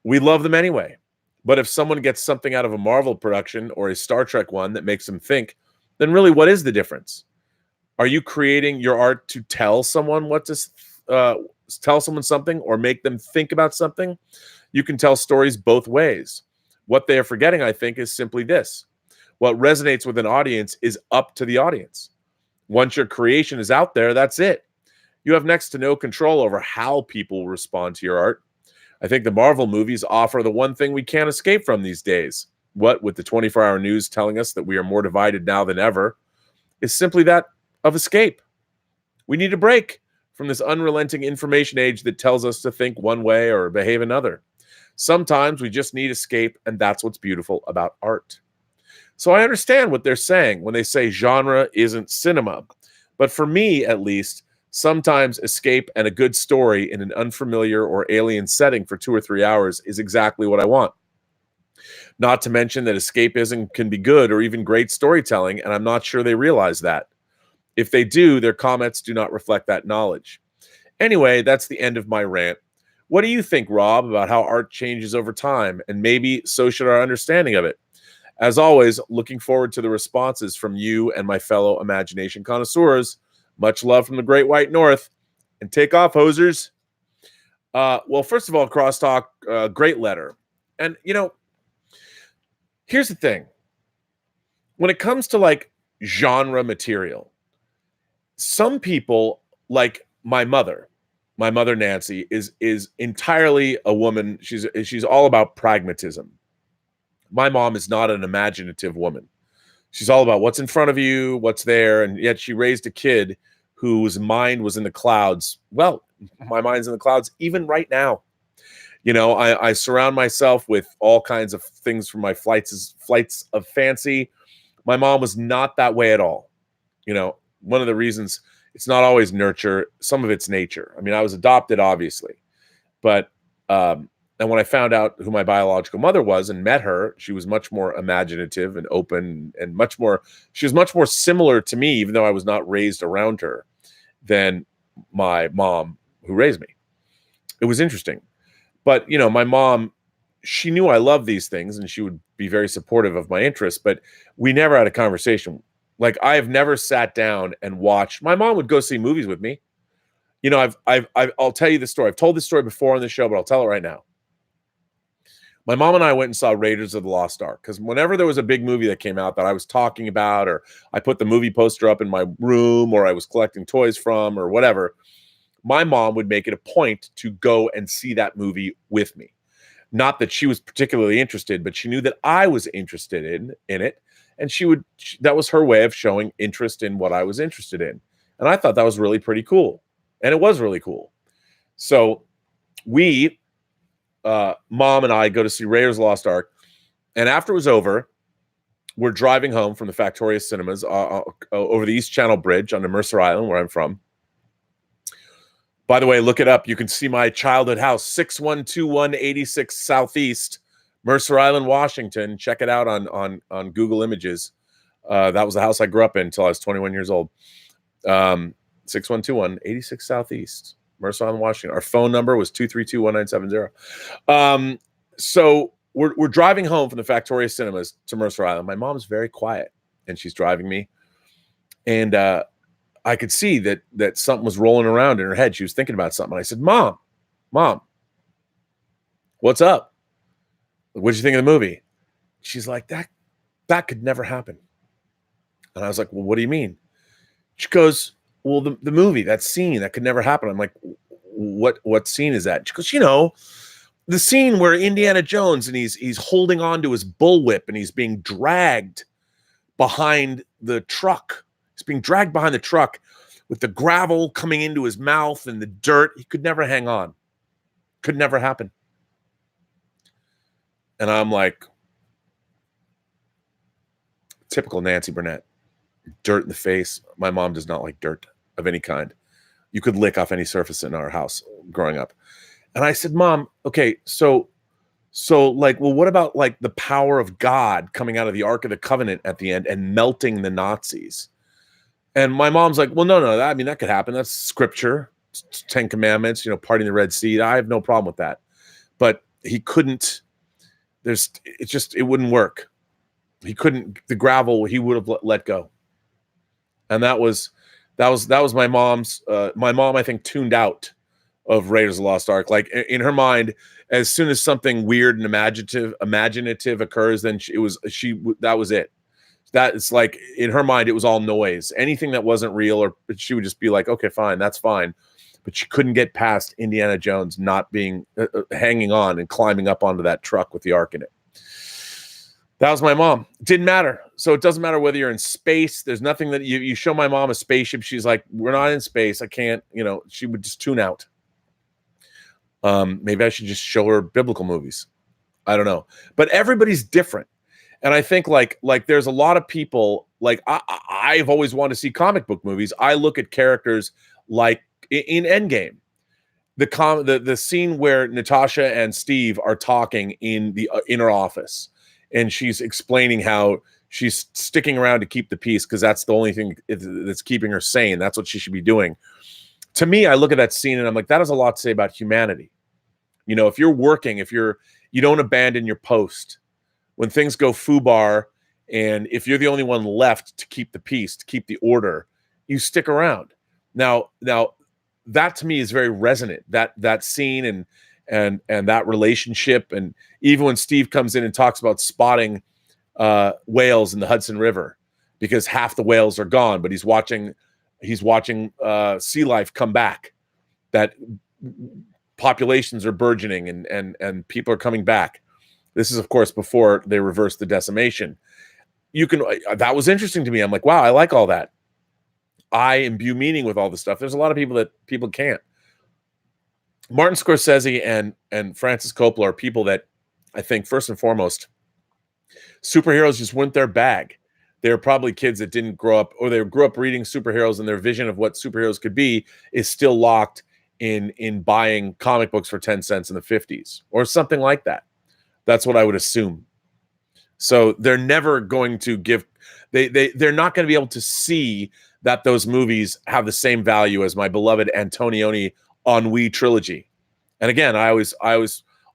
We love them anyway. But if someone gets something out of a Marvel production or a Star Trek one that makes them think, then really what is the difference? Are you creating your art to tell someone tell someone something or make them think about something? You can tell stories both ways. What they are forgetting, I think, is simply this. What resonates with an audience is up to the audience. Once your creation is out there, that's it. You have next to no control over how people respond to your art. I think the Marvel movies offer the one thing we can't escape from these days. What, with the 24-hour news telling us that we are more divided now than ever, is simply that of escape. We need a break from this unrelenting information age that tells us to think one way or behave another. Sometimes we just need escape, and that's what's beautiful about art. So I understand what they're saying when they say genre isn't cinema. But for me, at least, sometimes escape and a good story in an unfamiliar or alien setting for 2 or 3 hours is exactly what I want. Not to mention that escapism can be good or even great storytelling, and I'm not sure they realize that. If they do, their comments do not reflect that knowledge. Anyway, that's the end of my rant. What do you think, Rob, about how art changes over time? And maybe so should our understanding of it. As always, looking forward to the responses from you and my fellow imagination connoisseurs. Much love from the Great White North. And take off, hosers. Well, first of all, Crosstalk, great letter. And, here's the thing. When it comes to, genre material, some people, like my mother Nancy, is entirely a woman. She's all about pragmatism. My mom is not an imaginative woman. She's all about what's in front of you, what's there, and yet she raised a kid whose mind was in the clouds. Well, my mind's in the clouds even right now. I surround myself with all kinds of things from my flights of fancy. My mom was not that way at all. One of the reasons it's not always nurture, some of it's nature. I mean, I was adopted, obviously, but and when I found out who my biological mother was and met her, she was much more imaginative and open and she was much more similar to me, even though I was not raised around her, than my mom who raised me. It was interesting. But, my mom, she knew I loved these things and she would be very supportive of my interests, but we never had a conversation. Like, I have never sat down and watched. My mom would go see movies with me. I'll tell you the story. I've told this story before on the show, but I'll tell it right now. My mom and I went and saw Raiders of the Lost Ark because whenever there was a big movie that came out that I was talking about, or I put the movie poster up in my room, or I was collecting toys from, or whatever, my mom would make it a point to go and see that movie with me. Not that she was particularly interested, but she knew that I was interested in it, and that was her way of showing interest in what I was interested in. And I thought that was really pretty cool. And it was really cool. So Mom and I go to see Raiders of the Lost Ark. And after it was over, we're driving home from the Factoria Cinemas over the East Channel Bridge on the Mercer Island, where I'm from. By the way, look it up. You can see my childhood house, 6121 86 Southeast, Mercer Island, Washington. Check it out on Google Images. That was the house I grew up in until I was 21 years old. 6121 86 Southeast, Mercer Island, Washington. Our phone number was 232-1970. So we're driving home from the Factoria Cinemas to Mercer Island. My mom's very quiet, and she's driving me. And I could see that something was rolling around in her head. She was thinking about something. I said, Mom, what's up? What'd you think of the movie? She's like, that could never happen. And I was like, well, what do you mean? She goes, well, the movie, that scene, that could never happen. I'm like, what scene is that? She goes, the scene where Indiana Jones and he's holding on to his bullwhip and he's being dragged behind the truck. He's being dragged behind the truck with the gravel coming into his mouth and the dirt. He could never hang on. Could never happen. And I'm like, typical Nancy Burnett. Dirt in the face. My mom does not like dirt of any kind. You could lick off any surface in our house growing up. And I said, Mom, okay, so like, well, what about like the power of God coming out of the Ark of the Covenant at the end and melting the Nazis? And my mom's like, well, no, that could happen. That's scripture, 10 Commandments, parting the Red Sea. I have no problem with that. But he couldn't, it wouldn't work. He couldn't, the gravel, he would have let go. And that was my mom's, my mom, I think, tuned out of Raiders of the Lost Ark. Like in her mind, as soon as something weird and imaginative occurs, then that was it. That is like, in her mind, it was all noise. Anything that wasn't real, or she would just be like, okay, fine, that's fine. But she couldn't get past Indiana Jones not being hanging on and climbing up onto that truck with the Ark in it. That was my mom. It didn't matter. So it doesn't matter whether you're in space. There's nothing that you show my mom a spaceship. She's like, we're not in space. I can't, she would just tune out. Maybe I should just show her biblical movies. I don't know. But everybody's different. And I think like there's a lot of people, like I've always wanted to see comic book movies. I look at characters like in Endgame, the scene where Natasha and Steve are talking in the inner office. And she's explaining how she's sticking around to keep the peace because that's the only thing that's keeping her sane. That's what she should be doing. To me, I look at that scene and I'm like, that has a lot to say about humanity. If you're working, you don't abandon your post. When things go foobar, and if you're the only one left to keep the peace, to keep the order, you stick around. Now that to me is very resonant. That scene and that relationship, and even when Steve comes in and talks about spotting whales in the Hudson River because half the whales are gone, but he's watching sea life come back, that populations are burgeoning and people are coming back. This is, of course, before they reversed the decimation. That was interesting to me. I'm like, wow, I like all that. I imbue meaning with all this stuff. There's a lot of people that people can't. Martin Scorsese and Francis Coppola are people that I think first and foremost, superheroes just weren't their bag. They were probably kids that didn't grow up, or they grew up reading superheroes, and their vision of what superheroes could be is still locked in buying comic books for 10 cents in the 50s or something like that. That's what I would assume. So they're never going to give they're not going to be able to see that those movies have the same value as my beloved Antonioni Ennui trilogy. And again, I always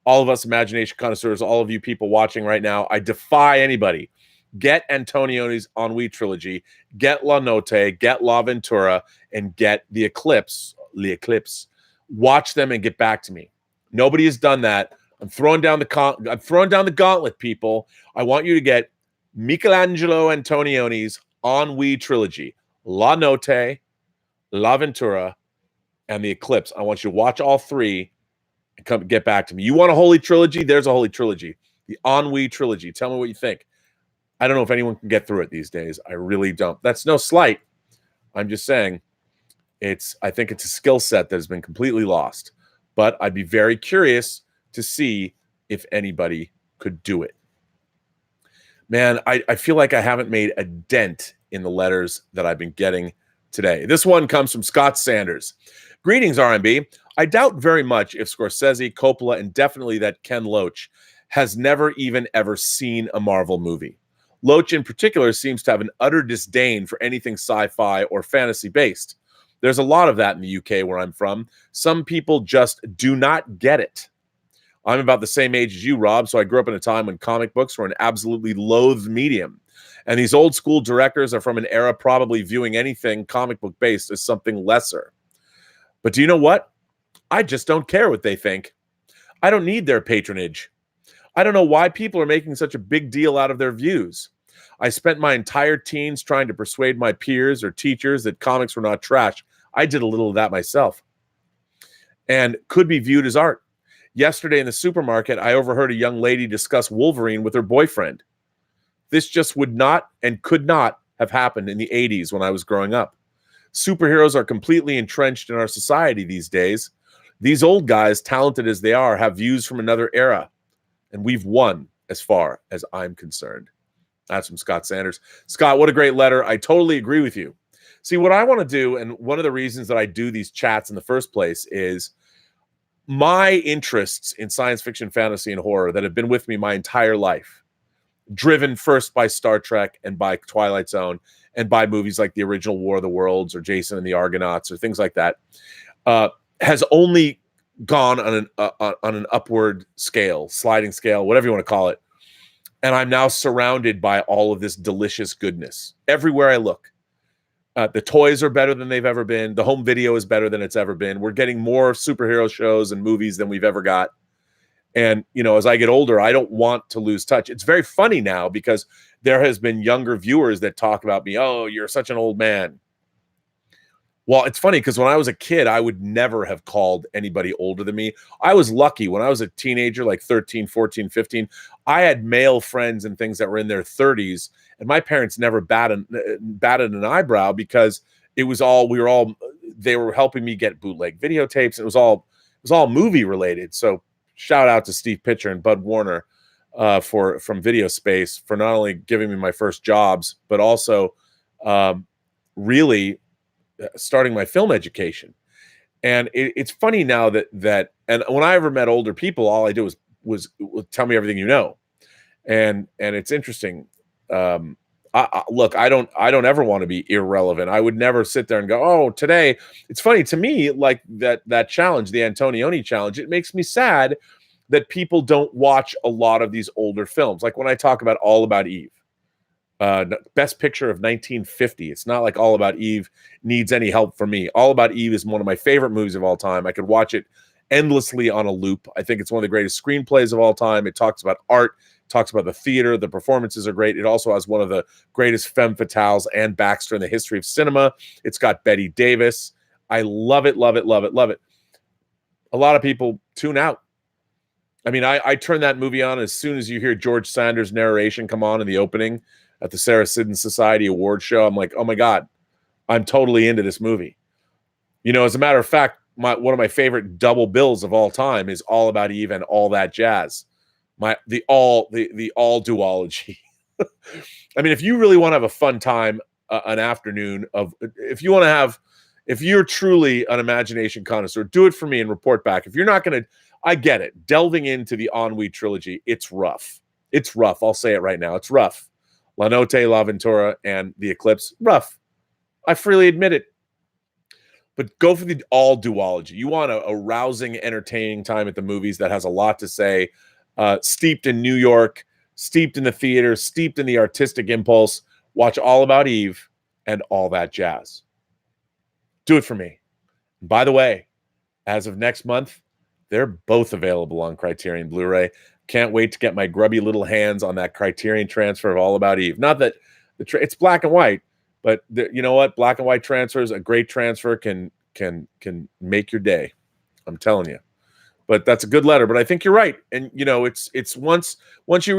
all of us imagination connoisseurs, all of you people watching right now, I defy anybody. Get Antonioni's Ennui trilogy, get La Notte, get La Ventura, and get The Eclipse. Watch them and get back to me. Nobody has done that. I'm throwing down the gauntlet, people. I want you to get Michelangelo Antonioni's Ennui trilogy, La Notte, La Ventura, and The Eclipse. I want you to watch all three and come get back to me. You want a holy trilogy? There's a holy trilogy. The Ennui trilogy. Tell me what you think. I don't know if anyone can get through it these days. I really don't. That's no slight. I'm just saying I think it's a skill set that has been completely lost. But I'd be very curious to see if anybody could do it. Man, I feel like I haven't made a dent in the letters that I've been getting today. This one comes from Scott Sanders. Greetings, RMB. I doubt very much if Scorsese, Coppola, and definitely that Ken Loach has never even ever seen a Marvel movie. Loach in particular seems to have an utter disdain for anything sci-fi or fantasy-based. There's a lot of that in the UK where I'm from. Some people just do not get it. I'm about the same age as you, Rob, so I grew up in a time when comic books were an absolutely loathed medium. And these old school directors are from an era probably viewing anything comic book based as something lesser. But do you know what? I just don't care what they think. I don't need their patronage. I don't know why people are making such a big deal out of their views. I spent my entire teens trying to persuade my peers or teachers that comics were not trash. I did a little of that myself. And could be viewed as art. Yesterday in the supermarket, I overheard a young lady discuss Wolverine with her boyfriend. This just would not and could not have happened in the 80s when I was growing up. Superheroes are completely entrenched in our society these days. These old guys, talented as they are, have views from another era. And we've won as far as I'm concerned. That's from Scott Sanders. Scott, what a great letter. I totally agree with you. See, what I want to do, and one of the reasons that I do these chats in the first place is my interests in science fiction, fantasy, and horror that have been with me my entire life, driven first by Star Trek and by Twilight Zone and by movies like the original War of the Worlds or Jason and the Argonauts or things like that, has only gone on an upward scale, sliding scale, whatever you want to call it. And I'm now surrounded by all of this delicious goodness everywhere I look. The toys are better than they've ever been. The home video is better than it's ever been. We're getting more superhero shows and movies than we've ever got. And, you know, as I get older, I don't want to lose touch. It's very funny now because there has been younger viewers that talk about me. Oh, you're such an old man. Well, it's funny because when I was a kid, I would never have called anybody older than me. I was lucky when I was a teenager, like 13, 14, 15. I had male friends and things that were in their 30s. And my parents never batted an eyebrow because it was all, they were helping me get bootleg videotapes. It was all movie related. So shout out to Steve Pitcher and Bud Warner from Video Space for not only giving me my first jobs, but also really starting my film education. And it's funny now that and when I ever met older people, all I did was tell me everything you know. And it's interesting. Look, I don't ever want to be irrelevant. I would never sit there and go, oh, today. It's funny to me, like that challenge, the Antonioni challenge, it makes me sad that people don't watch a lot of these older films. Like when I talk about All About Eve, best picture of 1950. It's not like All About Eve needs any help from me. All About Eve is one of my favorite movies of all time. I could watch it endlessly on a loop. I think it's one of the greatest screenplays of all time. It talks about art, talks about the theater. The performances are great. It also has one of the greatest femme fatales, Anne Baxter, in the history of cinema. It's got Bette Davis. I love it, love it, love it, love it. A lot of people tune out. I mean, I turn that movie on as soon as you hear George Sanders' narration come on in the opening at the Sarah Siddon Society Award show. I'm like, oh my God, I'm totally into this movie. You know, as a matter of fact, one of my favorite double bills of all time is All About Eve and All That Jazz. The all duology. I mean, if you really want to have a fun time, an afternoon of, if you're truly an imagination connoisseur, do it for me and report back. If you're not going to, I get it. Delving into the Ennui trilogy, it's rough. It's rough. I'll say it right now. It's rough. La Notte, La Ventura, and The Eclipse, rough. I freely admit it. But go for the all duology. You want a rousing, entertaining time at the movies that has a lot to say, steeped in New York, steeped in the theater, steeped in the artistic impulse. Watch All About Eve and All That Jazz. Do it for me. By the way, as of next month, they're both available on Criterion Blu-ray. Can't wait to get my grubby little hands on that Criterion transfer of All About Eve. Not that it's black and white, but you know what? Black and white transfers, a great transfer can make your day. I'm telling you. But that's a good letter. But I think you're right. And you know, it's once you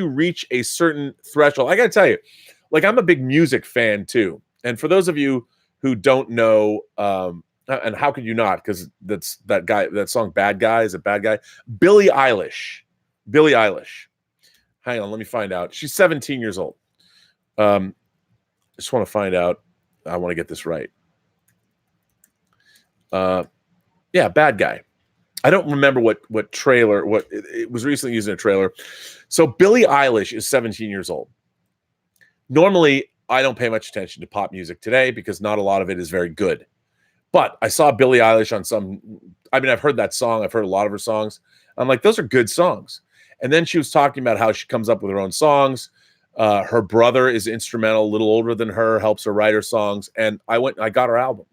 reach a certain threshold. I got to tell you, like, I'm a big music fan too. And for those of you who don't know, and how could you not? Because that's that song "Bad Guy" is a bad guy. Billie Eilish. Hang on, let me find out. She's 17 years old. I just want to find out. I want to get this right. Yeah, "Bad Guy." I don't remember what trailer, it was recently used in a trailer. So Billie Eilish is 17 years old. Normally, I don't pay much attention to pop music today because not a lot of it is very good. But I saw Billie Eilish on I've heard that song. I've heard a lot of her songs. I'm like, those are good songs. And then she was talking about how she comes up with her own songs. Her brother is instrumental, a little older than her, helps her write her songs. And I got her album.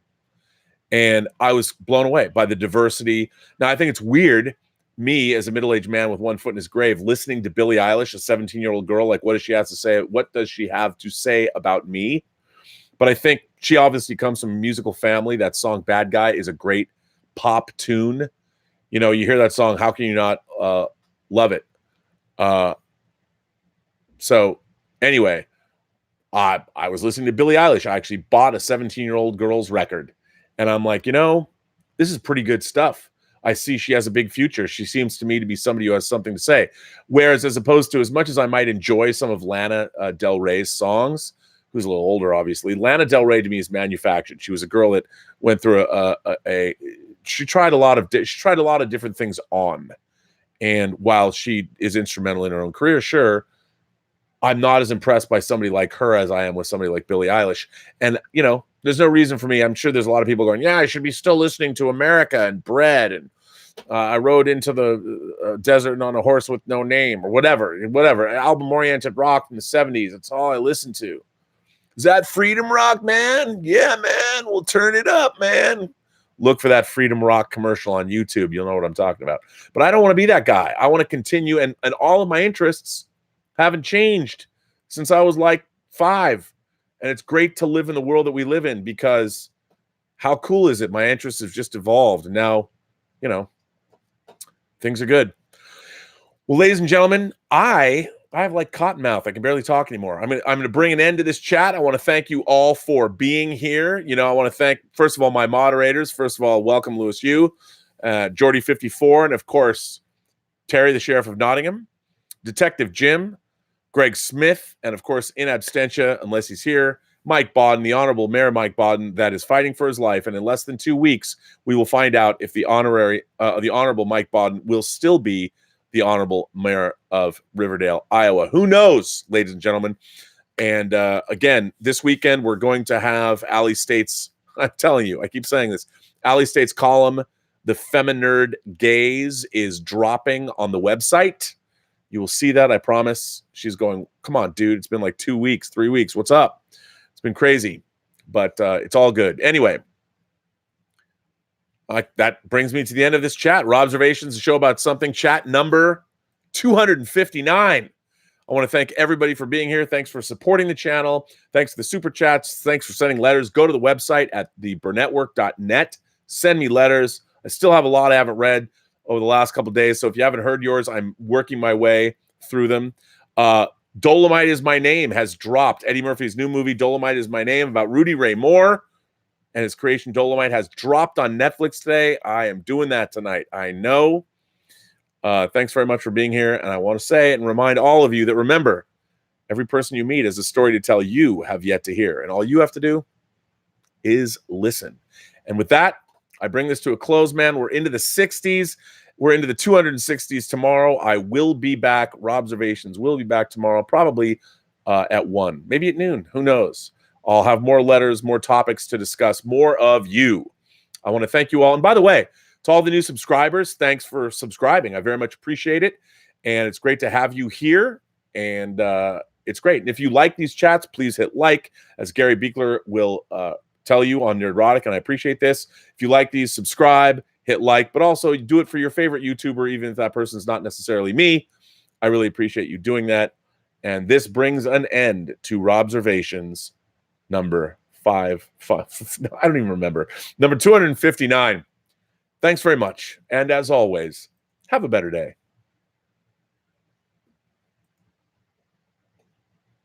And I was blown away by the diversity. Now, I think it's weird, me as a middle-aged man with one foot in his grave, listening to Billie Eilish, a 17-year-old girl, like, what does she have to say? What does she have to say about me? But I think she obviously comes from a musical family. That song "Bad Guy" is a great pop tune. You know, you hear that song, how can you not love it? So anyway, I was listening to Billie Eilish. I actually bought a 17-year-old girl's record. And I'm like, you know, this is pretty good stuff. I see she has a big future. She seems to me to be somebody who has something to say. Whereas as opposed to, as much as I might enjoy some of Lana Del Rey's songs, who's a little older, obviously, Lana Del Rey to me is manufactured. She was a girl that went through she tried a lot of different things on. And while she is instrumental in her own career, sure, I'm not as impressed by somebody like her as I am with somebody like Billie Eilish. And, you know, there's no reason for me. I'm sure there's a lot of people going, yeah, I should be still listening to America and Bread. And I rode into the desert on a horse with no name, or whatever. Album-oriented rock from the 70s. That's all I listen to. Is that freedom rock, man? Yeah, man. We'll turn it up, man. Look for that freedom rock commercial on YouTube. You'll know what I'm talking about. But I don't want to be that guy. I want to continue. And all of my interests haven't changed since I was like 5. And it's great to live in the world that we live in, because how cool is it? My interests have just evolved. And now, you know, things are good. Well, ladies and gentlemen, I have like cotton mouth. I can barely talk anymore. I'm going to bring an end to this chat. I want to thank you all for being here. You know, I want to thank, first of all, my moderators. First of all, welcome Lewis Yu, Jordy54, and of course, Terry, the Sheriff of Nottingham, Detective Jim, Greg Smith, and of course, in absentia, unless he's here, Mike Bodden, the Honorable Mayor Mike Bodden, that is fighting for his life. And in less than 2 weeks, we will find out if the Honorable Mike Bodden will still be the Honorable Mayor of Riverdale, Iowa. Who knows, ladies and gentlemen? And again, this weekend, we're going to have Ali State's, I'm telling you, I keep saying this, Ali State's column, The Feminerd Gaze, is dropping on the website. You will see that, I promise. She's going, come on, dude. It's been like 2 weeks, 3 weeks. What's up? It's been crazy, but it's all good. Anyway, that brings me to the end of this chat. Robservations, a show about something. Chat number 259. I want to thank everybody for being here. Thanks for supporting the channel. Thanks for the super chats. Thanks for sending letters. Go to the website at theburnettwork.net. Send me letters. I still have a lot I haven't read over the last couple of days. So if you haven't heard yours, I'm working my way through them. Dolomite Is My Name has dropped. Eddie Murphy's new movie, Dolomite Is My Name, about Rudy Ray Moore. and his creation Dolomite has dropped on Netflix today. I am doing that tonight. I know. Thanks very much for being here. And I want to say and remind all of you that, remember, every person you meet has a story to tell you have yet to hear. And all you have to do is listen. And with that, I bring this to a close, man. We're into the 60s. We're into the 260s tomorrow. I will be back. Robservations will be back tomorrow, probably at 1, maybe at noon. Who knows? I'll have more letters, more topics to discuss, more of you. I want to thank you all. And by the way, to all the new subscribers, thanks for subscribing. I very much appreciate it. And it's great to have you here. And it's great. And if you like these chats, please hit like, as Gary Beekler will tell you on Nerdrotic. And I appreciate this. If you like these, subscribe, hit like, but also do it for your favorite YouTuber, even if that person's not necessarily me. I really appreciate you doing that. And this brings an end to Robservations number 5. No, I don't even remember. Number 259. Thanks very much. And as always, have a better day.